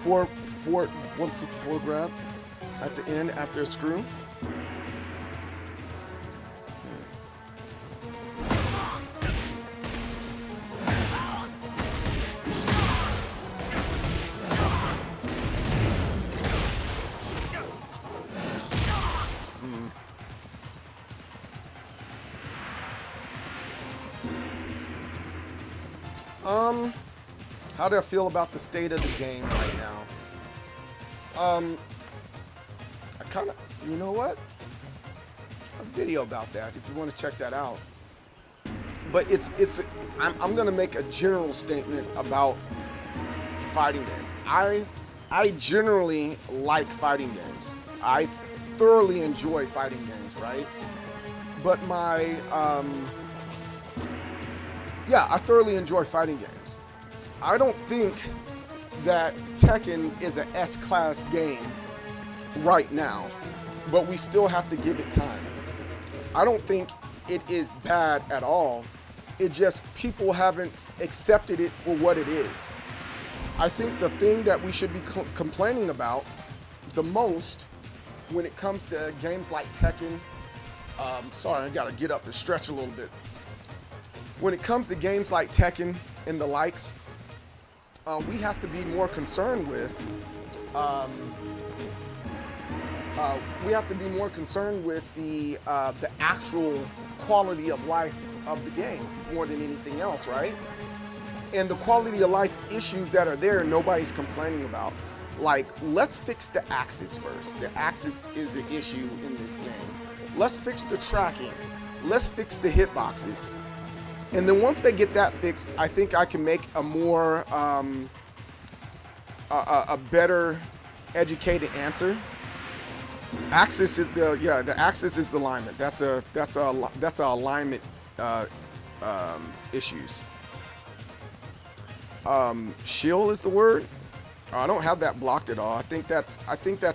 One grab at the end after a screw. How do I feel about the state of the game right now? I kind of, you know what? A video about that if you want to check that out. But I'm gonna make a general statement about fighting game. I generally like fighting games. I thoroughly enjoy fighting games, right? But yeah, I thoroughly enjoy fighting games. I don't think that Tekken is an S-class game right now, but we still have to give it time. I don't think it is bad at all. It just, people haven't accepted it for what it is. I think the thing that we should be complaining about the most when it comes to games like Tekken, sorry, I gotta get up and stretch a little bit. When it comes to games like Tekken and the likes, we have to be more concerned with, the actual quality of life of the game more than anything else, right? And the quality of life issues that are there, nobody's complaining about. Like, let's fix the axis first. The axis is an issue in this game. Let's fix the tracking. Let's fix the hitboxes. And then once they get that fixed, I think I can make a more, a better educated answer. Axis is the axis is the alignment. That's a alignment issues. Shield is the word. I don't have that blocked at all. I think that's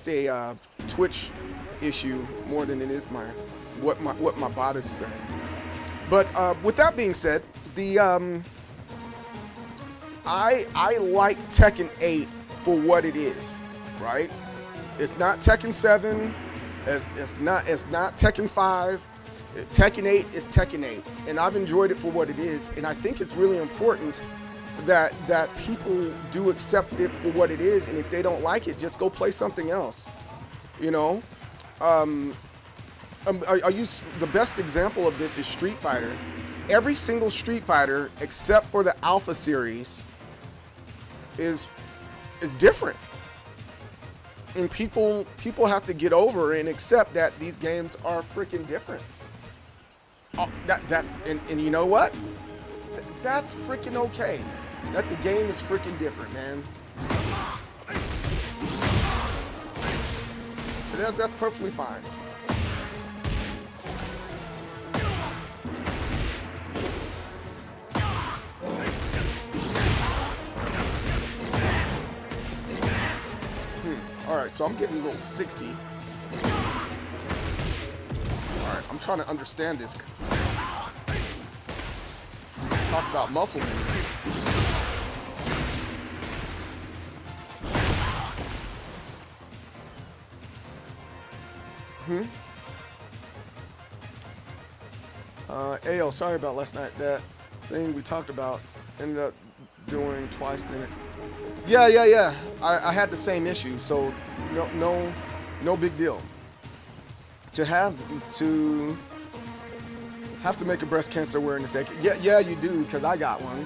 a Twitch issue more than it is what my bot is saying. But with that being said, the I like Tekken 8 for what it is, right? It's not Tekken 7. It's not Tekken 5. Tekken 8 is Tekken 8, and I've enjoyed it for what it is. And I think it's really important that people do accept it for what it is, and if they don't like it, just go play something else. You know, I use the best example of this is Street Fighter. Every single Street Fighter, except for the Alpha series, is different. And people have to get over and accept that these games are freaking different. Oh, and you know what? That's freaking okay. That the game is freaking different, man. That's perfectly fine. All right, so I'm getting a little 60. All right, I'm trying to understand this. Talk about muscle memory. Ayo, sorry about last night. That thing we talked about ended up doing twice then it. Yeah. I had the same issue, so no big deal. To have to make a breast cancer awareness. Yeah, you do, because I got one.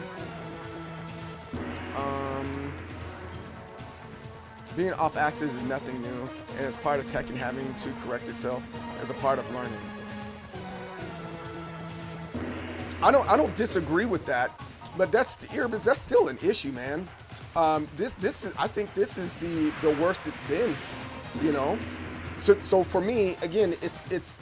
Being off axis is nothing new, and it's part of Tekken having to correct itself as a part of learning. I don't disagree with that, but that's still an issue, man. I think this is the worst it's been, you know. So for me, again, the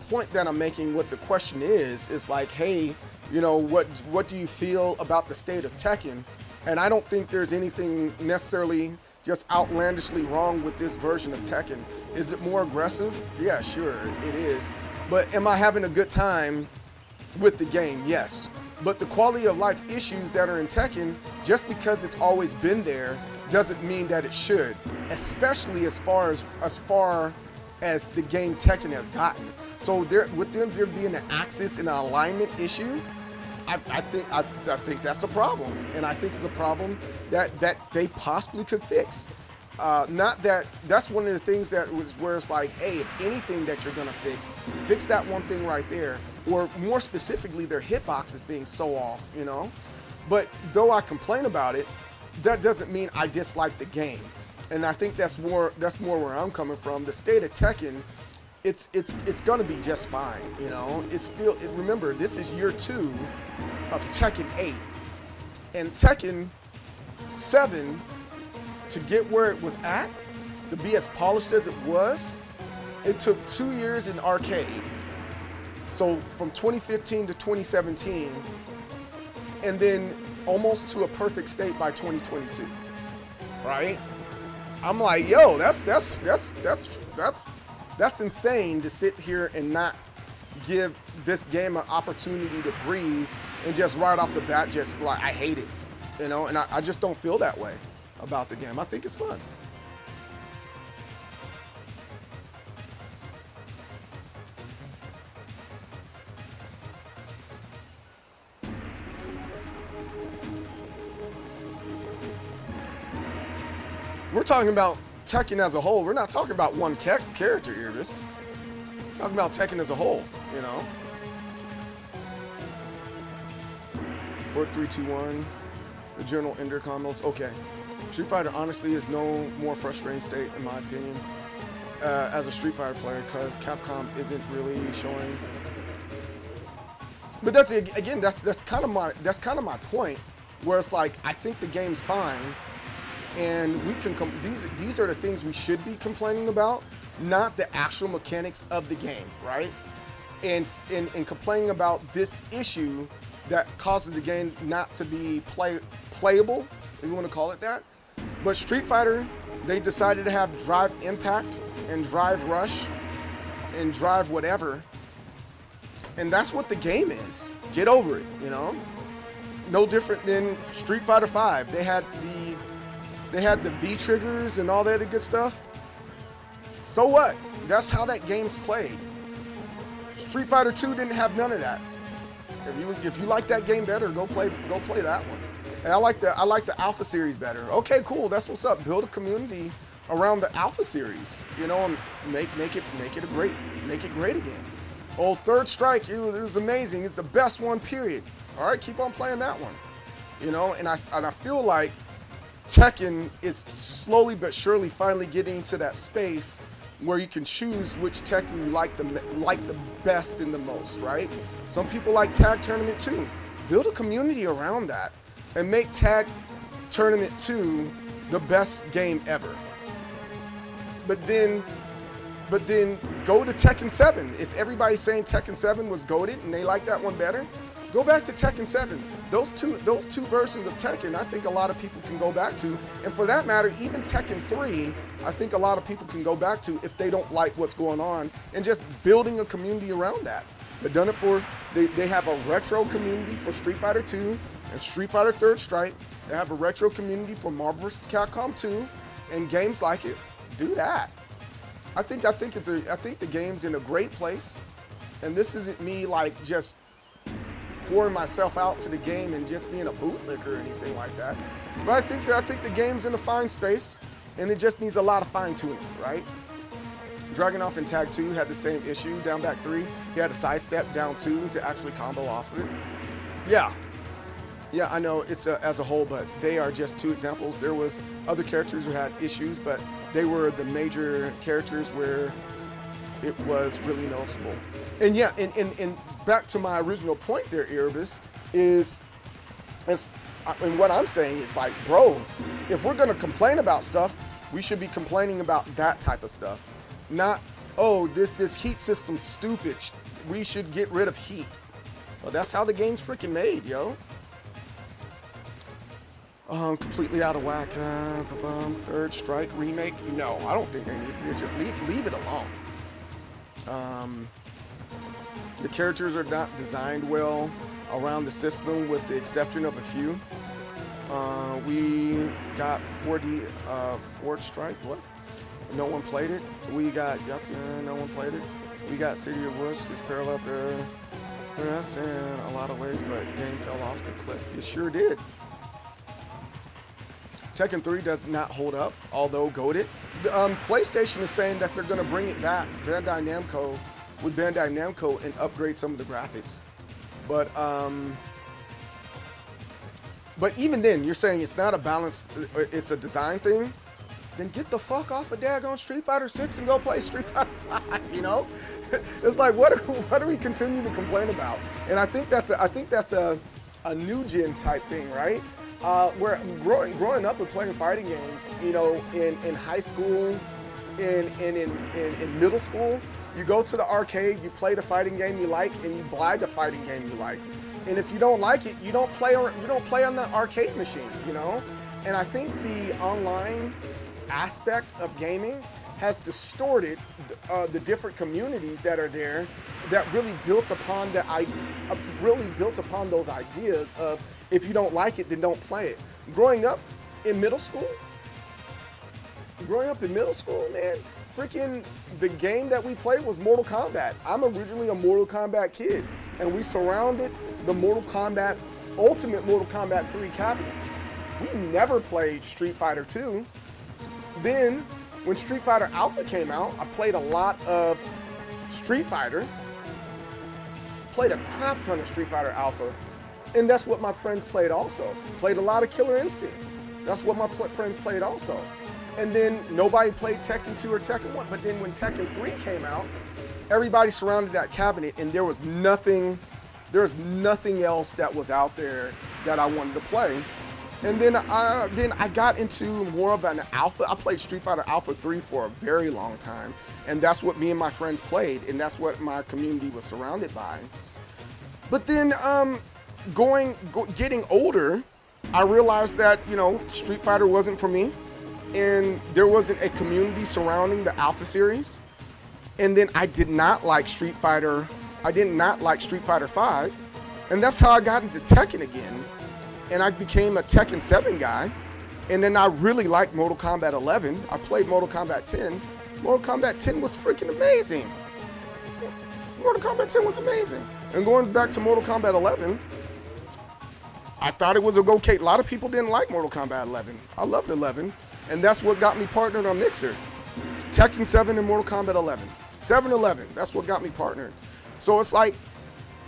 point that I'm making. What the question is like, hey, you know, what do you feel about the state of Tekken? And I don't think there's anything necessarily just outlandishly wrong with this version of Tekken. Is it more aggressive? Yeah, sure, it is. But am I having a good time with the game? Yes. But the quality of life issues that are in Tekken, just because it's always been there, doesn't mean that it should. Especially as far as the game Tekken has gotten. So with them there being an axis and an alignment issue, I think that's a problem, and I think it's a problem that they possibly could fix. Not that's one of the things that was where it's like, hey, if anything that you're gonna fix that one thing right there, or more specifically, their hitboxes being so off, you know. But though I complain about it, that doesn't mean I dislike the game, and I think that's more where I'm coming from. The state of Tekken, it's gonna be just fine, you know. Remember, this is year 2 of Tekken 8, and Tekken 7. To get where it was at, to be as polished as it was, it took 2 years in arcade. So from 2015 to 2017, and then almost to a perfect state by 2022. Right? I'm like, yo, that's insane to sit here and not give this game an opportunity to breathe and just right off the bat just like, I hate it, you know? And I just don't feel that way about the game. I think it's fun. We're talking about Tekken as a whole. We're not talking about one character here. We're talking about Tekken as a whole, you know? 4, 3, 2, 1. The general ender combos. Okay. Street Fighter honestly is no more frustrating state in my opinion as a Street Fighter player because Capcom isn't really showing. But that's again that's kind of my point where it's like I think the game's fine. And we can these are the things we should be complaining about, not the actual mechanics of the game, right? And complaining about this issue that causes the game not to be playable, if you want to call it that. But Street Fighter, they decided to have Drive Impact and Drive Rush and Drive whatever, and that's what the game is. Get over it, you know? No different than Street Fighter V. They had the V triggers and all that other good stuff. So what? That's how that game's played. Street Fighter 2 didn't have none of that. If you like that game better, go play that one. And I like the Alpha series better. Okay, cool. That's what's up. Build a community around the Alpha series. You know, and make it great again. Old Third Strike, it was amazing. It's the best one, period. All right, keep on playing that one. You know, and I feel like Tekken is slowly but surely finally getting to that space where you can choose which Tekken you like the best and the most, right? Some people like Tag Tournament 2. Build a community around that and make Tag Tournament 2 the best game ever. But then go to Tekken 7. If everybody's saying Tekken 7 was goated and they like that one better, go back to Tekken 7. Those two versions of Tekken, I think a lot of people can go back to. And for that matter, even Tekken 3, I think a lot of people can go back to if they don't like what's going on and just building a community around that. They've done it for, they have a retro community for Street Fighter 2 and Street Fighter Third Strike. They have a retro community for Marvel vs. Capcom 2 and games like it. Do that. I think the game's in a great place. And this isn't me like just pouring myself out to the game and just being a bootlicker or anything like that. But I think the game's in a fine space and it just needs a lot of fine tuning, right? Dragunov in Tag 2 had the same issue. Down back 3, he had to sidestep down 2 to actually combo off of it. Yeah, I know it's as a whole, but they are just 2 examples. There was other characters who had issues, but they were the major characters where it was really noticeable. And yeah, and back to my original point there, Erebus, and what I'm saying is like, bro, if we're gonna complain about stuff, we should be complaining about that type of stuff. Not, oh, this heat system's stupid. We should get rid of heat. Well, that's how the game's freaking made, yo. Completely out of whack. Third Strike remake? No, I don't think they need it. Just leave it alone. The characters are not designed well around the system with the exception of a few. We got 4th Strike, what? No one played it. We got, yes, no one played it. We got City of Woods, it's parallel there. Yes, in a lot of ways, but game fell off the cliff. It sure did. Tekken 3 does not hold up, although goated. PlayStation is saying that they're going to bring it back, Bandai Namco, and upgrade some of the graphics. But even then, you're saying it's not a balance, it's a design thing. Then get the fuck off of daggone Street Fighter 6 and go play Street Fighter 5, you know? It's like, what are we continuing to complain about? And I think that's a new gen type thing, right? Where growing up and playing fighting games, you know, in high school, in middle school, you go to the arcade, you play the fighting game you like, and you buy the fighting game you like. And if you don't like it, you don't play on the arcade machine, you know? And I think the online aspect of gaming has distorted the different communities that are there, that really built upon those ideas of if you don't like it, then don't play it. Growing up in middle school, man, freaking the game that we played was Mortal Kombat. I'm originally a Mortal Kombat kid, and we surrounded the Ultimate Mortal Kombat 3 cabinet. We never played Street Fighter 2. Then, when Street Fighter Alpha came out, I played a lot of Street Fighter. Played a crap ton of Street Fighter Alpha. And that's what my friends played also. Played a lot of Killer Instincts. That's what my friends played also. And then nobody played Tekken 2 or Tekken 1. But then when Tekken 3 came out, everybody surrounded that cabinet, and there was nothing else that was out there that I wanted to play. And then I got into more of an Alpha. I played Street Fighter Alpha 3 for a very long time, and that's what me and my friends played, and that's what my community was surrounded by. But then getting older, I realized that, you know, Street Fighter wasn't for me, and there wasn't a community surrounding the Alpha series. And then I did not like Street Fighter. I did not like Street Fighter 5, and that's how I got into Tekken again. And I became a Tekken 7 guy. And then I really liked Mortal Kombat 11. I played Mortal Kombat 10. Mortal Kombat 10 was freaking amazing. Mortal Kombat 10 was amazing. And going back to Mortal Kombat 11, I thought it was okay. A lot of people didn't like Mortal Kombat 11. I loved 11. And that's what got me partnered on Mixer. Tekken 7 and Mortal Kombat 11. 7-11, that's what got me partnered. So it's like,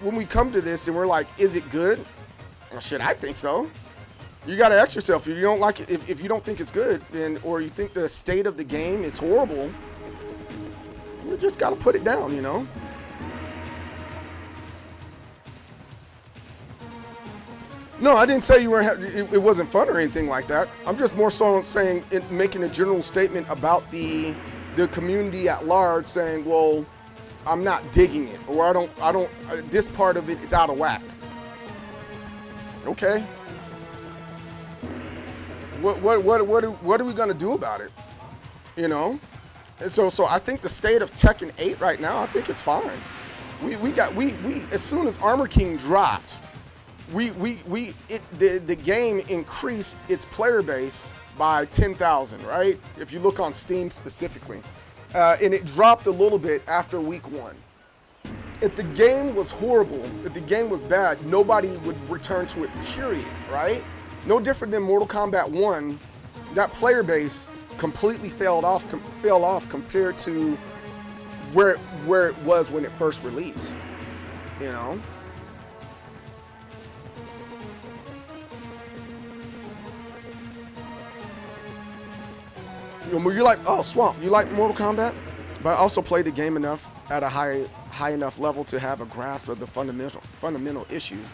when we come to this and we're like, is it good? Well, shit, I think so. You gotta ask yourself, if you don't like it, if you don't think it's good, then, or you think the state of the game is horrible, you just gotta put it down, you know? No, I didn't say it wasn't fun or anything like that. I'm just more so saying, making a general statement about the community at large, saying, well, I'm not digging it, or I don't, this part of it is out of whack. Okay. What are we gonna do about it? You know? And so I think the state of Tekken 8 right now, I think it's fine. We as soon as Armor King dropped, the game increased its player base by 10,000, right? If you look on Steam specifically. And it dropped a little bit after week 1. If the game was horrible, if the game was bad, nobody would return to it, period, right? No different than Mortal Kombat 1, that player base completely fell off compared to where it was when it first released, you know? You're like, oh, Swamp, you like Mortal Kombat? But I also played the game enough at a high enough level to have a grasp of the fundamental issues.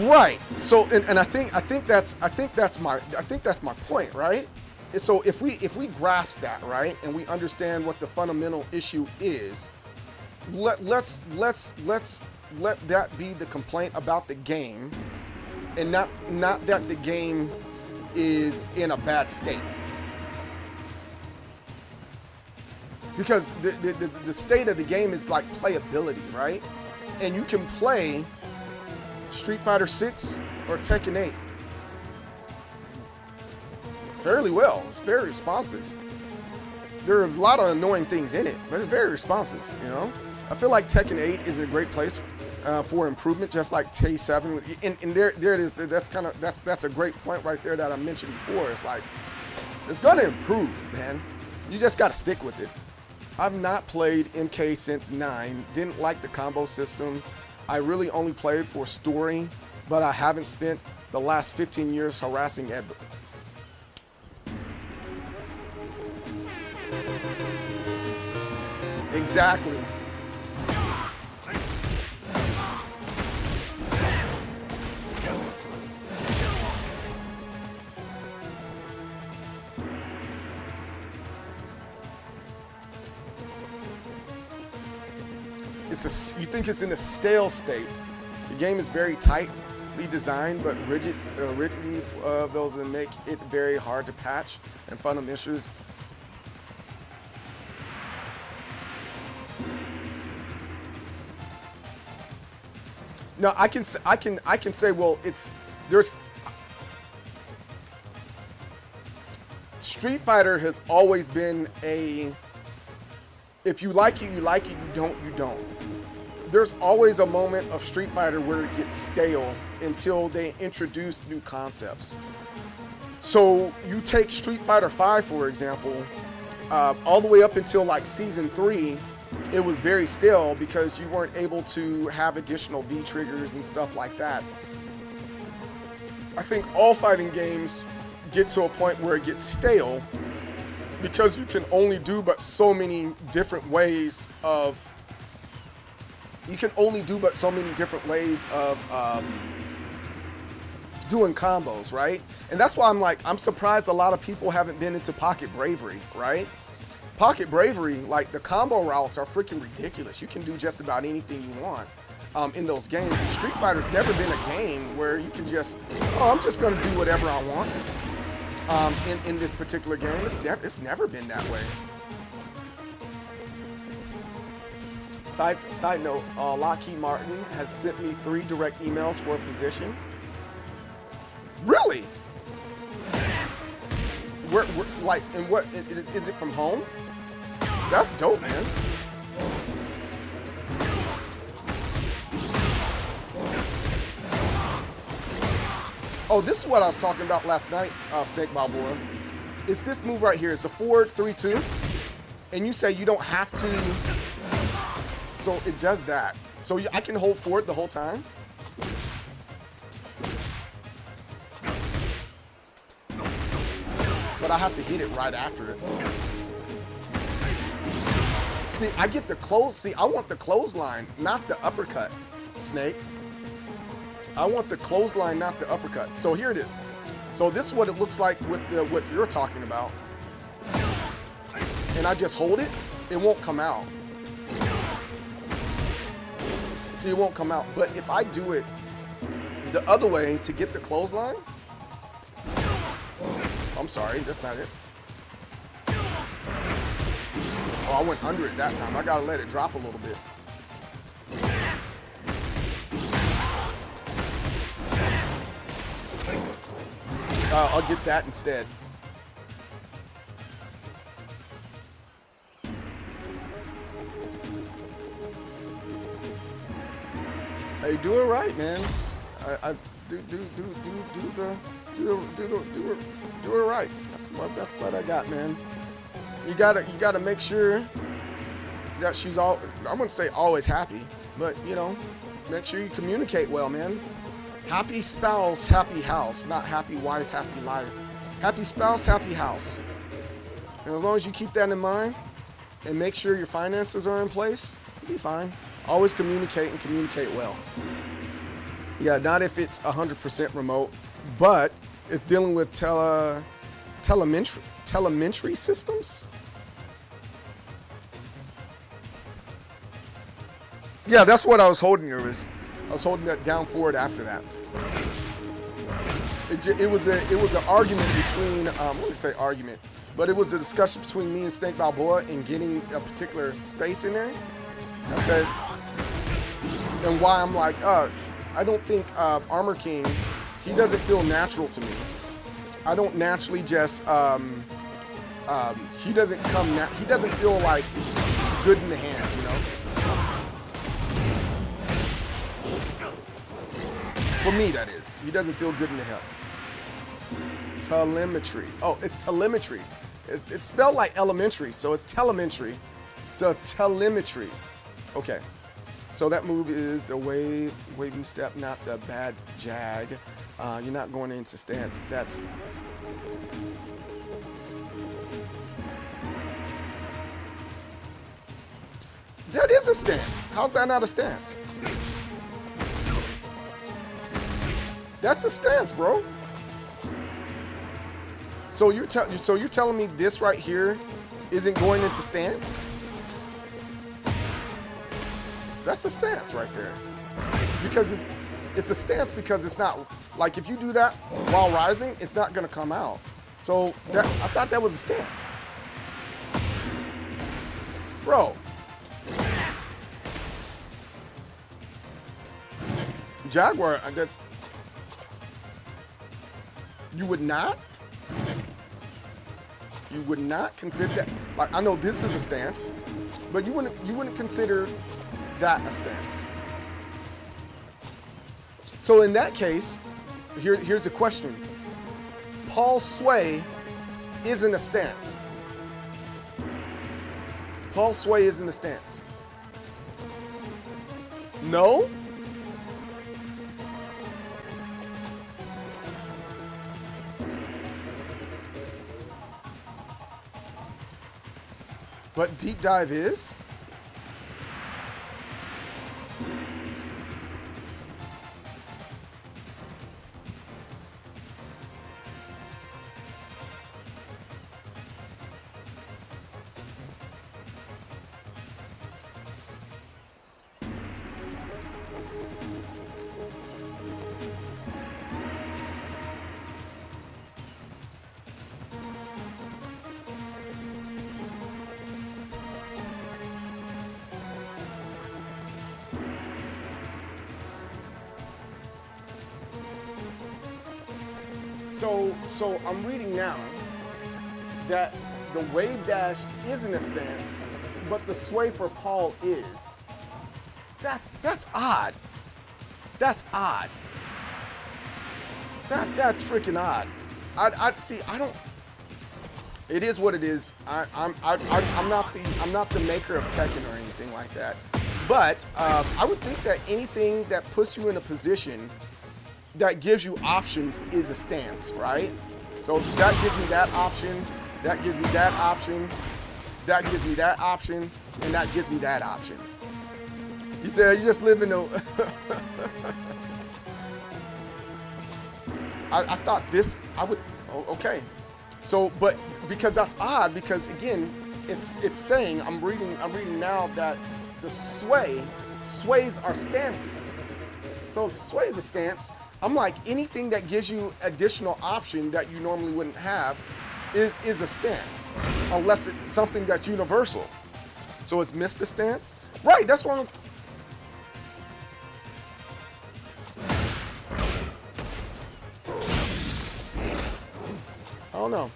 Right. So, and I think that's my point, right? And so if we grasp that, right, and we understand what the fundamental issue is, let's let that be the complaint about the game, and not that the game is in a bad state. Because the state of the game is like playability, right? And you can play Street Fighter 6 or Tekken 8 fairly well. It's very responsive. There are a lot of annoying things in it, but it's very responsive, you know? I feel like Tekken 8 is a great place for improvement, just like T7. And there it is. That's a great point right there that I mentioned before. It's like, it's gonna improve, man. You just gotta stick with it. I've not played MK since 9. Didn't like the combo system. I really only played for story, but I haven't spent the last 15 years harassing Ed. Exactly. You think it's in a stale state. The game is very tightly designed, but rigidity of those that make it very hard to patch and fundamental issues. No, I can say, well, there's Street Fighter has always been a, if you like it, you like it, you don't. There's always a moment of Street Fighter where it gets stale until they introduce new concepts. So you take Street Fighter V, for example, all the way up until like season 3, it was very stale because you weren't able to have additional V triggers and stuff like that. I think all fighting games get to a point where it gets stale because you can only do but so many different ways of doing combos, right? And that's why I'm surprised a lot of people haven't been into Pocket Bravery, right? Pocket Bravery, like the combo routes are freaking ridiculous. You can do just about anything you want in those games. And Street Fighter's never been a game where you can just, oh, I'm just gonna do whatever I want in this particular game. It's never been that way. Side note, Lockheed Martin has sent me 3 direct emails for a position. Really? Is it from home? That's dope, man. Oh, this is what I was talking about last night, Snake Balboa. It's this move right here. It's a 4-3-2, and you say you don't have to. So it does that. So I can hold forward the whole time. But I have to hit it right after it. See, I get the close. See, I want the clothesline, not the uppercut, Snake. I want the clothesline, not the uppercut. So here it is. So this is what it looks like with what you're talking about. And I just hold it. It won't come out. See, it won't come out. But if I do it the other way to get the clothesline, I'm sorry, that's not it. Oh, I went under it that time. I gotta let it drop a little bit. I'll get that instead. Hey, do it right, man. I do it right. That's what I got, man. You gotta make sure that she's I wouldn't say always happy, but you know, make sure you communicate well, man. Happy spouse, happy house, not happy wife, happy life. Happy spouse, happy house. And as long as you keep that in mind and make sure your finances are in place, you'll be fine. Always communicate and communicate well. Yeah, not if it's 100% remote, but it's dealing with telemetry systems. Yeah, that's what I was holding here. I was holding that down forward after that. It was an argument between I wouldn't say argument, but it was a discussion between me and Snake Balboa in getting a particular space in there. I said, and why I'm like, I don't think Armor King, he doesn't feel natural to me. I don't naturally just he doesn't feel like good in the hands, you know. For me, that is. He doesn't feel good in the hip. Telemetry. Oh, it's telemetry. It's spelled like elementary, so it's telemetry. It's a telemetry. Okay. So that move is the wavy step, not the bad jag. You're not going into stance. That is a stance. How's that not a stance? That's a stance, bro. So you're telling me this right here isn't going into stance? That's a stance right there. Because it's a stance because it's not, like if you do that while rising, it's not gonna come out. So I thought that was a stance. Bro. Jaguar, that's, you would not? You would not consider that? Like, I know this is a stance, but you wouldn't consider that a stance. So in that case, here's a question. Paul's sway isn't a stance. Paul's sway isn't a stance. No? But deep dive is? So I'm reading now that the wave dash isn't a stance, but the sway for Paul is. That's odd. That's odd. That's freaking odd. I see. I don't. It is what it is. I'm not the maker of Tekken or anything like that. But I would think that anything that puts you in a position that gives you options is a stance, right? So that gives me that option, that gives me that option, that gives me that option, and that gives me that option. You said you just live in the... I thought this, I would, okay. So, but because that's odd, because again, it's saying, I'm reading now that the sways are stances. So if sway is a stance, I'm like, anything that gives you additional option that you normally wouldn't have is a stance, unless it's something that's universal. So it's missed a stance? Right, that's what I don't know.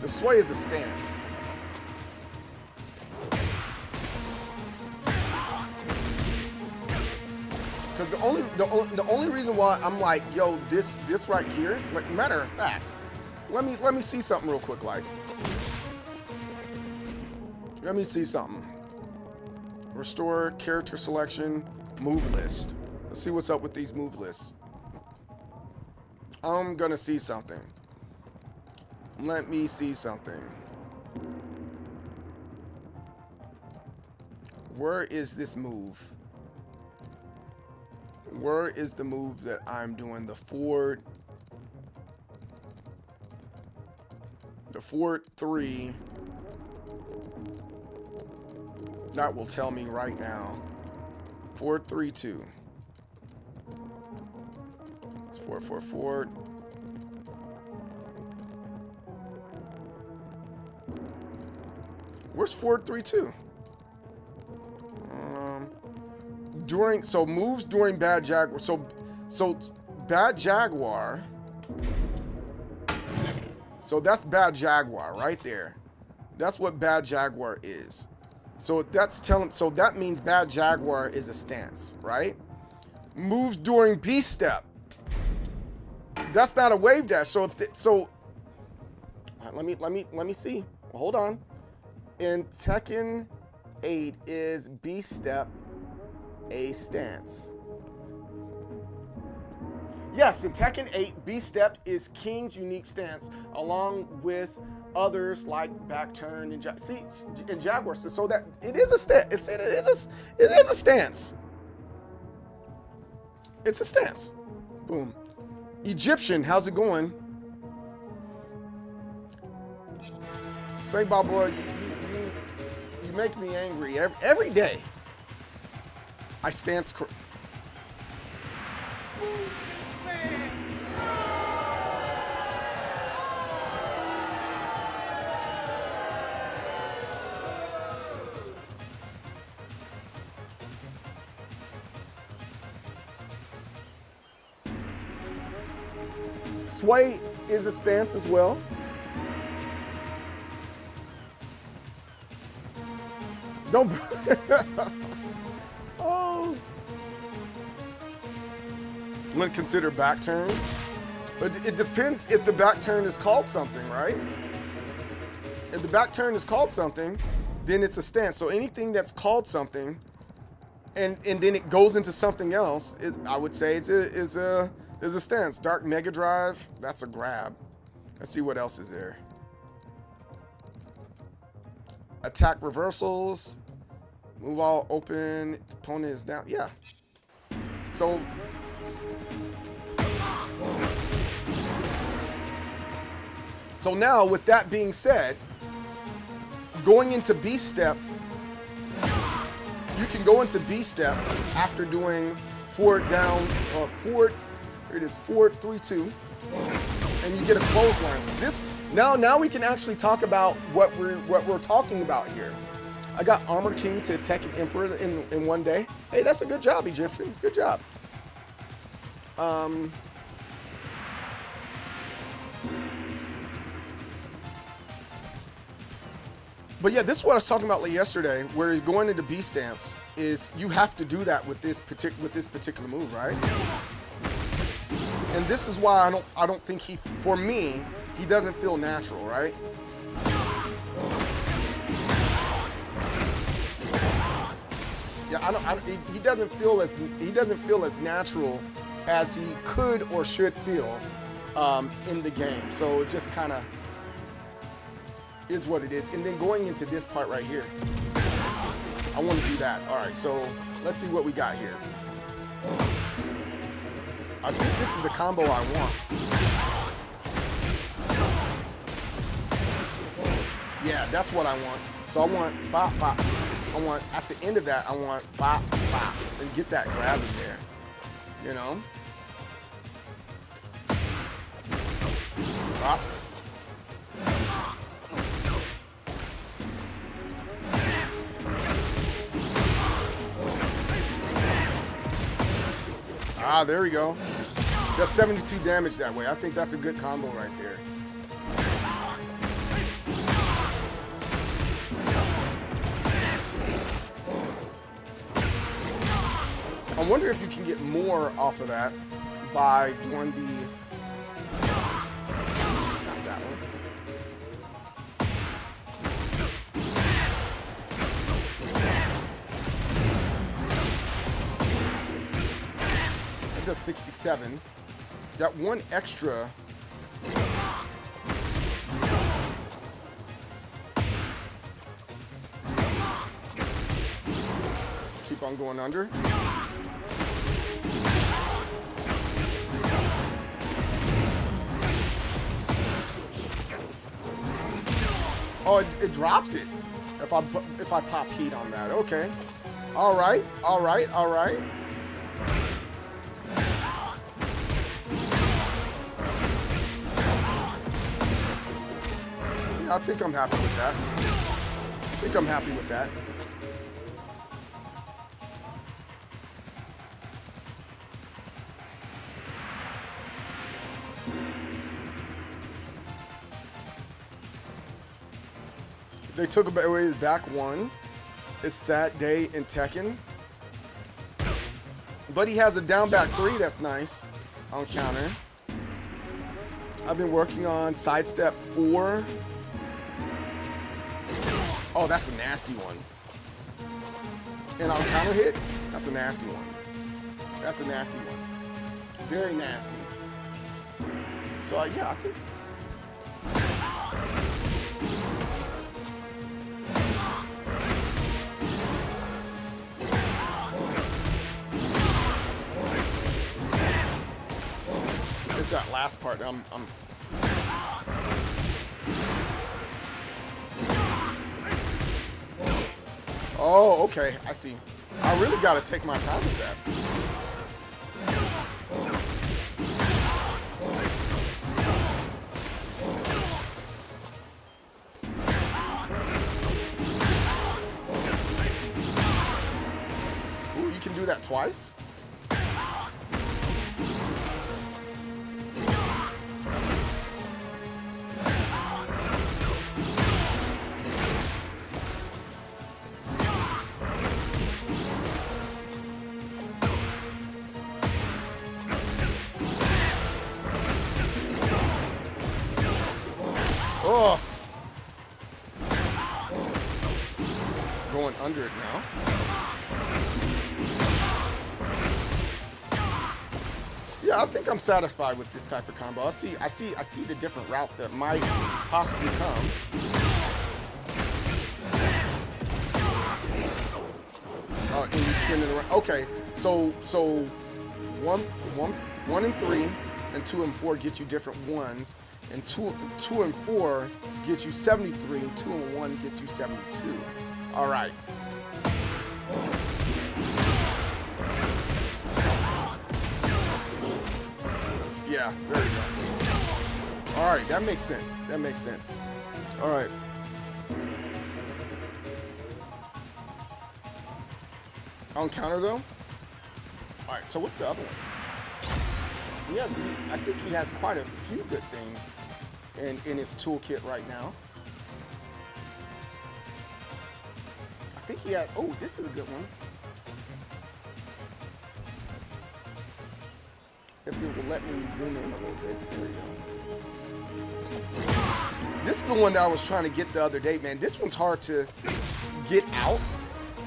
The sway is a stance. Because the only reason why I'm like, yo, this right here, like, matter of fact, let me see something real quick, like. Let me see something. Restore character selection, move list. Let's see what's up with these move lists. I'm gonna see something. Let me see something. Where is this move? Where is the move that I'm doing? The forward 3. That will tell me right now. 4-3-2. It's 4-4-4. Where's 4-3-2? Moves during bad Jaguar. So bad Jaguar. So that's bad Jaguar right there. That's what bad Jaguar is. So that's telling. So that means bad Jaguar is a stance, right? Moves during B step. That's not a wave dash. So let me see. Well, hold on. In Tekken 8 is B step a stance? Yes, in Tekken 8, B step is King's unique stance, along with others like back turn and Jaguar. So that it is a stance. It is a stance. It's a stance. Boom. Egyptian, how's it going? Snake Ball Boy, you make me angry every day. I stance. Sway is a stance as well. Don't. Oh. I'm gonna consider back turn, but it depends if the back turn is called something, right? If the back turn is called something, then it's a stance. So anything that's called something, and then it goes into something else, I would say is a stance. Dark Mega Drive, that's a grab. Let's see what else is there. Attack reversals. Move all open. Opponent is down. Yeah. So now, with that being said, going into B step, you can go into B step after doing forward down, forward. Here it is, forward 3-2, and you get a clothesline. So this now we can actually talk about what we're talking about here. I got Armor King to Tekken Emperor in one day. Hey, that's a good job, Egyptian. Good job. But yeah, this is what I was talking about yesterday, where going into B stance is you have to do that with this particular move, right? And this is why I don't think for me, he doesn't feel natural, right? Yeah, he doesn't feel as natural as he could or should feel in the game. So it just kind of is what it is. And then going into this part right here, I want to do that. All right, so let's see what we got here. I think this is the combo I want. Yeah, that's what I want. So I want bop, bop. I want, at the end of that, I want bop, bop, and get that grab in there, you know? Bop. Ah, there we go. That's 72 damage that way. I think that's a good combo right there. I wonder if you can get more off of that by doing the... Not that one. It does 67. Got one extra. Keep on going under. Oh, it drops it if I pop heat on that. Okay. All right. All right. All right. Yeah, I think I'm happy with that. I think I'm happy with that. They took away his back one. It's sad day in Tekken. But he has a down back three that's nice on counter. I've been working on sidestep 4. Oh, that's a nasty one. And on counter hit, that's a nasty one. That's a nasty one. Very nasty. So yeah, I think. It's that last part. Oh, okay. I see. I really got to take my time with that. Ooh, you can do that twice? 100 now. Yeah, I think I'm satisfied with this type of combo. I see the different routes that might possibly come. Oh, and you spin it around. Okay, so one and 3, and 2 and 4 get you different ones, and two and 4 gets you 73, and 2 and 1 gets you 72. All right. Yeah, there you go. All right, that makes sense. That makes sense. All right. On counter though. All right, so what's the other one? I think he has quite a few good things in his toolkit right now. I think he had. Oh, this is a good one. If it will let me zoom in a little bit. There we go. This is the one that I was trying to get the other day, man. This one's hard to get out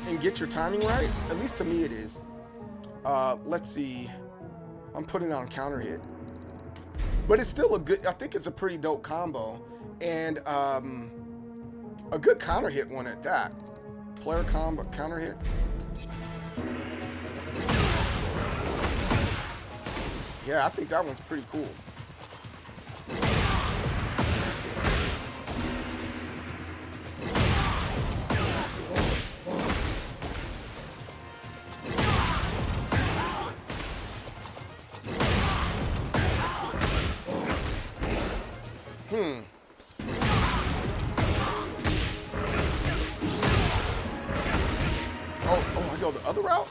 and get your timing right. At least to me it is. Let's see. I'm putting it on counter hit. But it's still a good, I think it's a pretty dope combo. And a good counter hit one at that. Player combo, counter hit. Yeah, I think that one's pretty cool. Oh, I go the other route?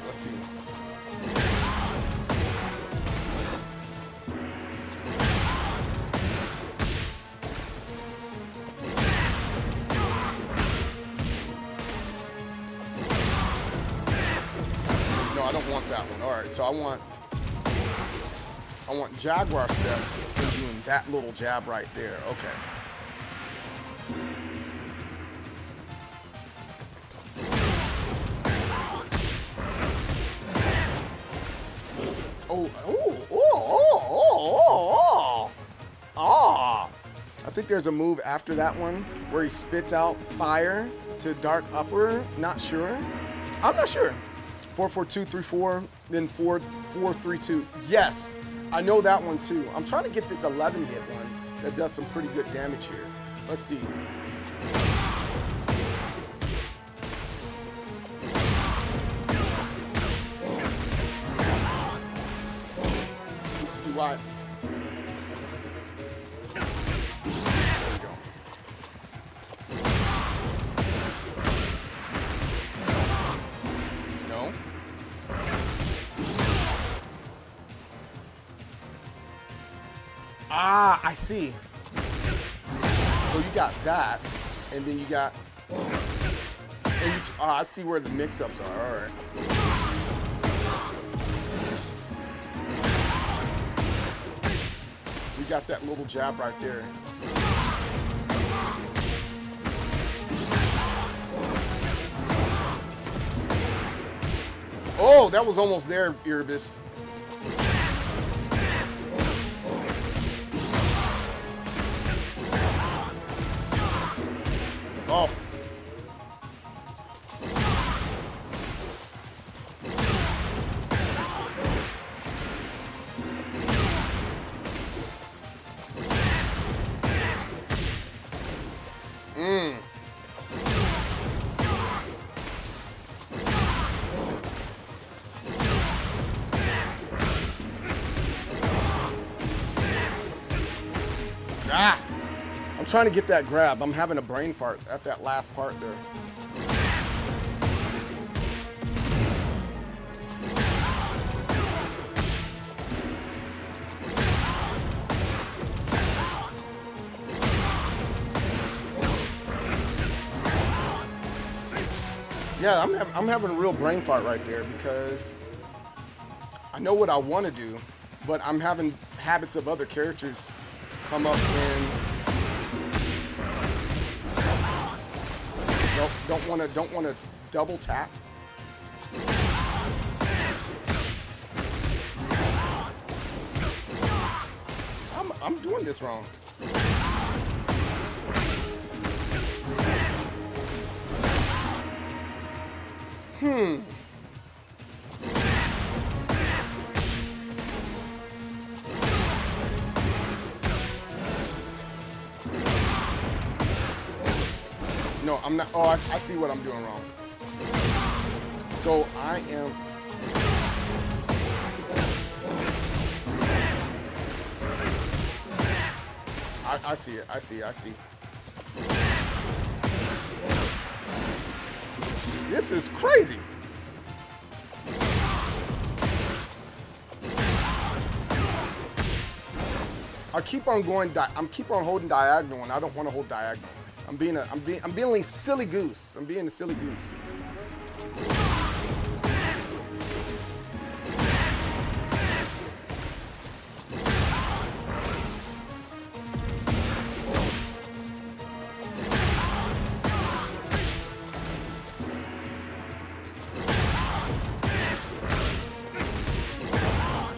Let's see. No, I don't want that one. All right, so I want Jaguar step and doing that little jab right there. Okay. I think there's a move after that one where he spits out fire to dark upper. Not sure. I'm not sure. 4-4-2-3-4, then 4-4-3-2. Yes, I know that one too. I'm trying to get this 11 hit one that does some pretty good damage here. Let's see. Do I? There we go. No. Ah, I see. So you got that, and then you got, and you, I see where the mix-ups are. All right. You got that little jab right there. Oh, that was almost there, Erebus. Oh. Ah! I'm trying to get that grab. I'm having a brain fart at that last part there. Yeah, I'm having a real brain fart right there because I know what I want to do, but I'm having habits of other characters come up and Don't want to double tap. I'm doing this wrong. No, I'm not. Oh, I see what I'm doing wrong. So I am. I see it. I see. This is crazy. I keep on going. I'm keep on holding diagonal, and I don't want to hold diagonal. I'm being a silly goose. I'm being a silly goose.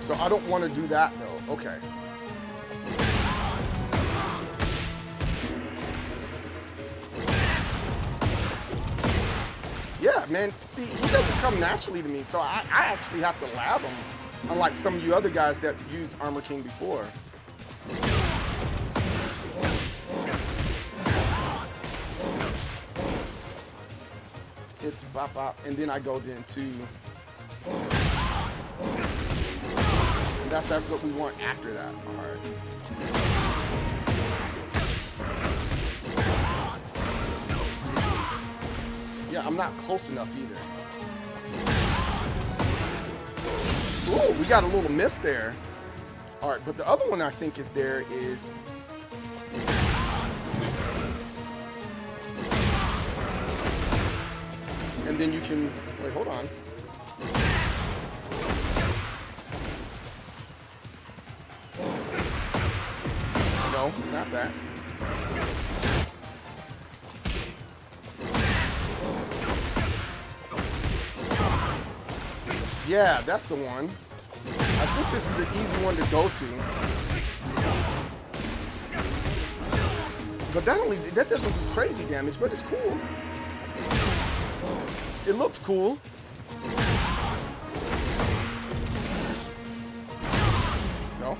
So I don't want to do that though. Okay. Yeah, man. See, he doesn't come naturally to me, so I actually have to lab him, unlike some of you other guys that used Armor King before. It's bop bop, and then I go into. And that's what we want after that. All right. Yeah, I'm not close enough either. Ooh, we got a little miss there. All right, but the other one I think is there is. And then you can, wait, hold on. No, it's not that. Yeah, that's the one. I think this is the easy one to go to. But that doesn't do crazy damage, but it's cool. It looks cool. No.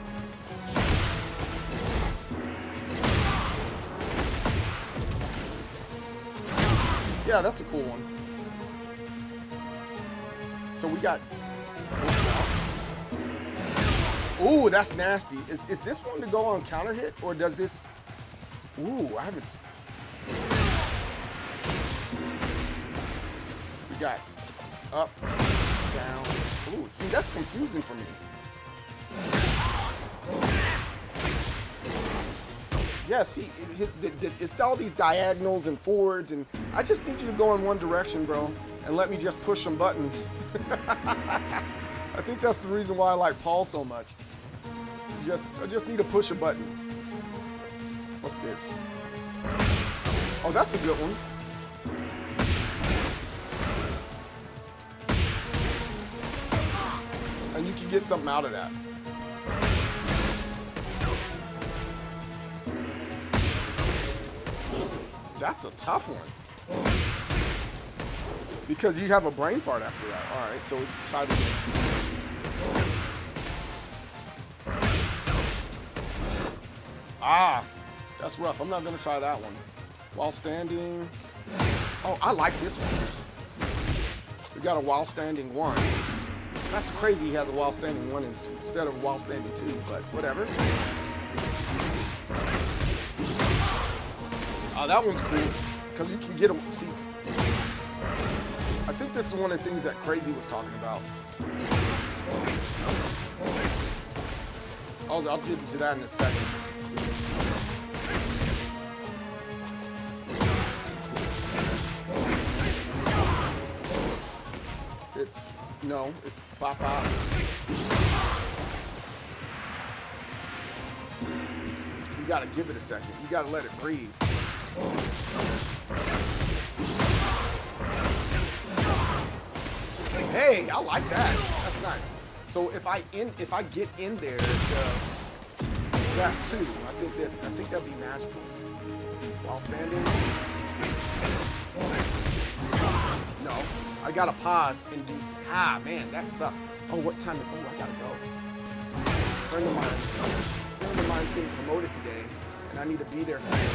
Yeah, that's a cool one. So we got. Ooh, that's nasty. Is this one to go on counter hit, or does this? Ooh, I haven't. We got up, down. Ooh, see, that's confusing for me. Yeah, see, it's all these diagonals and forwards, and I just need you to go in one direction, bro, and let me just push some buttons. I think that's the reason why I like Paul so much. I just need to push a button. What's this? Oh, that's a good one. And you can get something out of that. That's a tough one. Because you have a brain fart after that. All right, so we try to. Ah, that's rough. I'm not gonna try that one. While standing. Oh, I like this one. We got a while standing one. That's crazy. He has a while standing one instead of while standing two, but whatever. Oh, that one's cool because you can get them. See, I think this is one of the things that Crazy was talking about. I'll get into that in a second. It's pop pop. You gotta give it a second. You gotta let it breathe. Hey, I like that. That's nice. So if I get in there, that too, I think that'd be magical. While standing. No, I gotta pause and do. Ah, man, that sucked. Oh, what time? Oh, I gotta go. Friend of mine's getting promoted today, and I need to be there for him.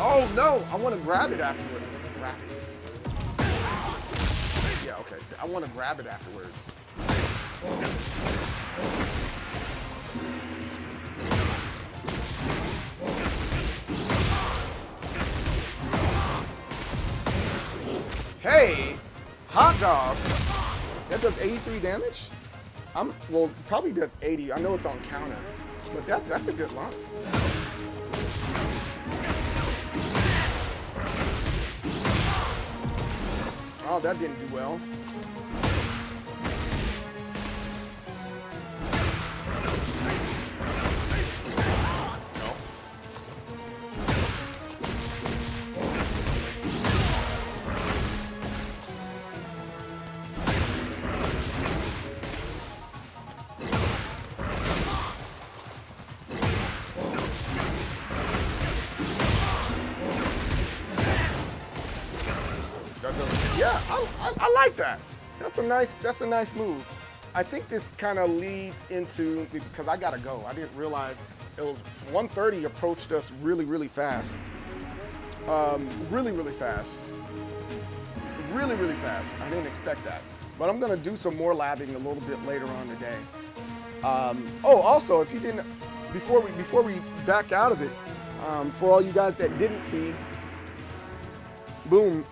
Oh no! I want to grab it afterward. Grab it. Yeah, okay. I want to grab it afterwards. Hey, hot dog. That does 83 damage? Well, probably does 80. I know it's on counter, but that's a good line. Oh, that didn't do well. Yeah, I like that. That's a nice move. I think this kind of leads into, because I gotta go. I didn't realize it was 1:30 approached us really fast. Really fast. Really fast. I didn't expect that. But I'm gonna do some more labbing a little bit later on today. Oh, also, if you didn't, before we back out of it, for all you guys that didn't see, boom.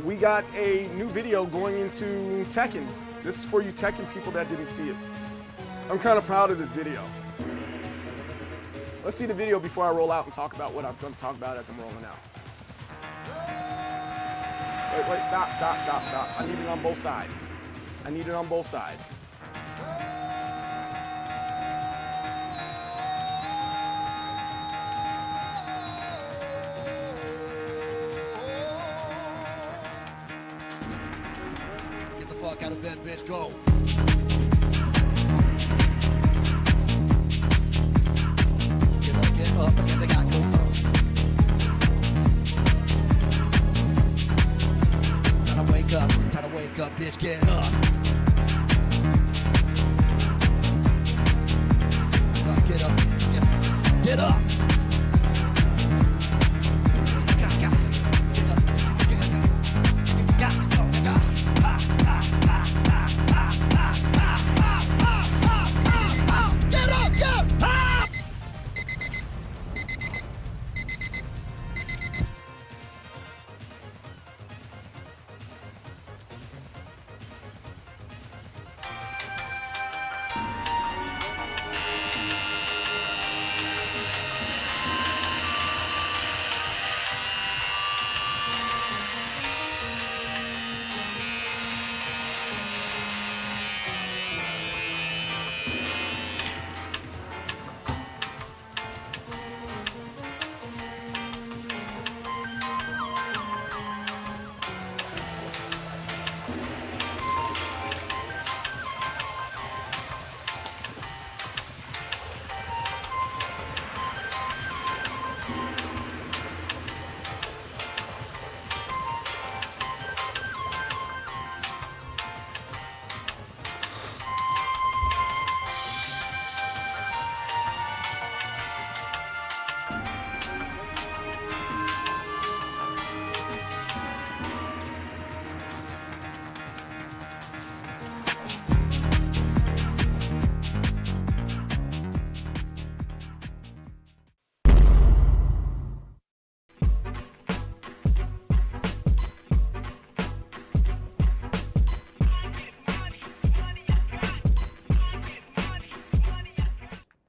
We got a new video going into Tekken. This is for you Tekken people that didn't see it. I'm kind of proud of this video. Let's see the video before I roll out and talk about what I'm going to talk about as I'm rolling out. Wait, stop. I need it on both sides. I need it on both sides. Fuck out of bed, bitch, go. Get up, and then they got go. Time to wake up, bitch, get up. Get up, get up.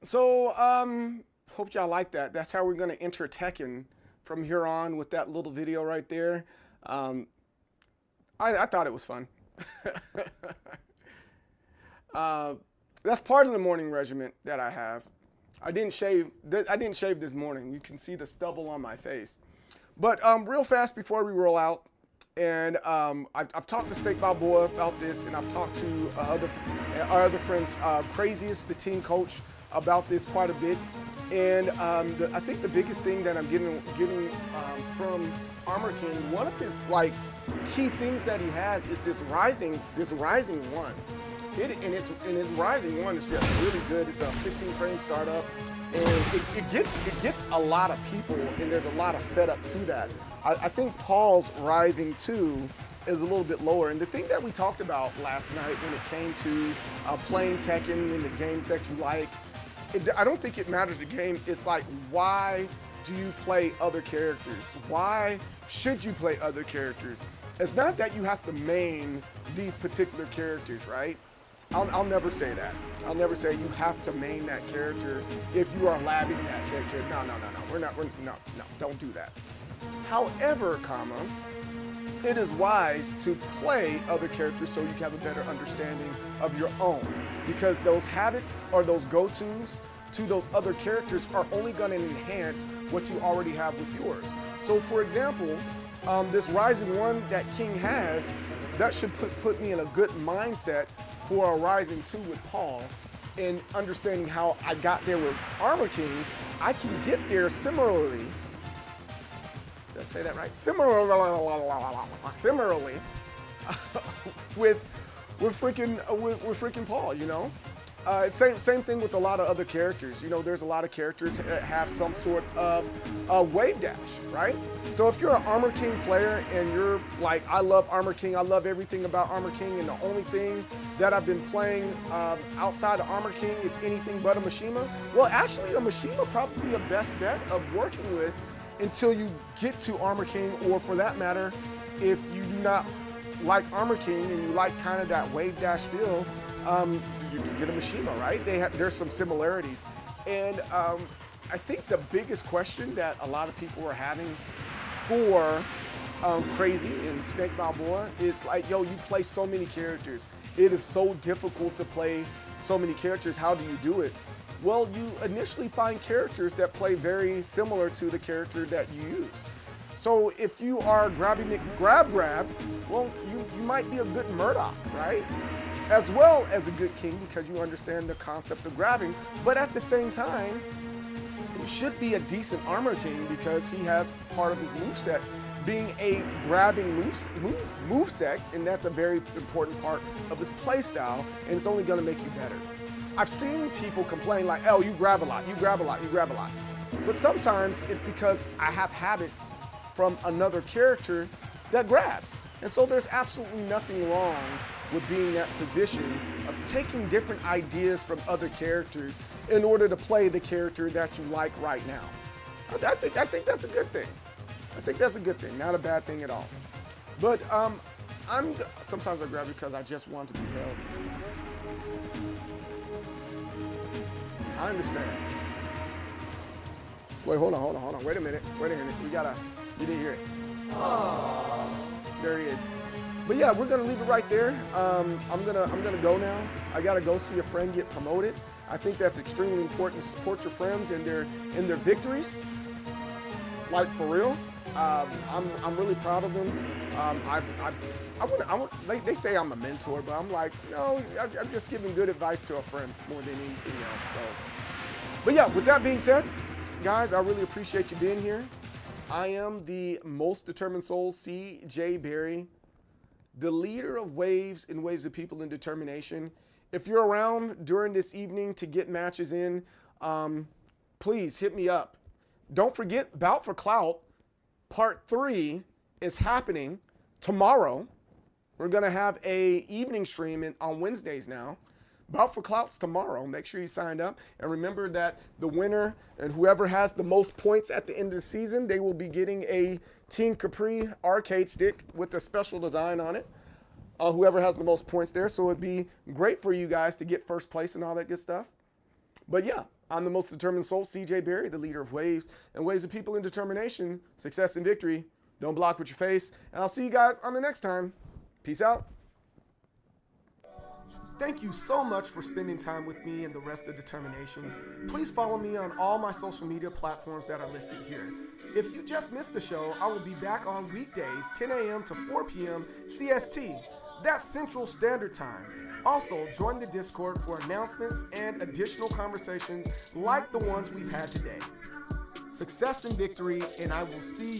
So, hope y'all like that. That's how we're gonna enter Tekken from here on with that little video right there. I thought it was fun. That's part of the morning regimen that I have. I didn't shave this morning. You can see the stubble on my face. But real fast before we roll out, and I've talked to Snake Balboa about this, and I've talked to our other friends, Craziest, the team coach, about this quite a bit. And I think the biggest thing that I'm getting from Armor King, one of his like key things that he has is this rising one. And his rising one is just really good. It's a 15 frame startup, and it gets a lot of people, and there's a lot of setup to that. I think Paul's rising 2 is a little bit lower. And the thing that we talked about last night when it came to playing Tekken and the games that you like, I don't think it matters the game. It's like, why do you play other characters? Why should you play other characters? It's not that you have to main these particular characters, right? I'll never say that. I'll never say you have to main that character if you are labbing that said character. No, don't do that. However, it is wise to play other characters so you can have a better understanding of your own, because those habits or those go-tos to those other characters are only going to enhance what you already have with yours. So for example, this Rising 1 that King has, that should put me in a good mindset for a Rising 2 with Paul, and understanding how I got there with Armor King. I can get there similarly. Did I say that right? Similarly with freaking Paul, you know? Same thing with a lot of other characters. You know, there's a lot of characters that have some sort of wave dash, right? So if you're an Armor King player and you're like, I love Armor King, I love everything about Armor King, and the only thing that I've been playing outside of Armor King is anything but a Mishima, well, actually a Mishima probably the best bet of working with until you get to Armor King, or for that matter, if you do not like Armor King and you like kind of that wave dash feel, you can get a Mishima, right? There's some similarities. And I think the biggest question that a lot of people are having for Crazy and Snake Balboa is like, yo, you play so many characters. It is so difficult to play so many characters. How do you do it? Well, you initially find characters that play very similar to the character that you use. So if you are grabbing it grab, well, you might be a good Murdoch, right? As well as a good King, because you understand the concept of grabbing, but at the same time, it should be a decent Armor King because he has part of his moveset being a grabbing moveset, and that's a very important part of his playstyle, and it's only gonna make you better. I've seen people complain like, oh, you grab a lot, you grab a lot, you grab a lot. But sometimes it's because I have habits from another character that grabs. And so there's absolutely nothing wrong with being in that position of taking different ideas from other characters in order to play the character that you like right now. I think that's a good thing. I think that's a good thing, not a bad thing at all. But sometimes I grab because I just want to be held. I understand. Wait, hold on. Wait a minute. You didn't hear it. There he is. But yeah, we're gonna leave it right there. I'm gonna go now. I gotta go see a friend get promoted. I think that's extremely important to support your friends in their victories. Like for real. I'm really proud of them. They say I'm a mentor, but I'm like, no, I'm just giving good advice to a friend more than anything else. So, but yeah, with that being said, guys, I really appreciate you being here. I am the most determined soul, CJ Berry, the leader of Waves and Waves of People in Determination. If you're around during this evening to get matches in, please hit me up. Don't forget, Bout for Clout Part 3 is happening tomorrow. We're gonna have a evening stream on Wednesdays now. Bout for Clout's tomorrow. Make sure you signed up. And remember that the winner and whoever has the most points at the end of the season, they will be getting a Team Capri arcade stick with a special design on it. Whoever has the most points there. So it'd be great for you guys to get first place and all that good stuff. But yeah, I'm the most determined soul, CJ Berry, the leader of Waves and Waves of People in Determination, success and victory. Don't block with your face. And I'll see you guys on the next time. Peace out. Thank you so much for spending time with me and the rest of Determination. Please follow me on all my social media platforms that are listed here. If you just missed the show, I will be back on weekdays, 10 a.m. to 4 p.m. CST. That's Central Standard Time. Also, join the Discord for announcements and additional conversations like the ones we've had today. Success and victory, and I will see you